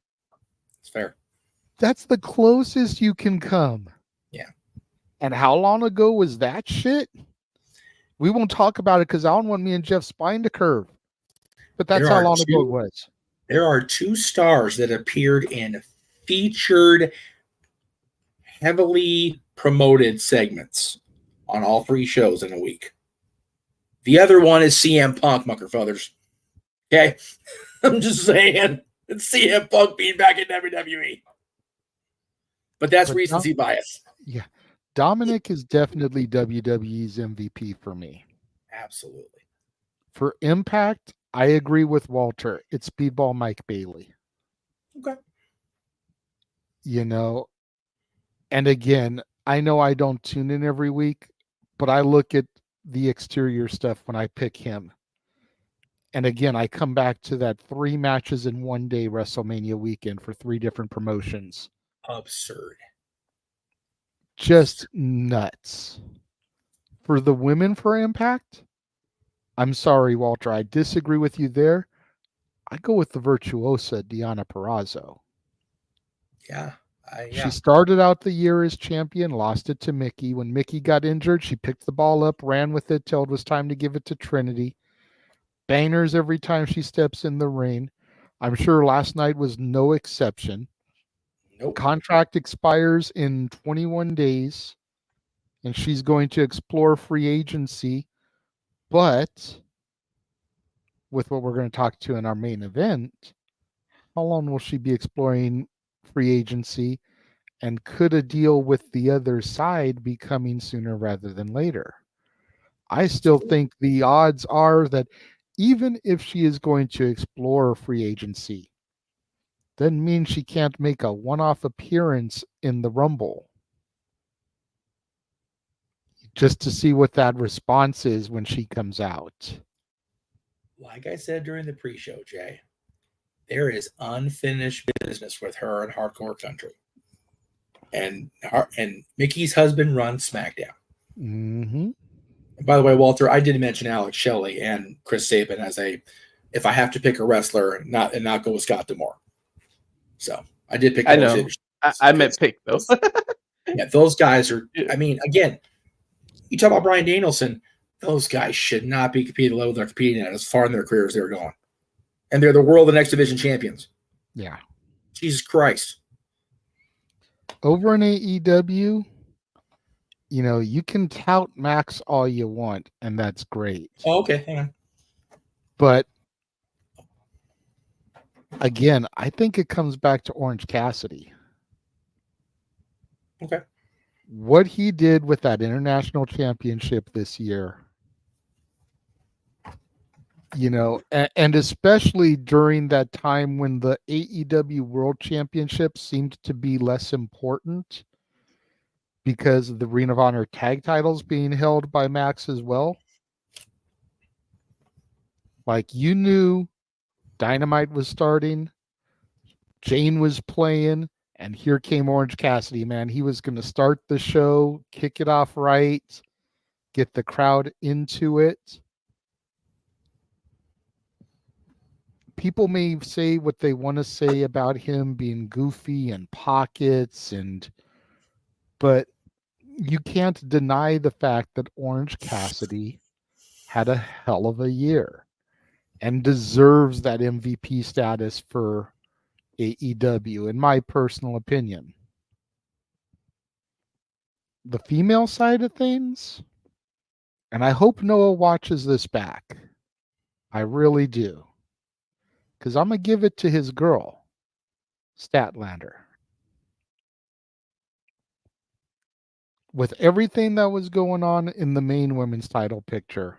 It's fair. That's the closest you can come. Yeah. And how long ago was that shit? We won't talk about it because I don't want me and Jeff spine to curve. But that's how long ago it was. There are 2 stars that appeared in featured, heavily promoted segments on all 3 shows in a week. The other one is CM Punk, Muckerfuthers. Okay? I'm just saying. It's CM Punk being back in WWE. But that's recency bias. Yeah. Dominic is definitely WWE's MVP for me. Absolutely. For Impact, I agree with Walter. It's Speedball Mike Bailey. Okay. You know, and again, I know I don't tune in every week, but I look at the exterior stuff when I pick him. And again, I come back to that 3 matches in one day WrestleMania weekend for 3 different promotions. Absurd. Just nuts. For the women for Impact, I'm sorry, Walter, I disagree with you there. I go with the virtuosa Deonna Purrazzo. Yeah. She started out the year as champion, lost it to Mickey. When Mickey got injured, she picked the ball up, ran with it till it was time to give it to Trinity. Bangers every time she steps in the ring. I'm sure last night was no exception. Nope. Contract expires in 21 days, and she's going to explore free agency. But with what we're going to talk to in our main event, how long will she be exploring free agency? And could a deal with the other side be coming sooner rather than later? I still think the odds are that even if she is going to explore free agency, doesn't mean she can't make a one-off appearance in the Rumble. Just to see what that response is when she comes out. Like I said during the pre-show, Jay, there is unfinished business with her in Hardcore Country. And Mickey's husband runs SmackDown. Mm-hmm. And by the way, Walter, I did mention Alex Shelley and Chris Sabin as if I have to pick a wrestler, not go with Scott D'Amore. So I did pick. I know. I meant pick though. Yeah, those guys are. I mean, again, you talk about Bryan Danielson. Those guys should not be competing at the level they're competing at as far in their career as they're going, and they're the world and X Division champions. Yeah. Jesus Christ. Over in AEW, you know, you can tout Max all you want, and that's great. Oh, okay, hang on. But again, I think it comes back to Orange Cassidy. Okay. What he did with that international championship this year, you know, and especially during that time when the AEW World Championship seemed to be less important because of the Ring of Honor tag titles being held by Max as well. Like, you knew Dynamite was starting, Jane was playing, and here came Orange Cassidy, man. He was going to start the show, kick it off right, get the crowd into it. People may say what they want to say about him being goofy and pockets, but you can't deny the fact that Orange Cassidy had a hell of a year and deserves that MVP status for AEW, in my personal opinion. The female side of things, and I hope Noah watches this back. I really do. Because I'm going to give it to his girl, Statlander. With everything that was going on in the main women's title picture,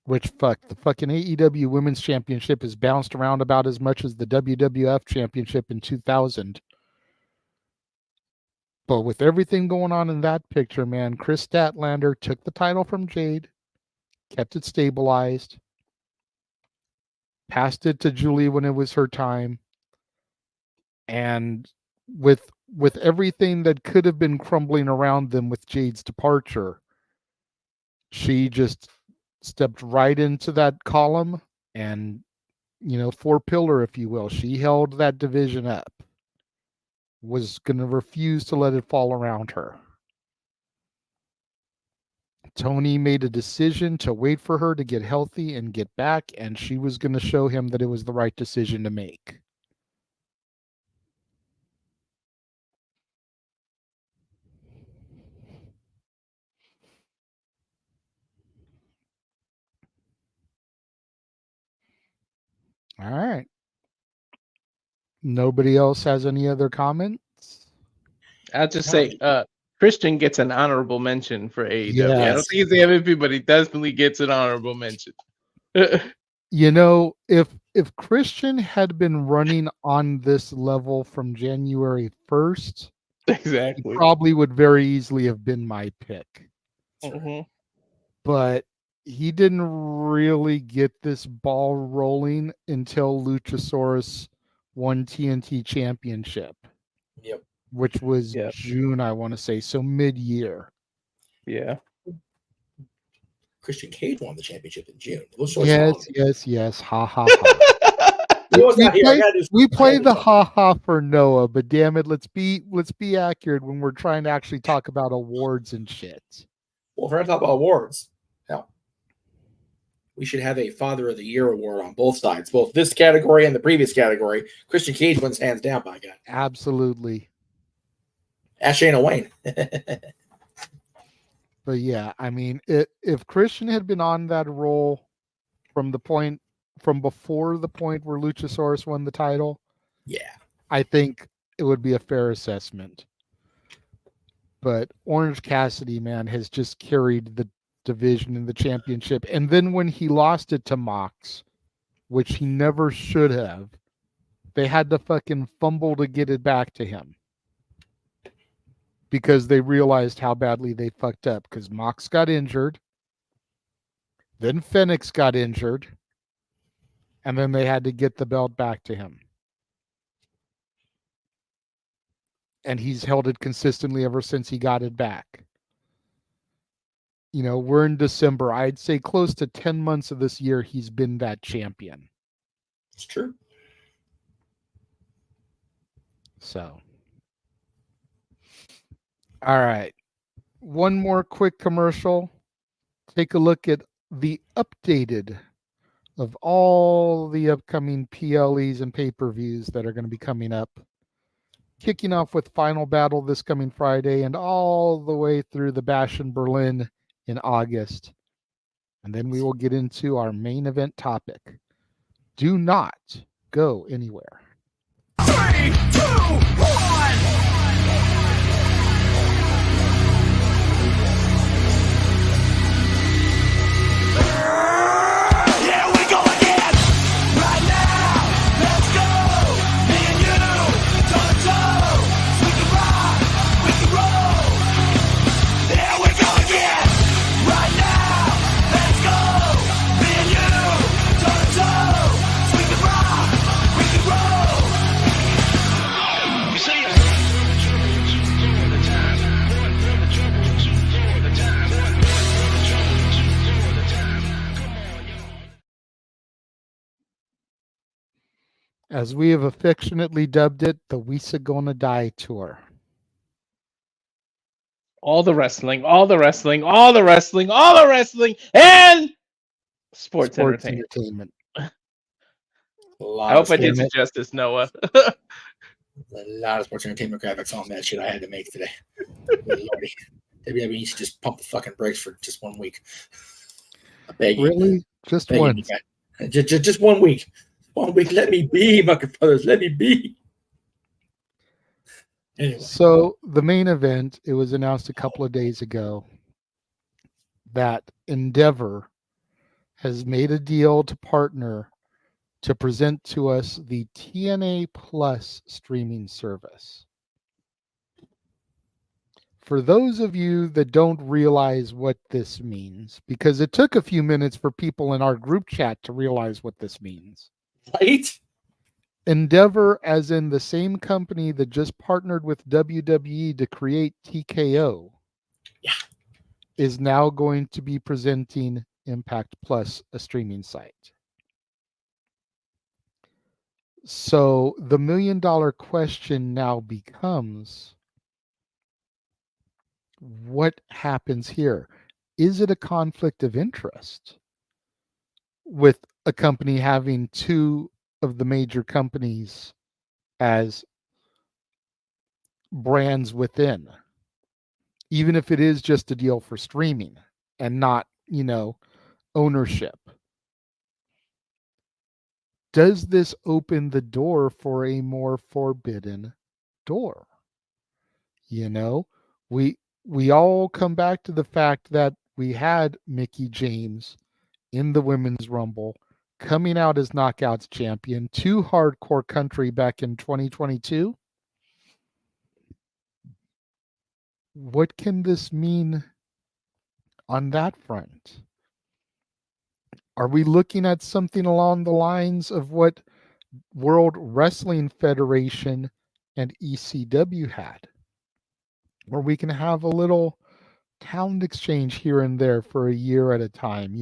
which the fucking AEW Women's Championship is bounced around about as much as the WWF Championship in 2000. But with everything going on in that picture, man, Chris Statlander took the title from Jade, kept it stabilized, passed it to Julie when it was her time, and with everything that could have been crumbling around them with Jade's departure, she just stepped right into that column and, four pillar, if you will. She held that division up, was going to refuse to let it fall around her. Tony made a decision to wait for her to get healthy and get back, and she was going to show him that it was the right decision to make. All right. Nobody else has any other comments? I'll just say Christian gets an honorable mention for AEW. Yes. I don't think he's the MVP, but he definitely gets an honorable mention. If Christian had been running on this level from January 1st, exactly, he probably would very easily have been my pick. Mm-hmm. But he didn't really get this ball rolling until Luchasaurus won TNT Championship. Yep. Which was June, I want to say, so mid-year. Yeah. Christian Cage won the championship in June. Yes. Ha ha ha. We play the ha ha for Noah, but damn it, let's be accurate when we're trying to actually talk about awards and shit. Well, if we're going to talk about awards, hell, we should have a Father of the Year award on both sides, both this category and the previous category. Christian Cage wins hands down, by God. Absolutely. Ask Shayna Wayne. But yeah, I mean, if Christian had been on that roll from before the point where Luchasaurus won the title, I think it would be a fair assessment. But Orange Cassidy, man, has just carried the division in the championship. And then when he lost it to Mox, which he never should have, they had to fucking fumble to get it back to him. Because they realized how badly they fucked up. Because Mox got injured. Then Fenix got injured. And then they had to get the belt back to him. And he's held it consistently ever since he got it back. We're in December. I'd say close to 10 months of this year, he's been that champion. It's true. So. All right. One more quick commercial. Take a look at the updated of all the upcoming PLEs and pay-per-views that are going to be coming up. Kicking off with Final Battle this coming Friday and all the way through the Bash in Berlin in August. And then we will get into our main event topic. Do not go anywhere. 3, 2, 1. As we have affectionately dubbed it, the Weesa Gonna Die Tour. all the wrestling, and sports entertainment. I hope I did you justice, Noah. A lot of sports entertainment graphics on that shit I had to make today. Lordy. WWE needs to just pump the fucking brakes for just 1 week. I beg you. Really? Just one? Just 1 week. 1 week. Let me be, Mucker Brothers. Let me be. Anyway. So the main event, it was announced a couple of days ago that Endeavor has made a deal to partner to present to us the TNA Plus streaming service. For those of you that don't realize what this means, because it took a few minutes for people in our group chat to realize what this means. Right? Endeavor, as in the same company that just partnered with WWE to create TKO, is now going to be presenting Impact Plus, a streaming site. So the $1 million question now becomes, what happens here? Is it a conflict of interest with a company having two of the major companies as brands within, even if it is just a deal for streaming and not, ownership? Does this open the door for a more forbidden door? We all come back to the fact that we had Mickie James in the Women's Rumble, coming out as Knockouts champion to Hardcore Country back in 2022. What can this mean on that front? Are we looking at something along the lines of what World Wrestling Federation and ECW had, where we can have a little talent exchange here and there for a year at a time,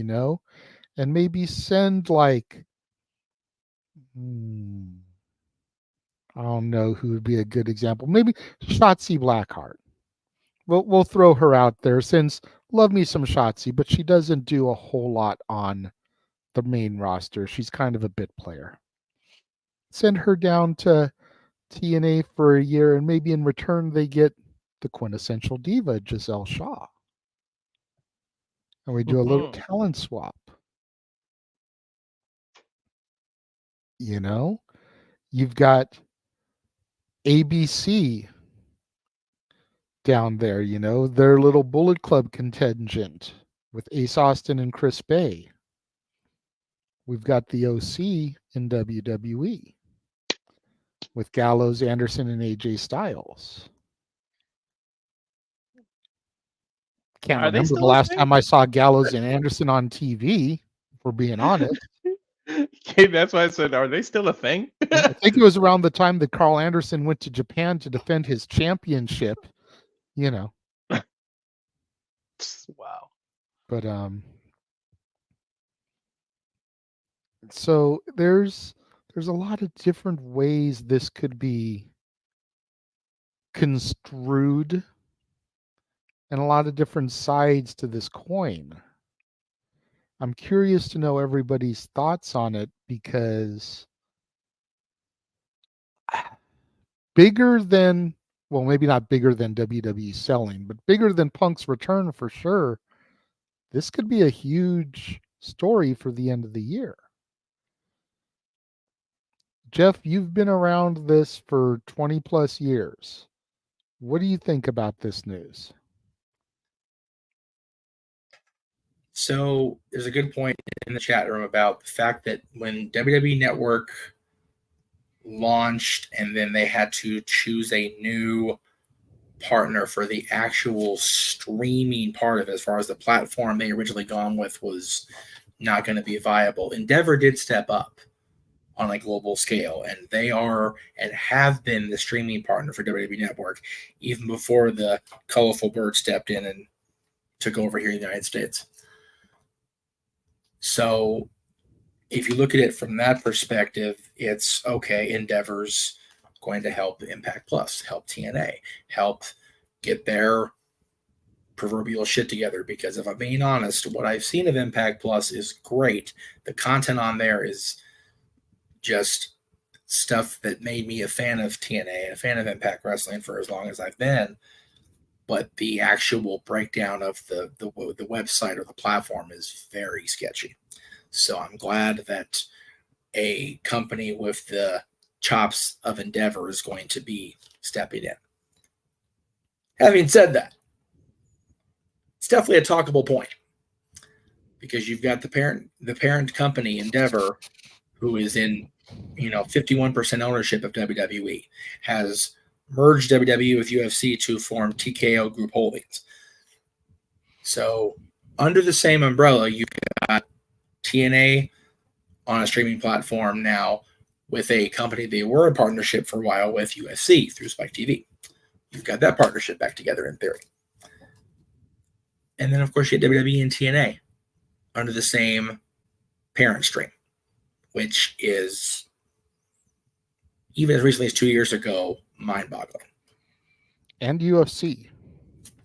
and maybe send I don't know who would be a good example. Maybe Shotzi Blackheart. We'll throw her out there, since love me some Shotzi, but she doesn't do a whole lot on the main roster. She's kind of a bit player. Send her down to TNA for a year, and maybe in return they get the quintessential diva, Giselle Shaw. And we do a little talent swap. You've got ABC down there, their little Bullet Club contingent with Ace Austin and Chris Bay. We've got the OC in WWE with Gallows, Anderson, and AJ Styles. Can't remember the last time I saw Gallows and Anderson on TV, if we're being honest. Okay, that's why I said, are they still a thing? I think it was around the time that Carl Anderson went to Japan to defend his championship, Wow. But so there's a lot of different ways this could be construed, and a lot of different sides to this coin. I'm curious to know everybody's thoughts on it, because bigger than, well, maybe not bigger than WWE selling, but bigger than Punk's return for sure, this could be a huge story for the end of the year. Jeff, you've been around this for 20 plus years. What do you think about this news? So there's a good point in the chat room about the fact that when WWE Network launched and then they had to choose a new partner for the actual streaming part of it, as far as the platform they originally gone with was not going to be viable, Endeavor did step up on a global scale, and they are and have been the streaming partner for WWE Network even before the colorful bird stepped in and took over here in the United States. So if you look at it from that perspective, it's okay, Endeavor's going to help Impact Plus, help TNA, help get their proverbial shit together, because if I'm being honest, what I've seen of Impact Plus is great. The content on there is just stuff that made me a fan of TNA and a fan of Impact Wrestling for as long as I've been. But the actual breakdown of the website or the platform is very sketchy. So I'm glad that a company with the chops of Endeavor is going to be stepping in. Having said that, it's definitely a talkable point, because you've got the parent company Endeavor, who is in 51% ownership of WWE, has merged WWE with UFC to form TKO Group Holdings. So under the same umbrella, you've got TNA on a streaming platform now with a company they were in partnership for a while with, UFC, through Spike TV. You've got that partnership back together in theory. And then, of course, you have WWE and TNA under the same parent stream, which is, even as recently as 2 years ago, mind-boggling. And UFC.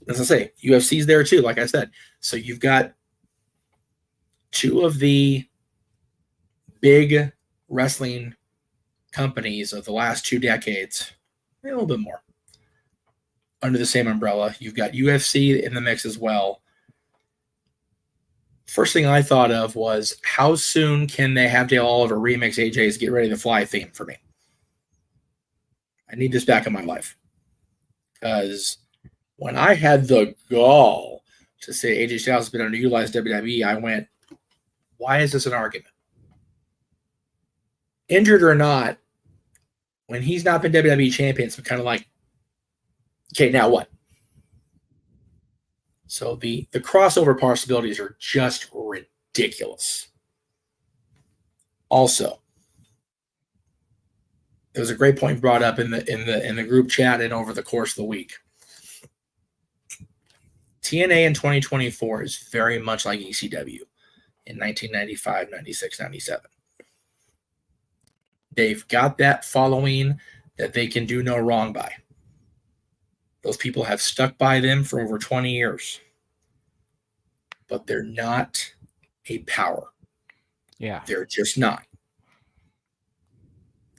As I say, UFC's there too, like I said. So you've got two of the big wrestling companies of the last 2 decades, a little bit more, under the same umbrella. You've got UFC in the mix as well. First thing I thought of was, how soon can they have Dale Oliver remix AJ's Get Ready to Fly theme for me? I need this back in my life. Because when I had the gall to say AJ Styles has been underutilized WWE, I went, why is this an argument? Injured or not, when he's not been WWE champion, it's kind of like, okay, now what? So the crossover possibilities are just ridiculous. Also, there was a great point brought up in the group chat and over the course of the week. TNA in 2024 is very much like ECW in 1995, 96, 97. They've got that following that they can do no wrong by. Those people have stuck by them for over 20 years. But they're not a power. Yeah. They're just not.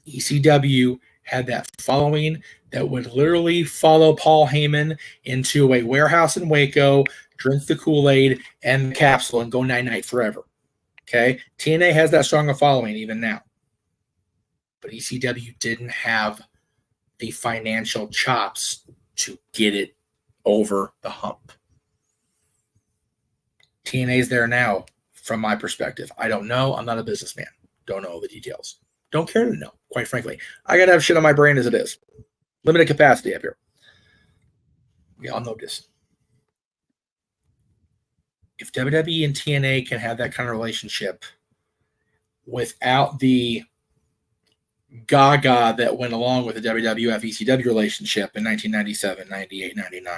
ECW had that following that would literally follow Paul Heyman into a warehouse in Waco, drink the Kool-Aid and the capsule, and go night-night forever. Okay? TNA has that strong a following even now. But ECW didn't have the financial chops to get it over the hump. TNA's there now, from my perspective. I don't know. I'm not a businessman. Don't know all the details. Don't care to know, quite frankly. I got to have shit on my brain as it is. Limited capacity up here. We all know this. If WWE and TNA can have that kind of relationship without the gaga that went along with the WWF ECW relationship in 1997, 98, 99,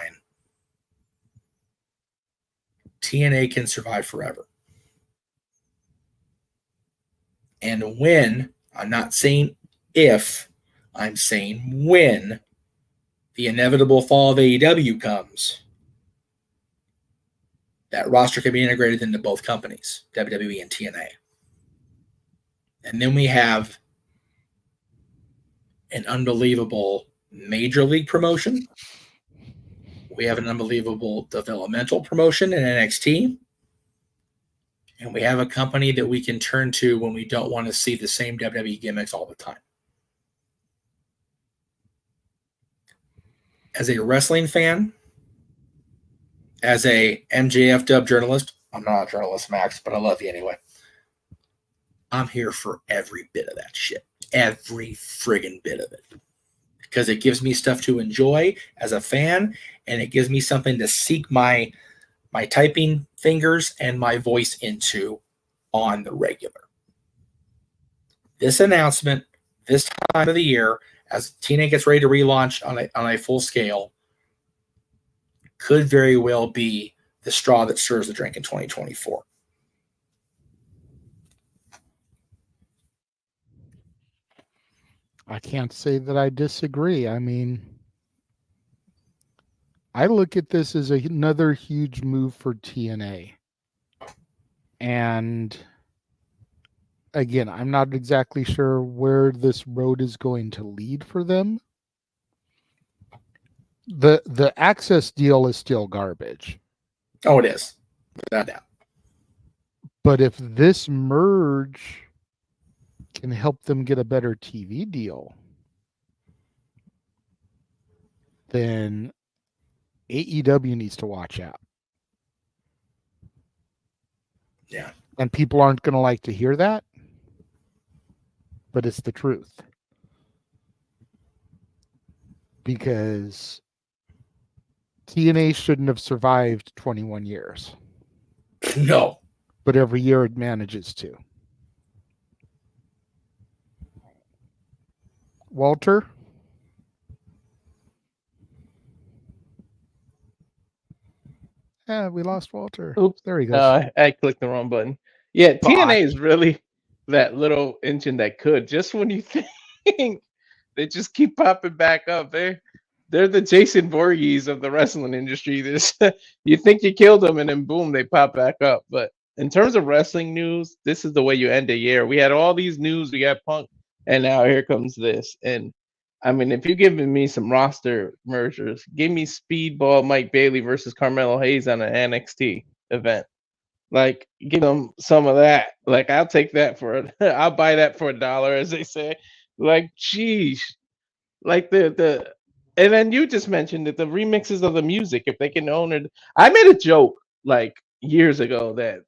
TNA can survive forever. And when, I'm not saying if, I'm saying when the inevitable fall of AEW comes, that roster can be integrated into both companies, WWE and TNA. And then we have an unbelievable major league promotion. We have an unbelievable developmental promotion in NXT. And we have a company that we can turn to when we don't want to see the same WWE gimmicks all the time. As a wrestling fan, as a MJF dub journalist, I'm not a journalist, Max, but I love you anyway. I'm here for every bit of that shit. Every friggin' bit of it. Because it gives me stuff to enjoy as a fan, and it gives me something to seek my typing fingers and my voice into on the regular. This announcement, this time of the year, as TNA gets ready to relaunch on a full scale, could very well be the straw that stirs the drink in 2024. I can't say that I disagree. I mean, I look at this as another huge move for TNA. And again, I'm not exactly sure where this road is going to lead for them. The access deal is still garbage. Oh, it is. Without doubt. But if this merge can help them get a better TV deal, then AEW needs to watch out. Yeah. And people aren't going to like to hear that, but it's the truth. Because TNA shouldn't have survived 21 years. No. But every year it manages to. Walter? Yeah, we lost Walter. Oops. There he goes. I clicked the wrong button. Yeah, TNA is really that little engine that could. Just when you think they just keep popping back up. They're the Jason Voorhees of the wrestling industry. You think you killed them, and then boom, they pop back up. But in terms of wrestling news, this is the way you end a year. We had all these news. We got Punk, and now here comes this. And I mean, if you're giving me some roster mergers, give me Speedball Mike Bailey versus Carmelo Hayes on an NXT event. Like, give them some of that. Like, I'll take that I'll buy that for $1, as they say. Like, geez. Like and then you just mentioned that the remixes of the music, if they can own it. I made a joke like years ago that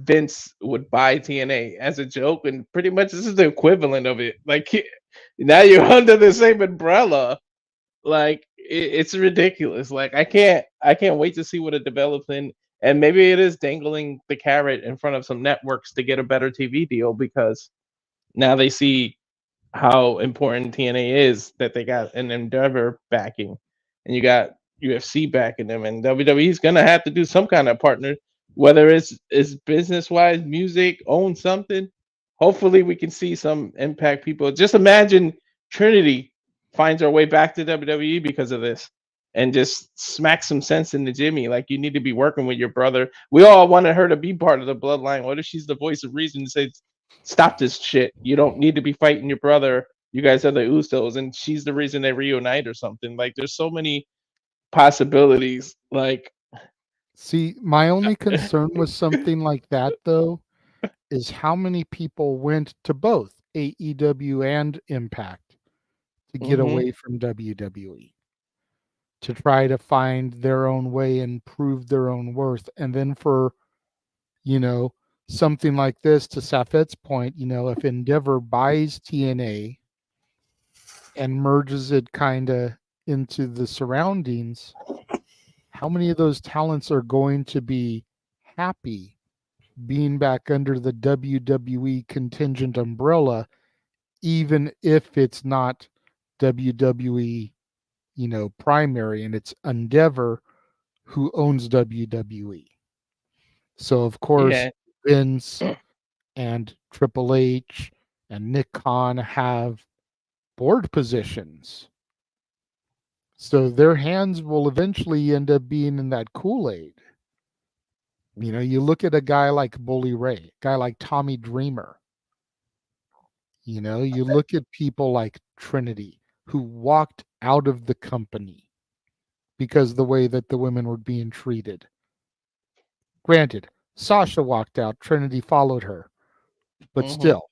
Vince would buy TNA as a joke, and pretty much this is the equivalent of it. Like, now you're under the same umbrella. Like, it's ridiculous. Like, I can't wait to see what it develops in. And maybe it is dangling the carrot in front of some networks to get a better TV deal, because now they see how important TNA is, that they got an Endeavor backing, and you got UFC backing them, and WWE's gonna have to do some kind of partner, whether it's business wise, music, own something. Hopefully, we can see some Impact people. Just imagine Trinity finds her way back to WWE because of this, and just smack some sense into Jimmy. Like, you need to be working with your brother. We all wanted her to be part of the bloodline. What if she's the voice of reason to say, stop this shit? You don't need to be fighting your brother. You guys are the Usos, and she's the reason they reunite or something. Like, there's so many possibilities. Like, see, my only concern with something like that, though, is how many people went to both AEW and Impact to get away from WWE, to try to find their own way and prove their own worth. And then for, something like this, to Safet's point, if Endeavor buys TNA and merges it kind of into the surroundings, how many of those talents are going to be happy being back under the WWE contingent umbrella, even if it's not WWE, primary, and it's Endeavor who owns WWE. So of course, Vince and Triple H and Nick Khan have board positions. So their hands will eventually end up being in that Kool-Aid. You look at a guy like Bully Ray, a guy like Tommy Dreamer. You look at people like Trinity, who walked out of the company because the way that the women were being treated. Granted, Sasha walked out, Trinity followed her. But still,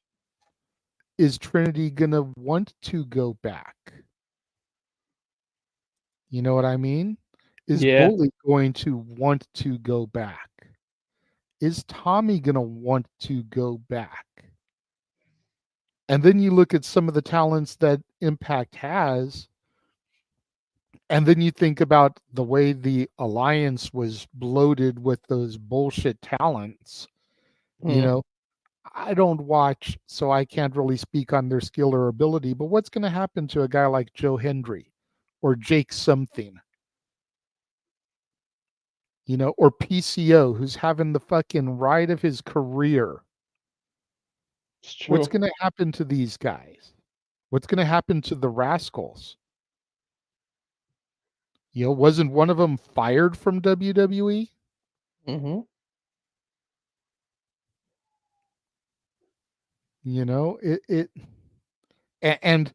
is Trinity going to want to go back? You know what I mean? Is Bully going to want to go back? Is Tommy going to want to go back? And then you look at some of the talents that Impact has, and then you think about the way the alliance was bloated with those bullshit talents. I don't watch, so I can't really speak on their skill or ability, but what's going to happen to a guy like Joe Hendry or Jake something? Or PCO, who's having the fucking ride of his career. What's going to happen to these guys? What's going to happen to the Rascals? Wasn't one of them fired from WWE? Mm-hmm. And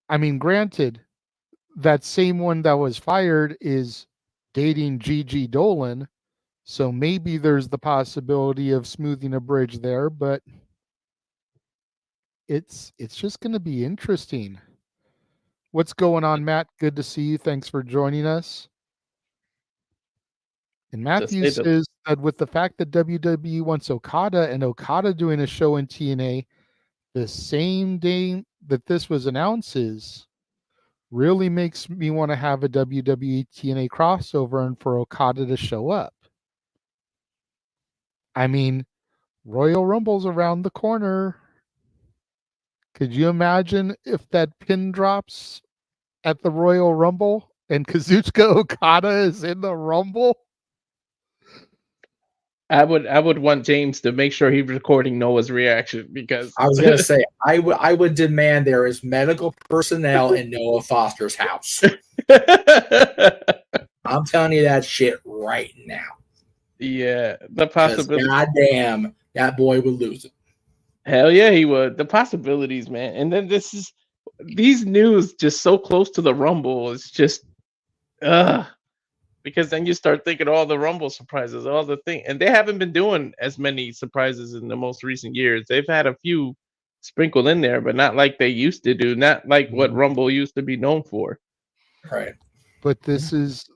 I mean, granted, that same one that was fired is dating Gigi Dolan, so maybe there's the possibility of smoothing a bridge there, but it's just going to be interesting. What's going on, Matt? Good to see you. Thanks for joining us. And Matthew says that with the fact that WWE wants Okada and Okada doing a show in TNA the same day that this was announced really makes me want to have a WWE TNA crossover and for Okada to show up. I mean, Royal Rumble's around the corner. Could you imagine if that pin drops at the Royal Rumble and Kazuchika Okada is in the Rumble? I would want James to make sure he's recording Noah's reaction, because I was gonna say I would demand there is medical personnel in Noah Foster's house. I'm telling you that shit right now. Yeah, the possibility. Goddamn, that boy would lose it. Hell yeah, he would. The possibilities, man. And then these news just so close to the Rumble is just, because then you start thinking all the Rumble surprises, all the thing, and they haven't been doing as many surprises in the most recent years. They've had a few sprinkled in there, but not like they used to do. Not like what Rumble used to be known for. Right. But this is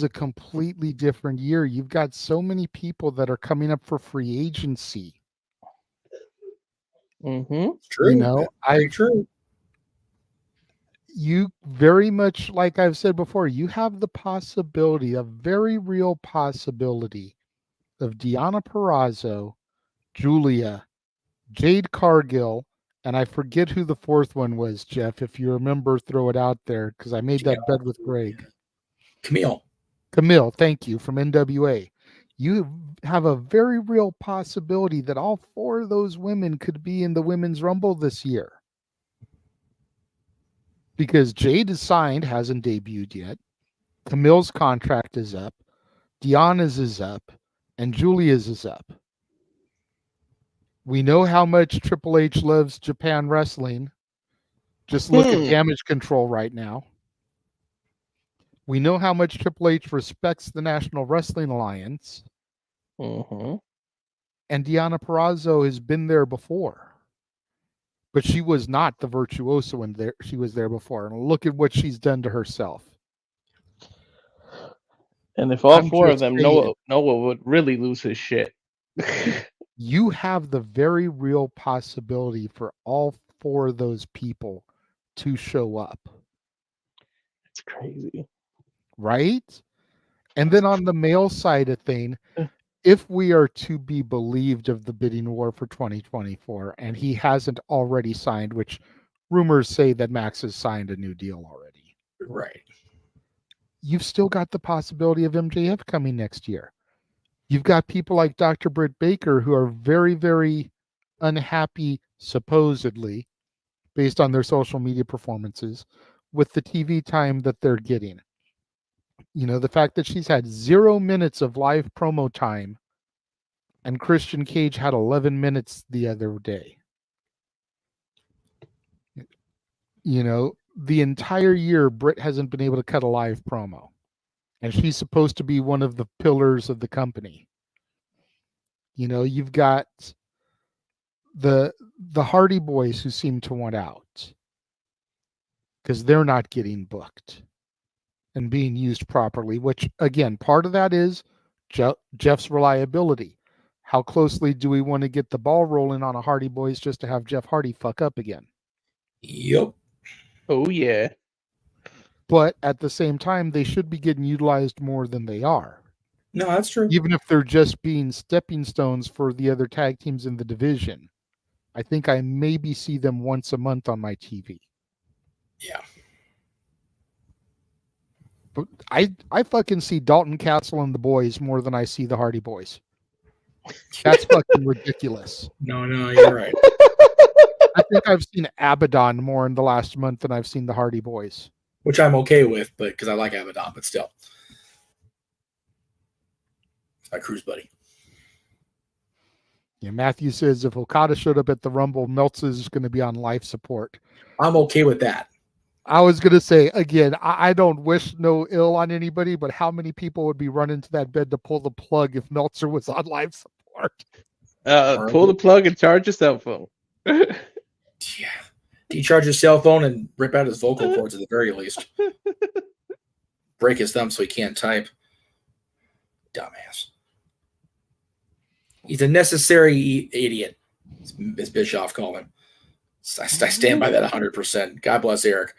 a completely different year. You've got so many people that are coming up for free agency. Mm-hmm. True. True. You very much, like I've said before, you have the possibility, a very real possibility, of Deonna Purrazzo, Julia, Jade Cargill, and I forget who the fourth one was, Jeff. If you remember, throw it out there, because I made that bet with Greg. Camille, thank you, from NWA. You have a very real possibility that all four of those women could be in the Women's Rumble this year. Because Jade is signed, hasn't debuted yet. Camille's contract is up. Deanna's is up. And Julia's is up. We know how much Triple H loves Japan wrestling. Just look at Damage Control right now. We know how much Triple H respects the National Wrestling Alliance. Mm-hmm. And Deonna Purrazzo has been there before. But she was not the virtuoso in there. She was there before. And look at what she's done to herself. And if all four of them, Noah would really lose his shit. You have the very real possibility for all four of those people to show up. It's crazy. Right? And then on the male side of thing, if we are to be believed of the bidding war for 2024, and he hasn't already signed, which rumors say that Max has signed a new deal already. Right. You've still got the possibility of MJF coming next year. You've got people like Dr. Britt Baker who are very, very unhappy, supposedly, based on their social media performances, with the TV time that they're getting. You know, the fact that she's had 0 minutes of live promo time and Christian Cage had 11 minutes the other day. You know, the entire year, Britt hasn't been able to cut a live promo. And she's supposed to be one of the pillars of the company. You know, you've got the Hardy Boys who seem to want out because they're not getting booked and being used properly, which, again, part of that is Jeff's reliability. How closely do we want to get the ball rolling on a Hardy Boys just to have Jeff Hardy fuck up again? Yep. Oh, yeah. But at the same time, they should be getting utilized more than they are. No, that's true. Even if they're just being stepping stones for the other tag teams in the division. I think I maybe see them once a month on my TV. Yeah. But I fucking see Dalton Castle and the boys more than I see the Hardy Boys. That's fucking ridiculous. No, you're right. I think I've seen Abaddon more in the last month than I've seen the Hardy Boys. which I'm okay with, but because I like Abaddon, but still. It's my cruise buddy. Yeah, Matthew says if Okada showed up at the Rumble, Meltzer is going to be on life support. I'm okay with that. I was going to say, again, I don't wish no ill on anybody, but how many people would be running to that bed to pull the plug if Meltzer was on life support? Pull the plug and charge your cell phone. Yeah. Decharge his cell phone and rip out his vocal cords at the very least. Break his thumb so he can't type. Dumbass. He's a necessary idiot, as Bischoff called him. I stand by that 100%. God bless Eric.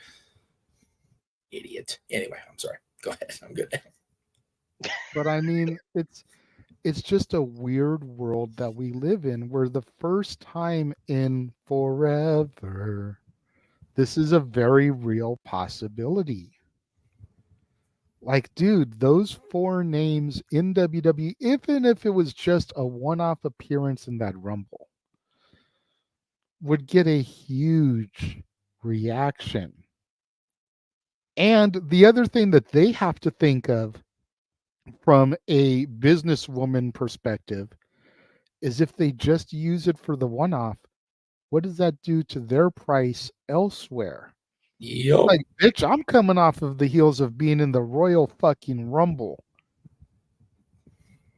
Idiot. Anyway, I'm sorry. Go ahead. I'm good. But I mean, it's just a weird world that we live in where the first time in forever, this is a very real possibility. Like, dude, those 4 names in WWE, even if it was just a one-off appearance in that Rumble, would get a huge reaction. And the other thing that they have to think of from a businesswoman perspective is if they just use it for the one-off, what does that do to their price elsewhere? Yep. Like, bitch, I'm coming off of the heels of being in the Royal fucking Rumble.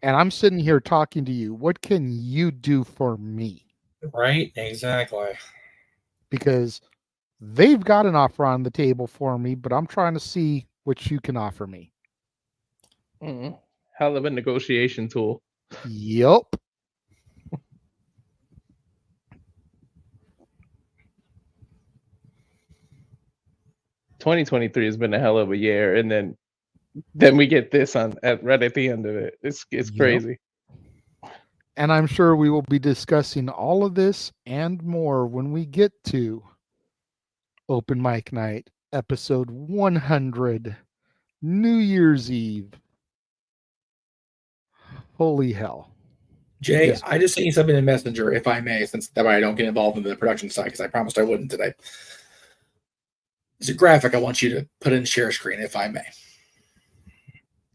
And I'm sitting here talking to you. What can you do for me? Right? Exactly. Because they've got an offer on the table for me, but I'm trying to see what you can offer me. Hell of a negotiation tool. Yup. "2023 has been a hell of a year," and then we get this right at the end of it. It's crazy. And I'm sure we will be discussing all of this and more when we get to Open Mic Night, episode 100, New Year's Eve. Holy hell. Jay, Yes. I just sent you something in Messenger, if I may, since that way I don't get involved in the production side, because I promised I wouldn't today. It's a graphic I want you to put in share screen, if I may.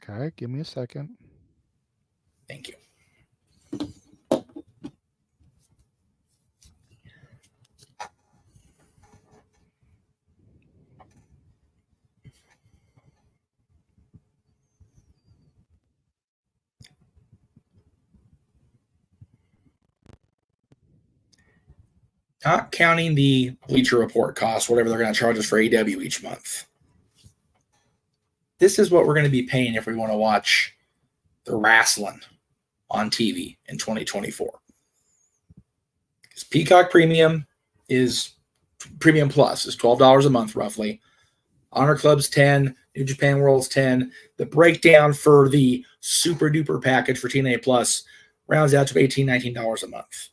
Okay, give me a second. Thank you. Not counting the Bleacher Report cost, whatever they're going to charge us for AEW each month. This is what we're going to be paying if we want to watch the wrestling on TV in 2024. Because Peacock Premium Plus is $12 a month roughly. Honor Club's $10, New Japan World's $10. The breakdown for the super duper package for TNA Plus rounds out to $18, $19 a month.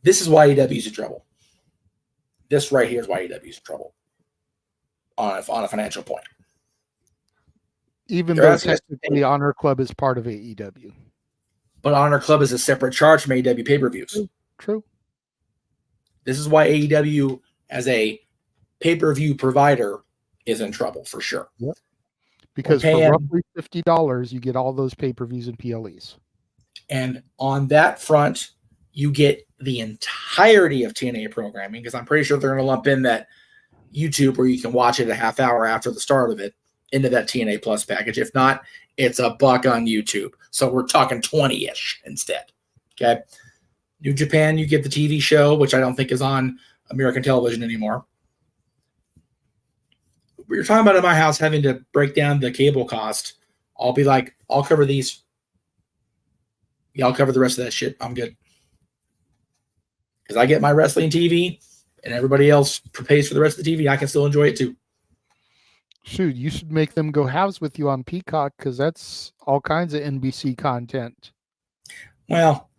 This is why AEW is in trouble. This right here is why AEW is in trouble on a financial point. Even though technically Honor Club is part of AEW. But Honor Club is a separate charge from AEW pay-per-views. True. This is why AEW, as a pay-per-view provider, is in trouble for sure. Yep. Because for roughly $50, you get all those pay-per-views and PLEs. And on that front, you get the entirety of TNA programming, because I'm pretty sure they're going to lump in that YouTube where you can watch it a half hour after the start of it into that TNA Plus package. If not, it's $1 on YouTube. So we're talking 20-ish instead. Okay. New Japan, you get the TV show, which I don't think is on American television anymore. We were talking about at my house having to break down the cable cost. I'll be like, I'll cover these. Y'all cover the rest of that shit. I'm good. Because I get my wrestling TV and everybody else pays for the rest of the TV. I can still enjoy it too. Shoot, you should make them go halves with you on Peacock, because that's all kinds of NBC content. Well,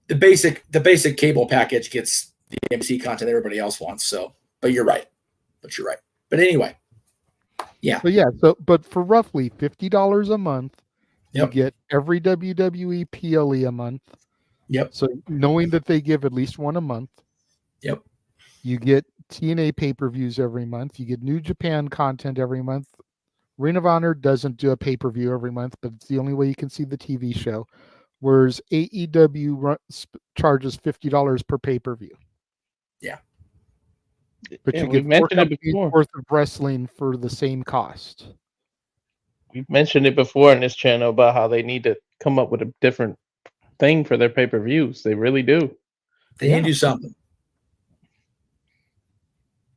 the basic cable package gets the NBC content everybody else wants. So, but you're right. But anyway, yeah. But for roughly $50 a month, you get every WWE PLE a month. Yep. So knowing that they give at least one a month. Yep. You get TNA pay-per-views every month. You get New Japan content every month. Ring of Honor doesn't do a pay-per-view every month, but it's the only way you can see the TV show. Whereas AEW charges $50 per pay-per-view. Yeah. But Yeah, you we've get 4 mentioned it companies before. worth of wrestling for the same cost. We've mentioned it before in this channel about how they need to come up with a different thing for their pay-per-views. They really do. They need to do something.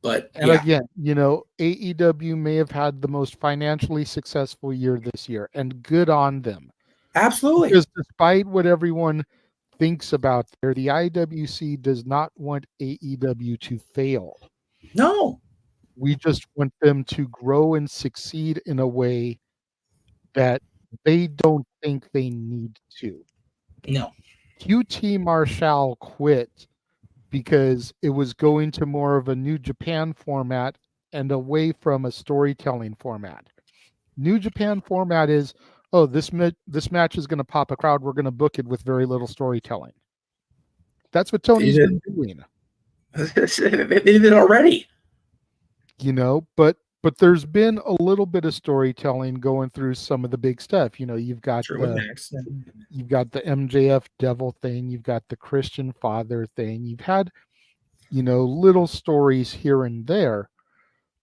But And again, AEW may have had the most financially successful year this year, and good on them. Absolutely. Because despite what everyone thinks about there, the IWC does not want AEW to fail. No. We just want them to grow and succeed in a way that they don't think they need to. No. QT Marshall quit because it was going to more of a New Japan format and away from a storytelling format. New Japan format is, this match is going to pop a crowd. We're going to book it with very little storytelling. That's what Tony's been doing. They did it already. But there's been a little bit of storytelling going through some of the big stuff. You've got you've got the MJF Devil thing, you've got the Christian Father thing, you've had little stories here and there,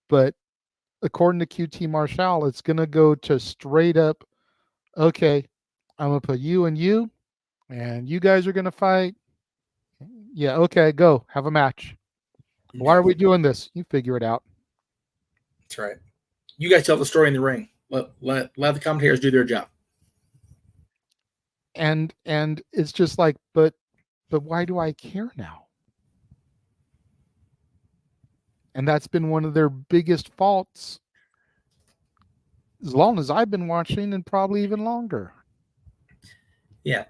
but according to QT Marshall, it's gonna go to straight up, okay, I'm gonna put you and you guys are gonna fight. Yeah, okay, go have a match. Why are we doing this? You figure it out. That's right. You guys tell the story in the ring. Let the commentators do their job. And it's just like, but why do I care now? And that's been one of their biggest faults as long as I've been watching, and probably even longer. Yeah.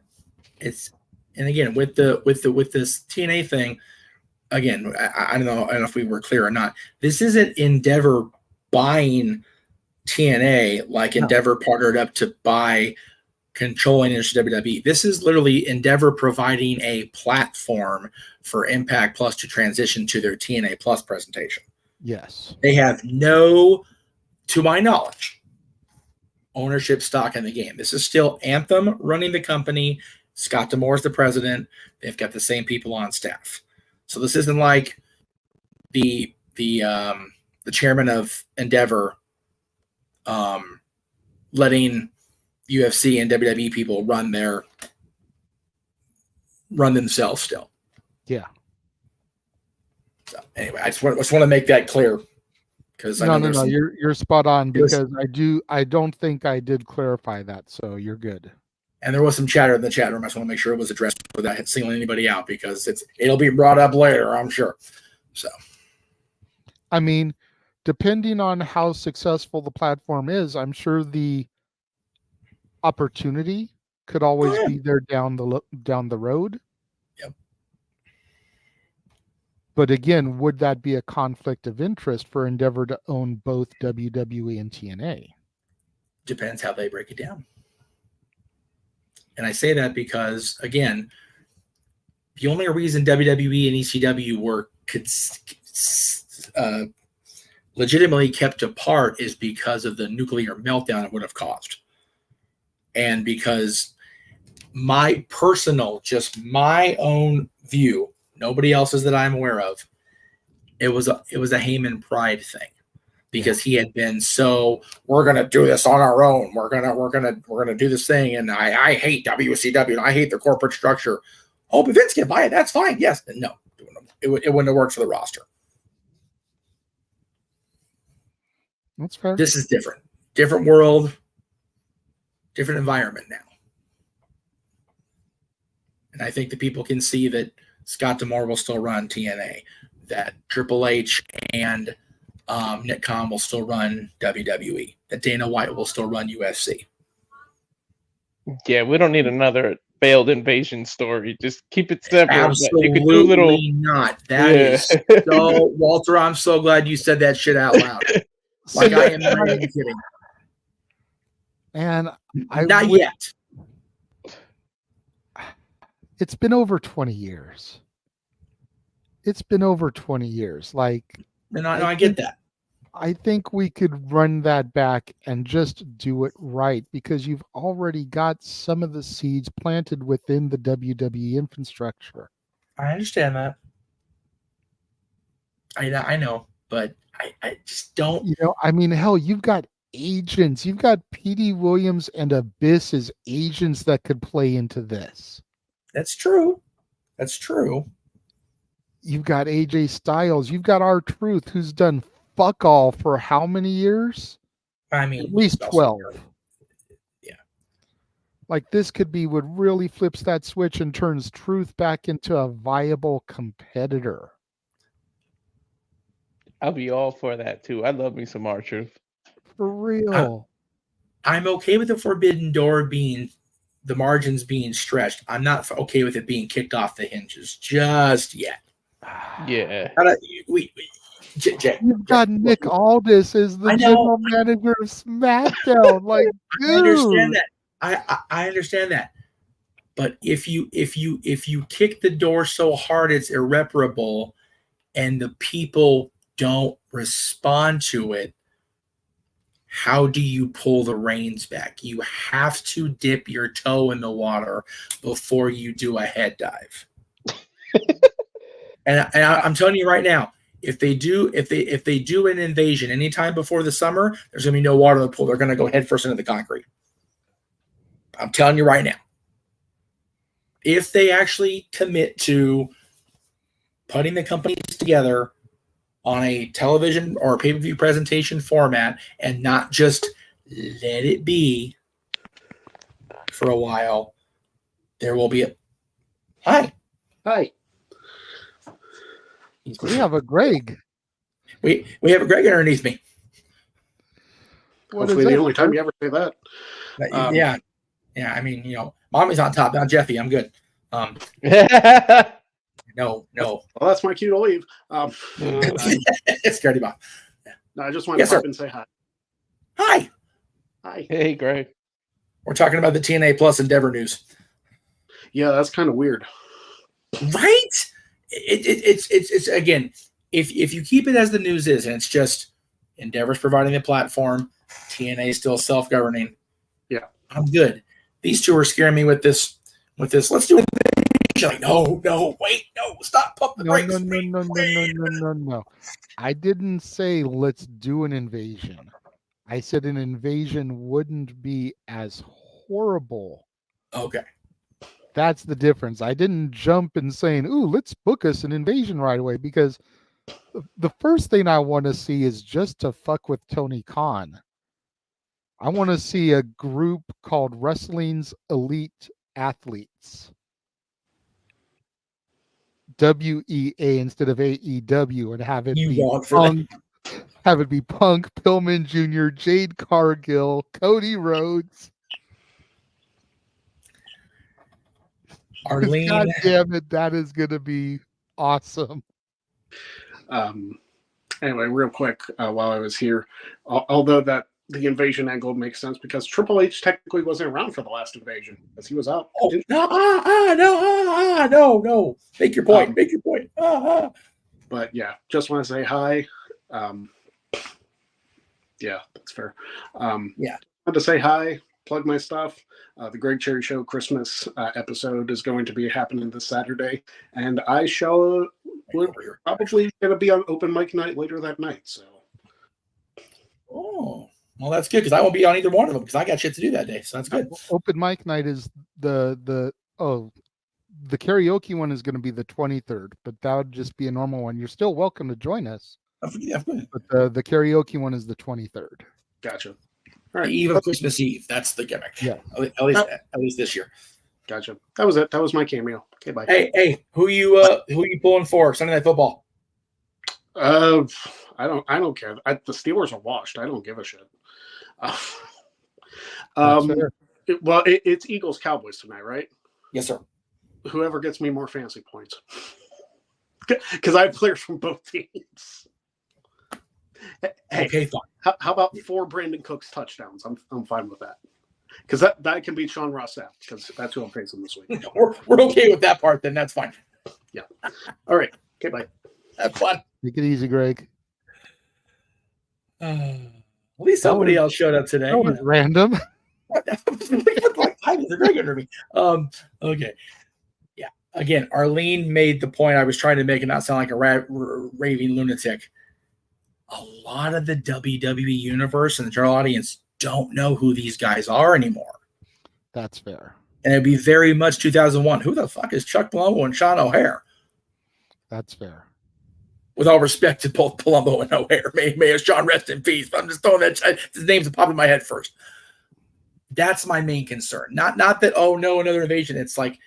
And again, with this TNA thing, again, I don't know if we were clear or not. This isn't Endeavor buying TNA like Endeavor partnered up to buy controlling WWE. This is literally Endeavor providing a platform for Impact Plus to transition to their TNA Plus presentation. Yes. They have no, to my knowledge, ownership stock in the game. This is still Anthem running the company. Scott D'Amore is the president. They've got the same people on staff. So this isn't like the chairman of Endeavor letting UFC and WWE people run themselves still. Yeah. So anyway, I just want to make that clear, because no, you're spot on, because I don't think I did clarify that, so you're good. And there was some chatter in the chat room. I just want to make sure it was addressed without singling anybody out, because it'll be brought up later, I'm sure. So, I mean, depending on how successful the platform is, I'm sure the opportunity could always be there down the road. Yep. But again, would that be a conflict of interest for Endeavor to own both WWE and TNA? Depends how they break it down. And I say that because, again, the only reason WWE and ECW were legitimately kept apart is because of the nuclear meltdown it would have caused. And because my own view, nobody else's that I'm aware of, it was a Heyman pride thing, because he had been we're gonna do this on our own. We're gonna do this thing, and I hate WCW and I hate the corporate structure. Oh, but Vince can buy it. That's fine. Yes, no, it wouldn't have worked for the roster. That's fair. This is different world, different environment now. And I think the people can see that Scott D'Amore will still run TNA, that Triple H and Nick Khan will still run WWE, that Dana White will still run UFC. Yeah, we don't need another failed invasion story. Just keep it separate. Absolutely you could do not. That is so, Walter, I'm so glad you said that shit out loud. Like, I am not even kidding. And not yet. It's been over 20 years. It's been over 20 years. Like, and I get that. I think we could run that back and just do it right, because you've already got some of the seeds planted within the WWE infrastructure. I understand that. I know, but I just don't. You know, I mean, hell, you've got agents. You've got P.D. Williams and Abyss as agents that could play into this. That's true. That's true. You've got AJ Styles. You've got R-Truth, who's done fuck all for how many years? I mean, at least 12. Yeah. Like, this could be what really flips that switch and turns Truth back into a viable competitor. I'll be all for that too. I love me some R-Truth. For real. I'm okay with the Forbidden Door being, the margins being stretched. I'm not okay with it being kicked off the hinges just yet. Yeah. You've got Nick Aldis as the general manager of SmackDown. Like, dude. I understand that. I understand that. But if you kick the door so hard it's irreparable, and the people don't respond to it, how do you pull the reins back? You have to dip your toe in the water before you do a head dive. and I'm telling you right now, if they do an invasion anytime before the summer, there's gonna be no water to pull. They're gonna go headfirst into the concrete. I'm telling you right now. If they actually commit to putting the companies together on a television or pay-per-view presentation format and not just let it be for a while, there will be a... Hi. We have a Greg. We have a Greg underneath me. Hopefully the only time you ever say that. Yeah. I mean, you know, Mommy's on top, not Jeffy. I'm good. No. Well, that's my cue to leave. Scaredy Bob. No, I just wanted to pop and say hi. Hi. Hey, Greg. We're talking about the TNA Plus Endeavor news. Yeah, that's kind of weird. Right? It's again, if you keep it as the news is, and it's just Endeavor's providing the platform, TNA is still self-governing. Yeah. I'm good. These two are scaring me with this. Let's do it. Like, no, wait, no, stop, pump the brakes. No. I didn't say let's do an invasion. I said an invasion wouldn't be as horrible. Okay. That's the difference. I didn't jump and saying, ooh, let's book us an invasion right away, because the first thing I want to see is just to fuck with Tony Khan. I want to see a group called Wrestling's Elite Athletes. WEA instead of AEW, and have it be Punk, Pillman Jr., Jade Cargill, Cody Rhodes. Arlene. God damn it, that is going to be awesome. Anyway, real quick, while I was here, although that the invasion angle makes sense because Triple H technically wasn't around for the last invasion because he was out. Oh, no. Make your point. But yeah, just want to say hi. Yeah, that's fair. Yeah. I want to say hi, plug my stuff. The Greg Cherry Show Christmas episode is going to be happening this Saturday, and we're probably going to be on open mic night later that night. So. Oh. Well, that's good because I won't be on either one of them because I got shit to do that day. So that's good. Open mic night is the karaoke one is going to be the 23rd, but that would just be a normal one. You're still welcome to join us. But the karaoke one is the 23rd. Gotcha. All right. The eve of Christmas Eve. That's the gimmick. Yeah. At least this year. Gotcha. That was it. That was my cameo. Okay, bye. Hey, who you pulling for Sunday Night Football? I don't care. The Steelers are washed. I don't give a shit. It's Eagles Cowboys tonight, right? Yes, sir. Whoever gets me more fantasy points, because I have players from both teams. Hey, okay, fine. How about 4 Brandon Cooks touchdowns? I'm fine with that, because that can beat Sean Ross out because that's who I'm facing this week. We're okay with that part. Then that's fine. Yeah. All right. Okay, bye. Have fun. Take it easy, Greg. At least somebody else showed up today. That was random. Like time is Greg under me. Okay. Yeah. Again, Arlene made the point I was trying to make and not sound like a raving lunatic. A lot of the WWE universe and the general audience don't know who these guys are anymore. That's fair. And it'd be very much 2001. Who the fuck is Chuck Palumbo and Sean O'Hare? That's fair. With all respect to both Palumbo and O'Hare, may Sean rest in peace. But I'm just throwing that his names pop in my head first. That's my main concern. Not that another invasion. It's like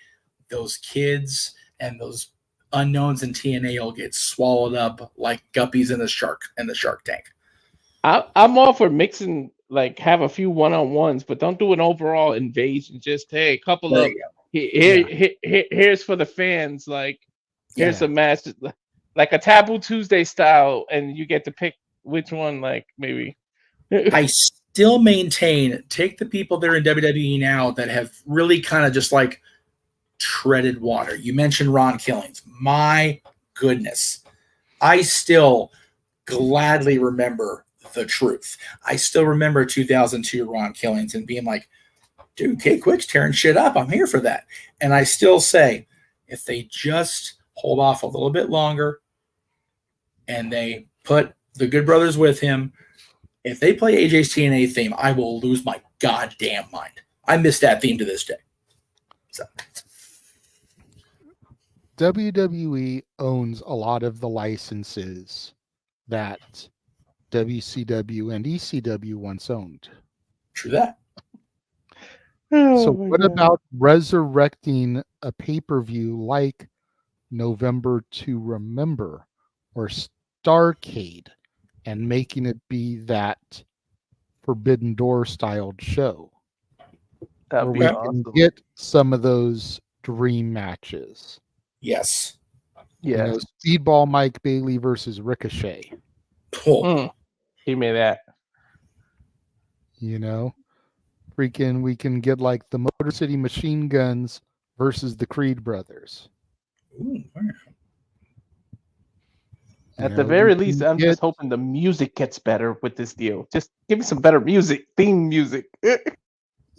those kids and those unknowns in TNA will get swallowed up like guppies in the shark tank. I'm all for mixing, like have a few one-on-ones, but don't do an overall invasion. Just hey, a couple of here's for the fans. Like here's a match, like a Taboo Tuesday style, and you get to pick which one. Like maybe. I still maintain take the people that are in WWE now that have really kind of just like treaded water. You mentioned Ron Killings. My goodness. I still gladly remember the truth. I still remember 2002 Ron Killings and being like, dude, K-Quick's tearing shit up. I'm here for that. And I still say, if they just hold off a little bit longer and they put the Good Brothers with him, if they play AJ's TNA theme, I will lose my goddamn mind. I miss that theme to this day. So WWE owns a lot of the licenses that WCW and ECW once owned. True that. So what about resurrecting a pay-per-view like November to Remember or Starrcade and making it be that Forbidden Door styled show? That'd where be we awesome. can get some of those dream matches. Yes. Yeah. You know, Speedball Mike Bailey versus Ricochet. He made that. You know, freaking, we can get like the Motor City Machine Guns versus the Creed Brothers. Ooh, At the very least, I'm just hoping the music gets better with this deal. Just give me some better music, theme music.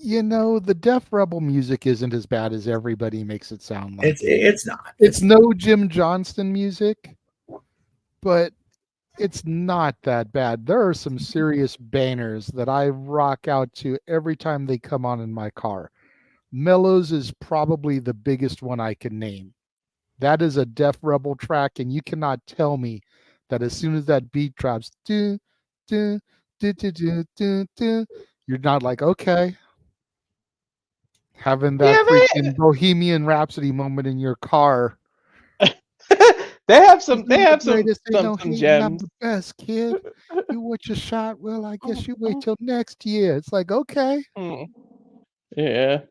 You know, the Def Rebel music isn't as bad as everybody makes it sound like. It's not. It's no Jim Johnston music, but it's not that bad. There are some serious bangers that I rock out to every time they come on in my car. Mellows is probably the biggest one I can name. That is a Def Rebel track, and you cannot tell me that as soon as that beat drops, you're not like, okay. Having that freaking Bohemian Rhapsody moment in your car. They have some gems. I'm the best, kid. You want your shot? Well, I guess you wait till next year. It's like, okay. Yeah.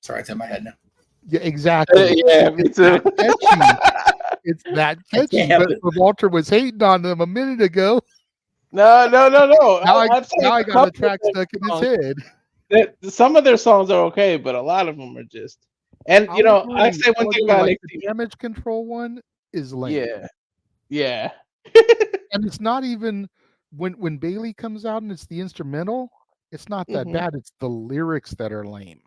Sorry, it's in my head now. Yeah, exactly. Yeah, me too. It's that catchy. But Walter was hating on them a minute ago. No. Now I got a track stuck in his head. Some of their songs are okay, but a lot of them are just. And you know, I say one thing about the Damage Control one is lame. Yeah. And it's not even when Bailey comes out and it's the instrumental. It's not that bad. It's the lyrics that are lame.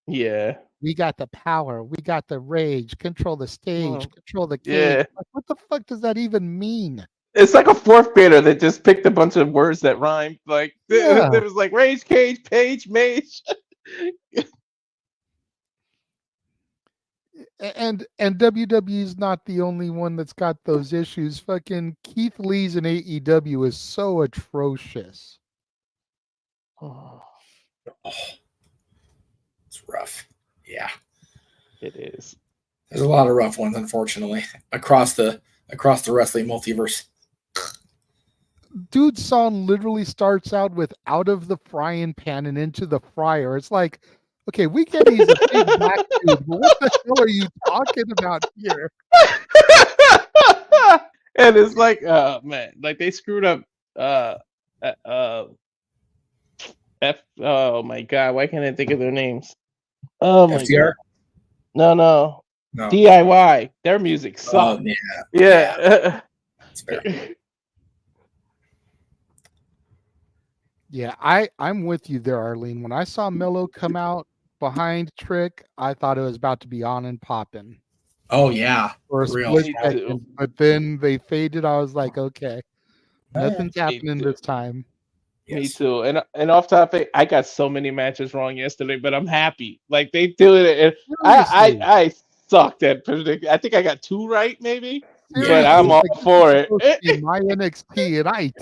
Yeah. We got the power. We got the rage. Control the stage. Control the cage. Yeah. Like, what the fuck does that even mean? It's like a fourth grader that just picked a bunch of words that rhymed. Like it was like rage, cage, page, mage. And WWE is not the only one that's got those issues. Fucking Keith Lee's in AEW is so atrocious. It's rough. Yeah. It is. There's a lot of rough ones, unfortunately, across the wrestling multiverse. Dude's song literally starts out with "out of the frying pan and into the fryer." It's like, okay, we get he's a big black dude, but what the hell are you talking about here? And it's like, oh man, like they screwed up. Oh my god, why can't I think of their names? Oh my FTR? God. No. No. DIY. Their music sucks. Yeah. Yeah, I'm with you there, Arlene. When I saw Mello come out behind Trick, I thought it was about to be on and popping. Oh yeah, For a real. split second, but then they faded. I was like, okay, nothing's happening this time. Me too. And off topic, I got so many matches wrong yesterday, but I'm happy. Like they do it. I sucked at predicting. I think I got 2 right, maybe. But I'm all for it. My NXT and I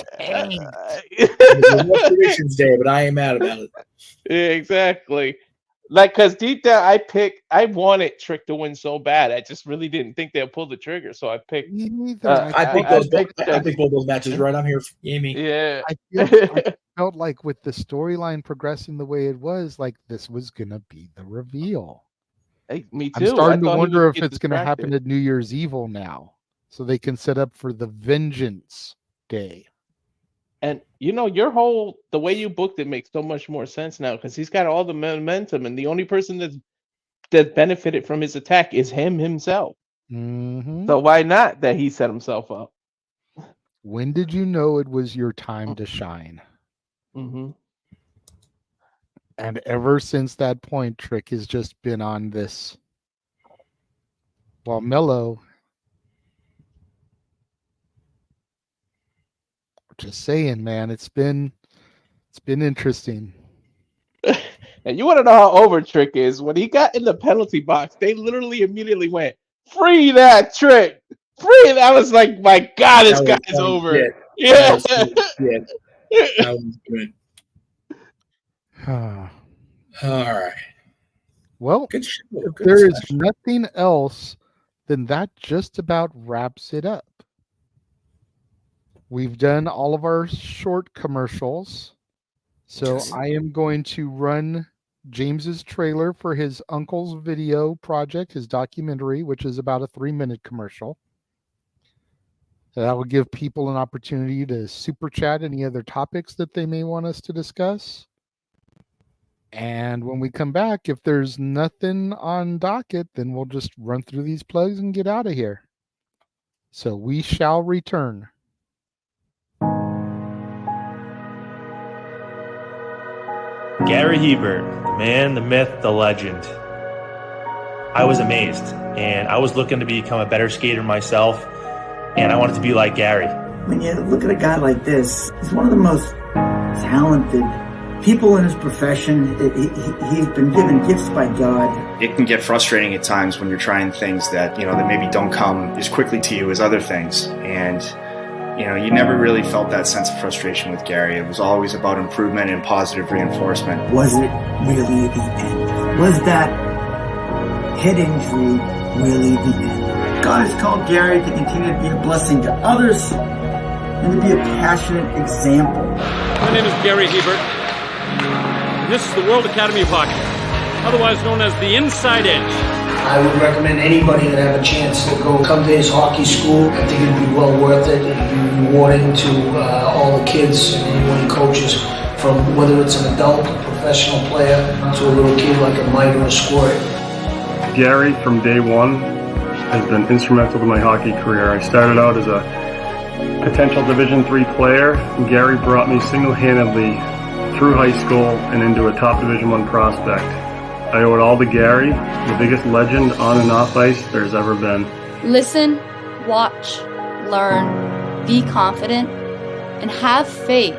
predictions day, but I ain't mad about it. Yeah, exactly. Like, cause deep down, I wanted Trick to win so bad. I just really didn't think they'll pull the trigger, so I picked. I think both those matches right. I'm here for Amy. Yeah. I felt like with the storyline progressing the way it was, like this was gonna be the reveal. Hey, me too. I'm starting to wonder if it's gonna happen at New Year's Evil now, so they can set up for the Vengeance Day. And the way you booked it makes so much more sense now because he's got all the momentum, and the only person that benefited from his attack is him himself. Mm-hmm. So why not that he set himself up? When did you know it was your time to shine? Mm-hmm. And ever since that point, Trick has just been on this. Well, Mello. Just saying, man, it's been interesting. And you want to know how over Trick is? When he got in the penalty box, they literally immediately went, "Free that Trick! Free!" That was like, my God, this guy's over. Yeah. That was good. All right. Well, good show. If there is nothing else, then that just about wraps it up. We've done all of our short commercials. So I am going to run James's trailer for his uncle's video project, his documentary, which is about a 3-minute commercial. That will give people an opportunity to super chat any other topics that they may want us to discuss. And when we come back, if there's nothing on docket, then we'll just run through these plugs and get out of here. So we shall return. Gary Hebert, the man, the myth, the legend. I was amazed, and I was looking to become a better skater myself, and I wanted to be like Gary. When you look at a guy like this, he's one of the most talented people in his profession. He's been given gifts by God. It can get frustrating at times when you're trying things that maybe don't come as quickly to you as other things, and you never really felt that sense of frustration with Gary. It was always about improvement and positive reinforcement. Was it really the end? Was that head injury really the end? God has called Gary to continue to be a blessing to others and to be a passionate example. My name is Gary Hebert, and this is the World Academy of Hockey, otherwise known as the Inside Edge. I would recommend anybody that have a chance to come to his hockey school. I think it'd be well worth it. It'd be rewarding to all the kids and anyone he coaches, from whether it's an adult, a professional player, to a little kid like a Mike or a Squirt. Gary, from day one, has been instrumental to my hockey career. I started out as a potential Division III player, and Gary brought me single-handedly through high school and into a top Division I prospect. I owe it all to Gary, the biggest legend on and off ice there's ever been. Listen, watch, learn, be confident, and have faith.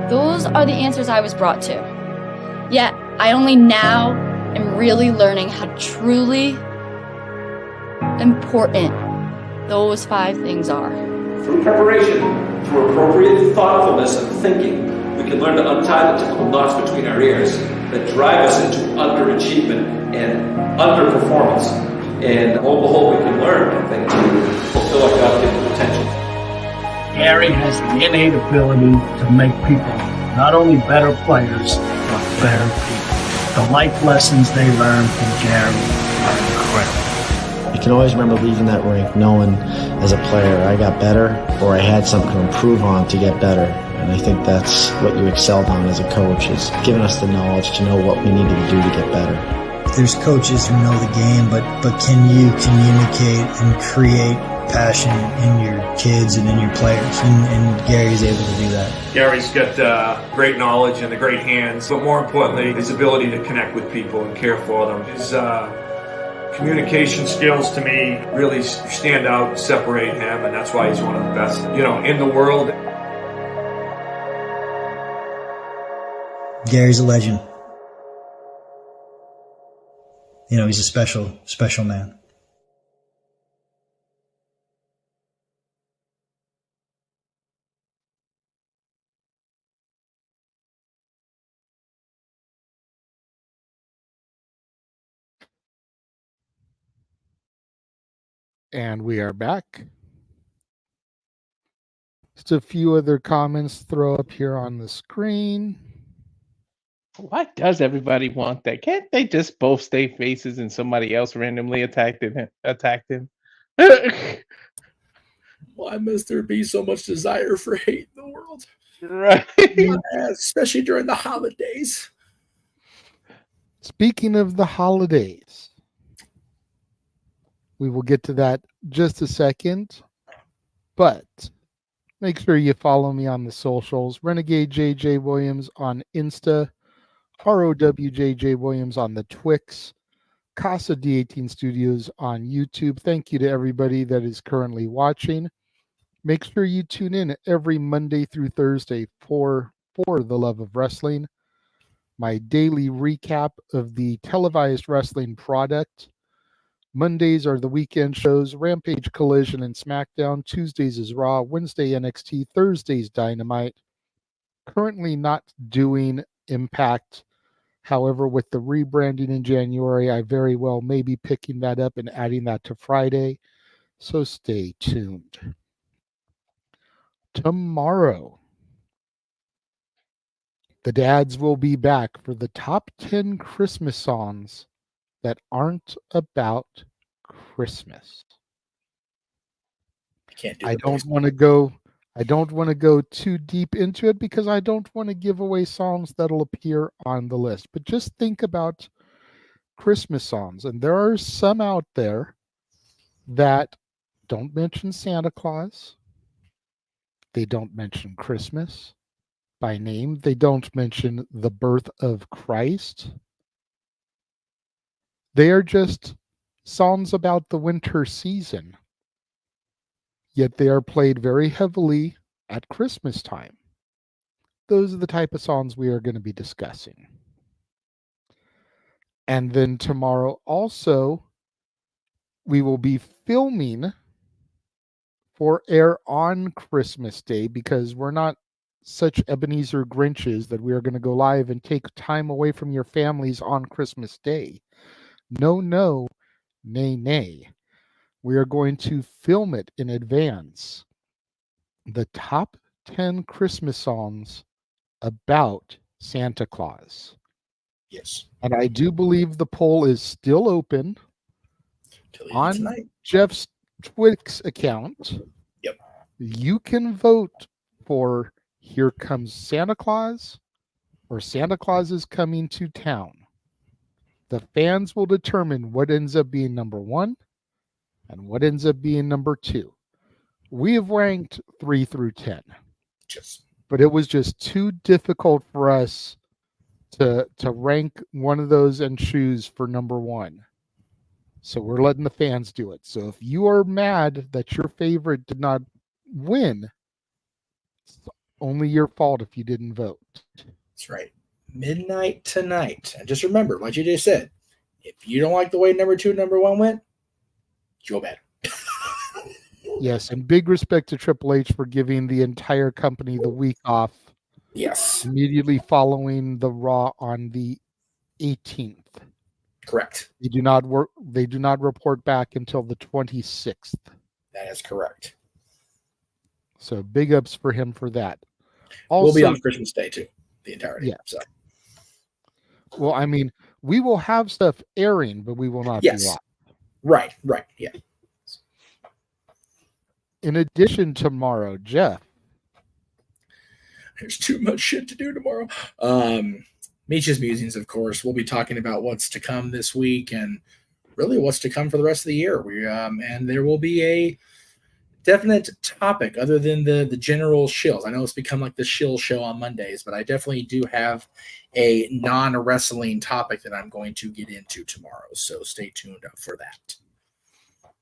Those are the answers I was brought to. Yet, I only now am really learning how truly important those 5 things are. Through preparation, through appropriate thoughtfulness and thinking, we can learn to untie the typical knots between our ears that drive us into underachievement and underperformance. And on the whole, we can learn, I think, to fulfill our God-given potential. Gary has the innate ability to make people not only better players, but better people. The life lessons they learn from Gary are incredible. I can always remember leaving that rink knowing as a player I got better, or I had something to improve on to get better. And I think that's what you excelled on as a coach, is giving us the knowledge to know what we needed to do to get better. there's coaches who know the game, but can you communicate and create passion in your kids and in your players? And Gary's able to do that. Gary's got great knowledge and the great hands, but more importantly, his ability to connect with people and care for them. His communication skills, to me, really stand out, separate him, and that's why he's one of the best, in the world. Gary's a legend. He's a special, special man. And we are back. Just a few other comments throw up here on the screen. Why does everybody want that? Can't they just both stay faces and somebody else randomly attacked him? Why must there be so much desire for hate in the world? Right. Especially during the holidays. Speaking of the holidays, we will get to that just a second, but make sure you follow me on the socials. Renegade JJ Williams on Insta, ROWJJ Williams on the Twix, Casa D18 Studios on YouTube. Thank you to everybody that is currently watching. Make sure you tune in every Monday through Thursday for the love of wrestling. My daily recap of the televised wrestling product. Mondays are the weekend shows, Rampage, Collision, and SmackDown. Tuesdays is Raw, Wednesday NXT, Thursdays Dynamite. Currently not doing Impact. However, with the rebranding in January, I very well may be picking that up and adding that to Friday. So stay tuned. Tomorrow, the dads will be back for the top 10 Christmas songs that aren't about Christmas. I don't want to go too deep into it because I don't want to give away songs that'll appear on the list. But just think about Christmas songs, and there are some out there that don't mention Santa Claus. They don't mention Christmas by name. They don't mention the birth of Christ. They are just songs about the winter season, yet they are played very heavily at Christmas time. Those are the type of songs we are going to be discussing. And then tomorrow also, we will be filming for air on Christmas Day because we're not such Ebenezer Grinches that we are going to go live and take time away from your families on Christmas Day. No, nay, nay. We are going to film it in advance. The top 10 Christmas songs about Santa Claus. Yes. And I do believe the poll is still open on tonight. Jeff's Twix account. Yep. You can vote for Here Comes Santa Claus or Santa Claus is Coming to Town. The fans will determine what ends up being number 1 and what ends up being number 2. We have ranked 3 through 10. But it was just too difficult for us to rank one of those and choose for number 1. So we're letting the fans do it. So if you are mad that your favorite did not win, it's only your fault if you didn't vote. That's right. Midnight tonight. And just remember, like you just said, if you don't like the way number 2 and number 1 went, Joe bad. Yes, and big respect to Triple H for giving the entire company the week off. Yes. Immediately following the Raw on the 18th. Correct. They do not report back until the 26th. That is correct. So big ups for him for that. We'll Also, be on Christmas Day too, the entirety. Yeah. So. Well, I mean, we will have stuff airing, but we will not be live. Right, yeah. In addition, tomorrow, Jeff. There's too much shit to do tomorrow. Meech's Musings, of course. We'll be talking about what's to come this week and really what's to come for the rest of the year. And there will be a definite topic other than the general shills. I know it's become like the shill show on Mondays, but I definitely do have a non-wrestling topic that I'm going to get into tomorrow. So stay tuned up for that.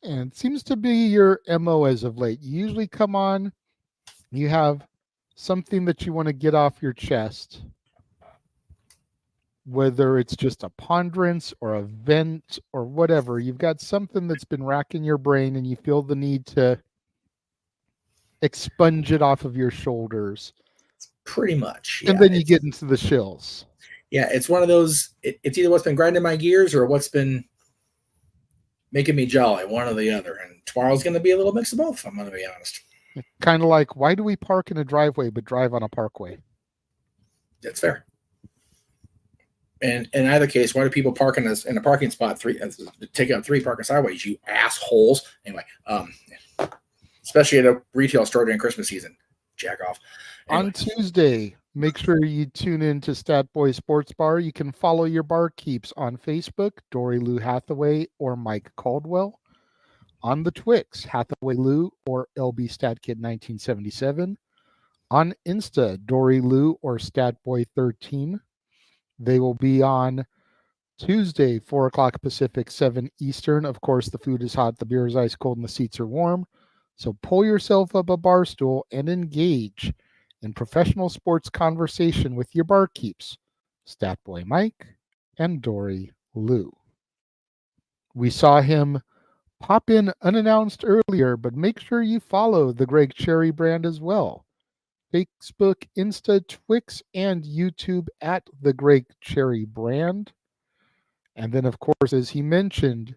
And it seems to be your MO as of late. You usually come on, you have something that you want to get off your chest, whether it's just a ponderance or a vent or whatever. You've got something that's been racking your brain and you feel the need to expunge it off of your shoulders. Pretty much. And then you get into the shills. Yeah, it's one of those, it's either what's been grinding my gears or what's been making me jolly, one or the other. And tomorrow's going to be a little mix of both, I'm going to be honest. Kind of like, why do we park in a driveway but drive on a parkway? That's fair. And in either case, why do people park in a parking spot take out 3 parking sideways, you assholes? Anyway, especially at a retail store during Christmas season. Jack off. Anyway. On Tuesday, make sure you tune in to Stat Boy Sports Bar. You can follow your barkeeps on Facebook, Dory Lou Hathaway or Mike Caldwell. On the Twix, Hathaway Lou or LB Statkid 1977. On Insta, Dory Lou or Statboy13. They will be on Tuesday, 4 o'clock Pacific, 7 Eastern. Of course, the food is hot, the beer is ice cold, and the seats are warm. So pull yourself up a bar stool and engage in professional sports conversation with your barkeeps, Statboy Mike and Dory Lou. We saw him pop in unannounced earlier, but make sure you follow the Greg Cherry brand as well. Facebook, Insta, Twix, and YouTube at the Greg Cherry brand. And then, of course, as he mentioned,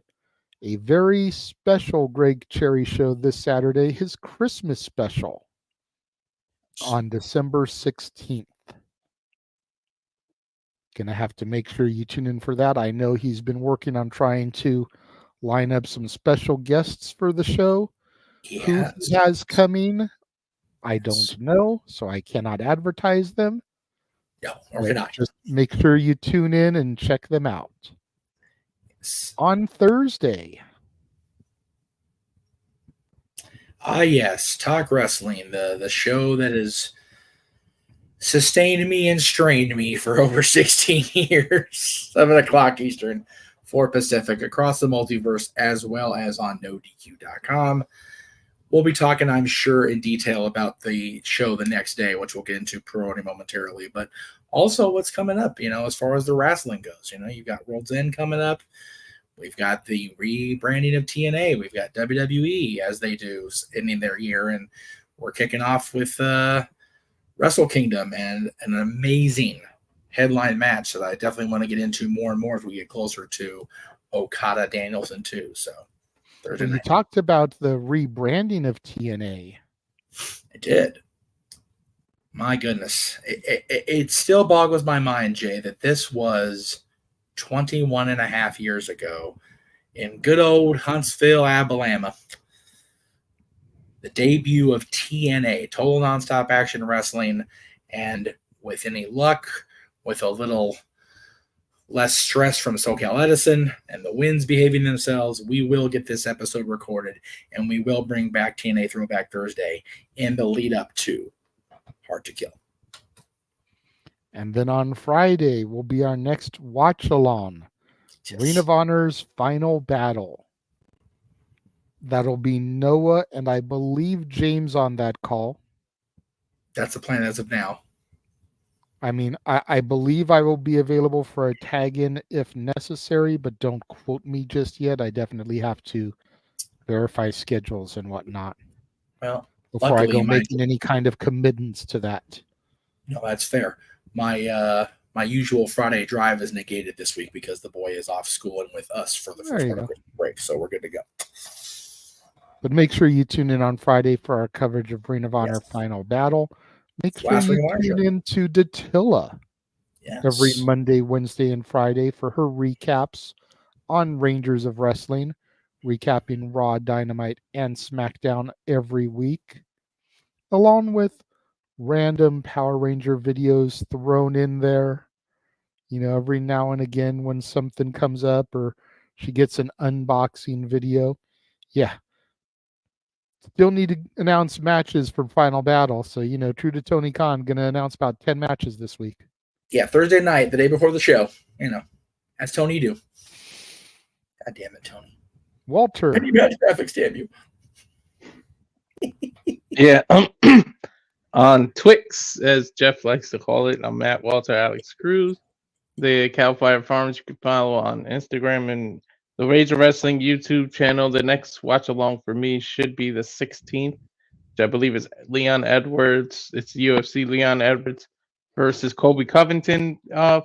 a very special Greg Cherry show this Saturday, his Christmas special on December 16th. Gonna have to make sure you tune in for that. I know he's been working on trying to line up some special guests for the show. Yes. Who has coming? I don't know, so I cannot advertise them. No, or cannot. Just make sure you tune in and check them out. Yes. On Thursday. Yes, Talk Wrestling, the show that has sustained me and strained me for over 16 years. 7 o'clock Eastern, 4 Pacific, across the multiverse, as well as on NoDQ.com. We'll be talking, I'm sure, in detail about the show the next day, which we'll get into promoting momentarily, but also what's coming up, as far as the wrestling goes. You've got World's End coming up. We've got the rebranding of TNA. We've got WWE, as they do, ending their year, and we're kicking off with Wrestle Kingdom and an amazing headline match that I definitely want to get into more and more as we get closer to Okada Danielson too. So Thursday night. You talked about the rebranding of TNA. I did. My goodness. It still boggles my mind, Jay, that this was 21 and a half years ago in good old Huntsville, Alabama. The debut of TNA, Total Nonstop Action Wrestling, and with any luck, with a little less stress from SoCal Edison and the winds behaving themselves, we will get this episode recorded, and we will bring back TNA Throwback Thursday in the lead up to Hard to Kill. And then on Friday will be our next watch-along, yes. Ring of Honor's Final Battle. That'll be Noah and I believe James on that call. That's the plan as of now. I mean, I believe I will be available for a tag-in if necessary, but don't quote me just yet. I definitely have to verify schedules and whatnot. Well, before I go making any kind of commitments to that. No, that's fair. My usual Friday drive is negated this week because the boy is off school and with us for the first part of Christmas break, so we're good to go. But make sure you tune in on Friday for our coverage of Ring of Honor Final Battle. Make sure you tune in to Datilla every Monday, Wednesday, and Friday for her recaps on Rangers of Wrestling, recapping Raw, Dynamite, and SmackDown every week, along with random Power Ranger videos thrown in there. every now and again when something comes up or she gets an unboxing video. Yeah. Still need to announce matches for Final Battle. So, true to Tony Khan, going to announce about 10 matches this week. Yeah, Thursday night, the day before the show. As Tony do. God damn it, Tony. Walter. Any bad graphics, damn you. Yeah. On Twix, as Jeff likes to call it, I'm at Walter Alex Cruz. The Cal Fire Farms you can follow on Instagram and the Rage of Wrestling YouTube channel. The next watch along for me should be the 16th, which I believe is Leon Edwards. It's UFC Leon Edwards versus Colby Covington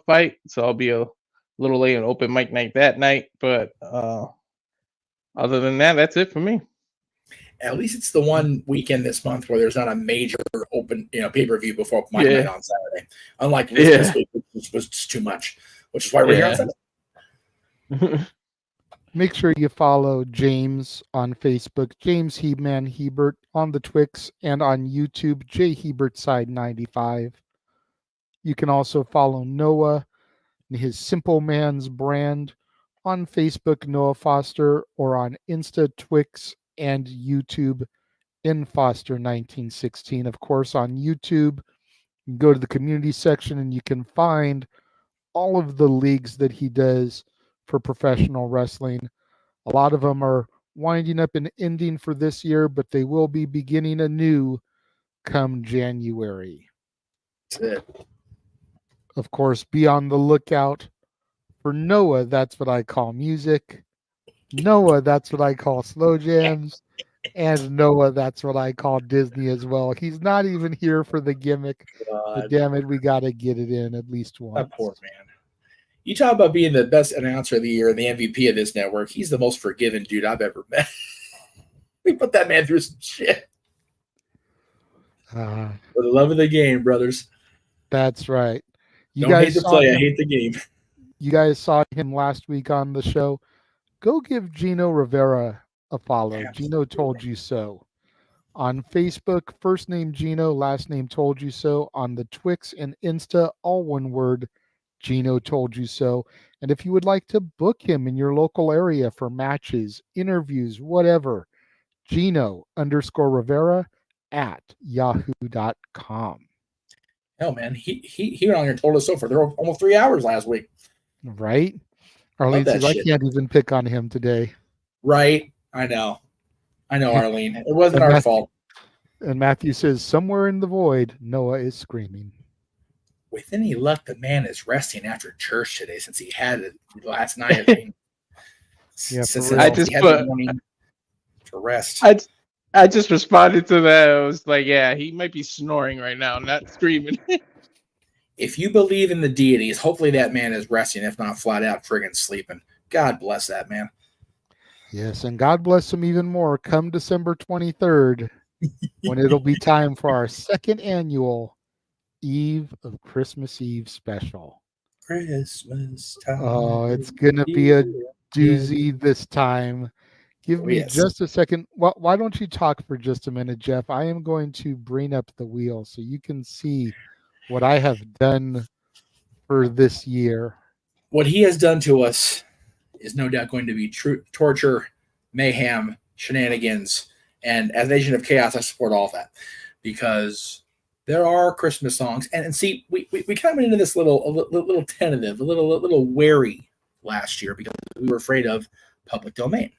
fight. So I'll be a little late on open mic night that night. But other than that, that's it for me. At least it's the one weekend this month where there's not a major open, pay-per-view before my night on Saturday. Unlike this week, which was just too much, which is why we're here on Sunday. Make sure you follow James on Facebook, James Heebman Hebert on the Twix, and on YouTube, J Hebert Side 95. You can also follow Noah and his Simple Man's brand on Facebook, Noah Foster, or on Insta, Twix, and YouTube in Foster 1916. Of course, on YouTube, you can go to the community section and you can find all of the leagues that he does for professional wrestling. A lot of them are winding up and ending for this year, but they will be beginning anew come January. That's it. Of course, be on the lookout for Noah. That's what I call music. Noah, that's what I call slow jams. And Noah, that's what I call Disney as well. He's not even here for the gimmick. But damn it, we got to get it in at least once. That poor man. You talk about being the best announcer of the year and the MVP of this network. He's the most forgiving dude I've ever met. We put that man through some shit. For the love of the game, brothers. That's right. Don't hate the play, I hate the game. You guys saw him last week on the show. Go give Gino Rivera a follow. Yeah. Gino Told You So. On Facebook, first name Gino, last name Told You So. On the Twix and Insta, all one word, Gino Told You So. And if you would like to book him in your local area for matches, interviews, whatever, Gino_Rivera at yahoo.com. Hell, man, he went on here and told us so for almost 3 hours last week. Right? Arlene says, I can't even pick on him today. Right? I know, Arlene. It wasn't our fault. And Matthew says, somewhere in the void, Noah is screaming. With any luck, the man is resting after church today since he had it last night. I mean, I just put to rest. I just responded to that. I was like, yeah, he might be snoring right now, not screaming. If you believe in the deities, hopefully that man is resting, if not flat out friggin' sleeping. God bless that man. Yes, and God bless him even more come December 23rd when it'll be time for our second annual Eve of Christmas Eve special. Christmas time. Oh, it's going to be a doozy this time. Give me just a second. Why don't you talk for just a minute, Jeff? I am going to bring up the wheel so you can see what I have done for this year. What he has done to us is no doubt going to be torture, mayhem, shenanigans, and as an agent of chaos, I support all of that because there are Christmas songs, and see, we kind of went into this little tentative, a little wary last year because we were afraid of public domain.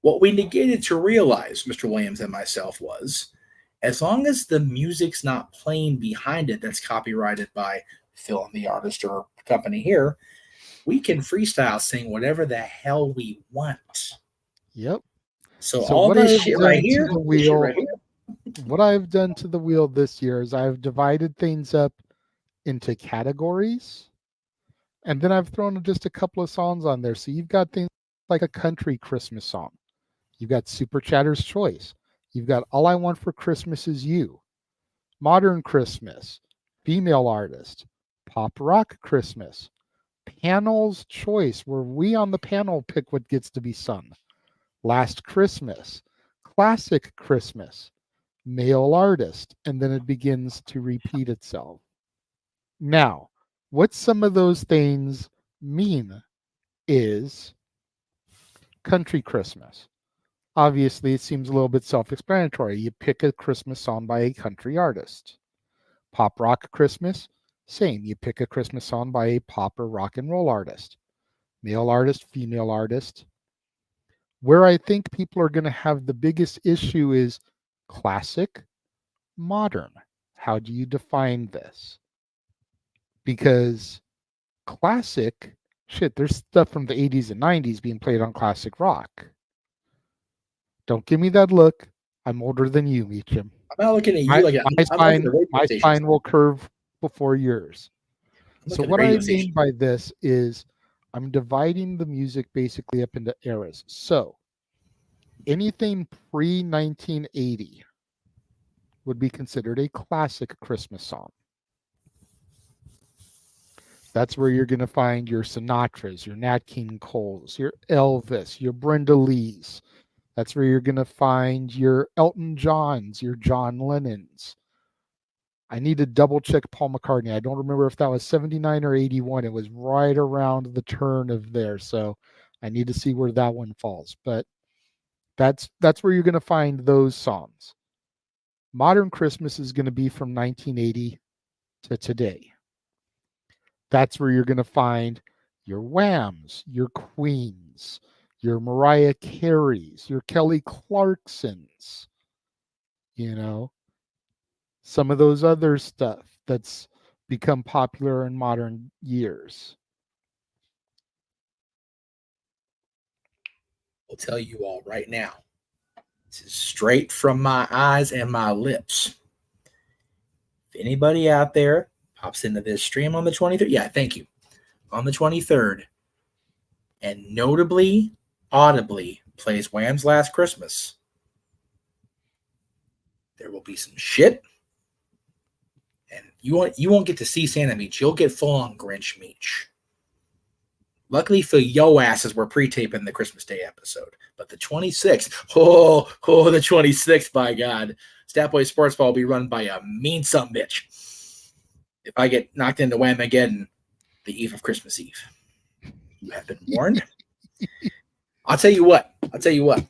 What we negated to realize, Mr. Williams and myself, was as long as the music's not playing behind it that's copyrighted by Phil and the artist or company here, we can freestyle sing whatever the hell we want. Yep. So all this shit right here, what I've done to the wheel this year is I've divided things up into categories, and then I've thrown just a couple of songs on there. So you've got things like a country Christmas song. You've got Super Chatter's Choice. You've got All I Want for Christmas Is You. Modern Christmas. Female artist. Pop rock Christmas. Panel's Choice, where we on the panel pick what gets to be sung. Last Christmas. Classic Christmas. Male artist. And then it begins to repeat itself. Now, What some of those things mean is country Christmas. Obviously, it seems a little bit self-explanatory. You pick a Christmas song by a country artist. Pop rock Christmas, same. You pick a Christmas song by a pop or rock and roll artist. Male artist, female artist. Where I think people are going to have the biggest issue is classic, modern. How do you define this? Because classic, shit, there's stuff from the 80s and 90s being played on classic rock. Don't give me that look. I'm older than you, Meacham. I'm not looking at you my spine will curve before yours. So what I mean by this is I'm dividing the music basically up into eras. So anything pre-1980 would be considered a classic Christmas song. That's where you're going to find your Sinatras, your Nat King Coles, your Elvis, your Brenda Lees. That's where you're going to find your Elton Johns, your John Lennons. I need to double check Paul McCartney. I don't remember if that was 79 or 81. It was right around the turn of there. So I need to see where that one falls. But that's where you're going to find those songs. Modern Christmas is going to be from 1980 to today. That's where you're going to find your Whams, your Queens, your Mariah Careys, your Kelly Clarksons, some of those other stuff that's become popular in modern years. I'll tell you all right now. This is straight from my eyes and my lips. If anybody out there pops into this stream on the 23rd, thank you, on the 23rd, and notably, audibly plays Wham's Last Christmas, there will be some shit, and you won't get to see Santa Meech. You'll get full-on Grinch Meech. Luckily for yo asses, we're pre-taping the Christmas Day episode. But the 26th, the 26th, by God, Statboy Sports Ball will be run by a mean bitch. If I get knocked into Whamageddon the eve of Christmas Eve, you have been warned. I'll tell you what. The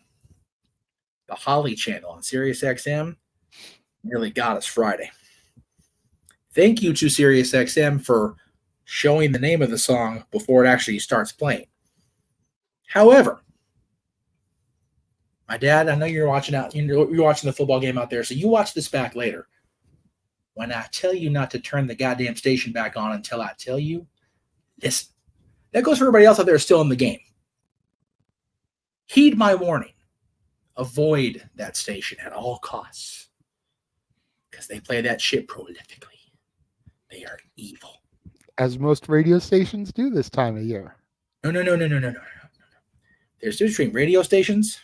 Holly channel on SiriusXM nearly got us Friday. Thank you to SiriusXM for showing the name of the song before it actually starts playing. However, my dad, I know you're watching you're watching the football game out there, so you watch this back later. When I tell you not to turn the goddamn station back on until I tell you, listen. That goes for everybody else out there still in the game. Heed my warning. Avoid that station at all costs. Because they play that shit prolifically. They are evil. As most radio stations do this time of year. No. There's difference between radio stations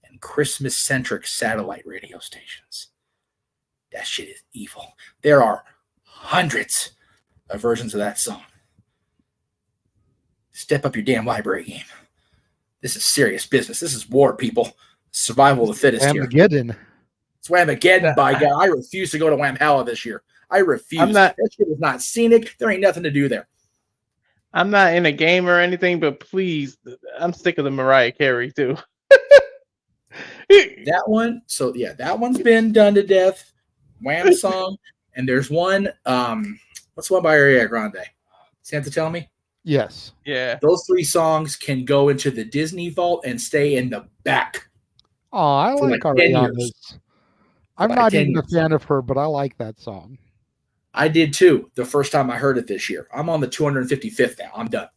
and Christmas-centric satellite radio stations. That shit is evil. There are hundreds of versions of that song. Step up your damn library game. This is serious business. This is war, people. Survival of the fittest here. Whamageddon. It's Whamageddon, by God. I refuse to go to Whamhalla this year. I refuse. That shit is not scenic. There ain't nothing to do there. I'm not in a game or anything, but please, I'm sick of the Mariah Carey too. That one, that one's been done to death. Wham song, and there's one. What's the one by Ariana Grande? Santa tell me. Yes. Yeah. Those three songs can go into the Disney vault and stay in the back. Oh, I like Ariana's. I'm not even a fan of her, but I like that song. I did too. The first time I heard it this year. I'm on the 255th now. I'm done.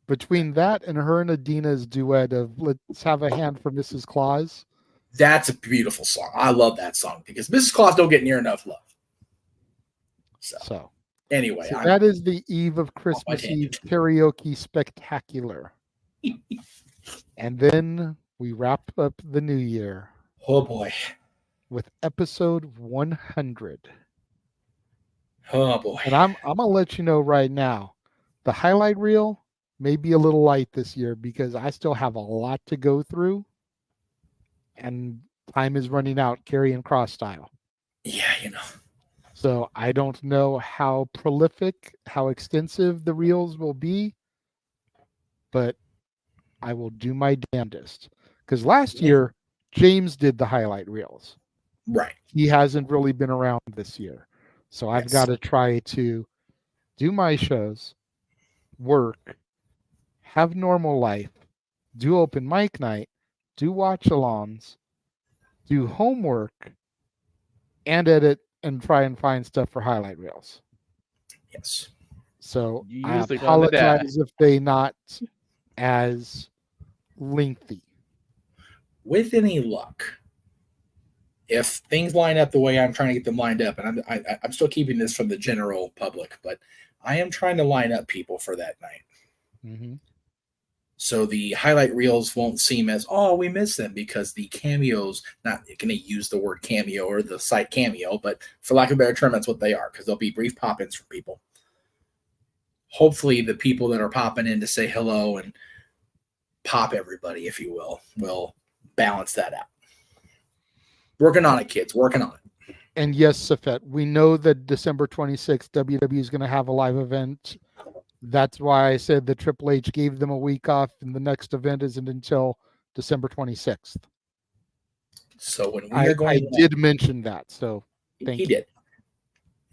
Between that and her and Adina's duet of "Let's Have a Hand for Mrs. Claus," that's a beautiful song. I love that song because Mrs. Claus don't get near enough love. So anyway, that is the eve of Christmas Eve karaoke spectacular, and then we wrap up the new year. Oh boy, with episode 100. Oh boy. And I'm gonna let you know right now, the highlight reel may be a little light this year because I still have a lot to go through and time is running out, carry and cross style. Yeah, So I don't know how prolific, how extensive the reels will be, but I will do my damnedest. Because last year, James did the highlight reels. Right. He hasn't really been around this year. So I've got to try to do my shows, work, have normal life, do open mic night, do watch-alongs, do homework, and edit and try and find stuff for highlight reels. Yes. So You I use the gun to die. apologize if they not as lengthy. With any luck, if things line up the way I'm trying to get them lined up, and I'm still keeping this from the general public, but I am trying to line up people for that night. Mm-hmm. So the highlight reels won't seem as, oh, we miss them, because the cameos, not going to use the word cameo or the site cameo, but for lack of a better term, that's what they are, because they'll be brief pop-ins for people. Hopefully the people that are popping in to say hello and pop everybody, if you will balance that out. Working on it, kids. Working on it. And yes, Safet, we know that December 26th, WWE is going to have a live event. That's why I said that Triple H gave them a week off, and the next event isn't until December 26th. So when we are going, I did mention that. So thank you. He did.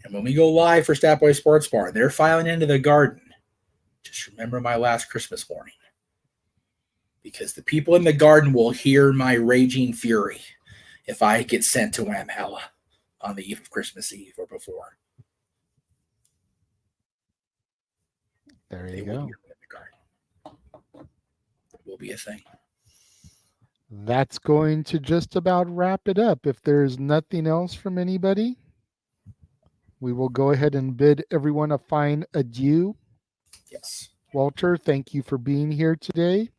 And when we go live for Statboy Sports Bar, they're filing into the Garden. Just remember my last Christmas morning, because the people in the Garden will hear my raging fury if I get sent to Whamhalla on the eve of Christmas Eve or before. There you go. It will be a thing. That's going to just about wrap it up. If there's nothing else from anybody, we will go ahead and bid everyone a fine adieu. Yes. Walter, thank you for being here today.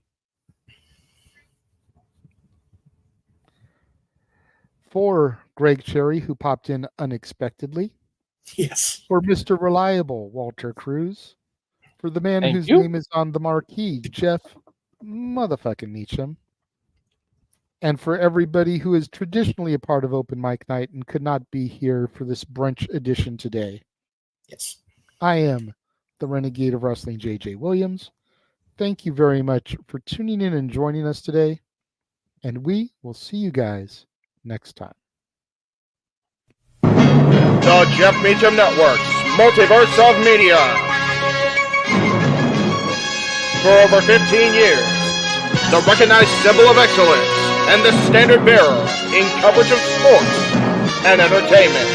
For Greg Cherry, who popped in unexpectedly. Yes. For Mr. Reliable, Walter Cruz. For the man whose name is on the marquee, Jeff motherfucking Meacham. And for everybody who is traditionally a part of Open Mic Night and could not be here for this brunch edition today. Yes. I am the Renegade of Wrestling, JJ Williams. Thank you very much for tuning in and joining us today. And we will see you guys next time. The Jeff Meacham Network's Multiverse of Media. For over 15 years, the recognized symbol of excellence and the standard bearer in coverage of sports and entertainment.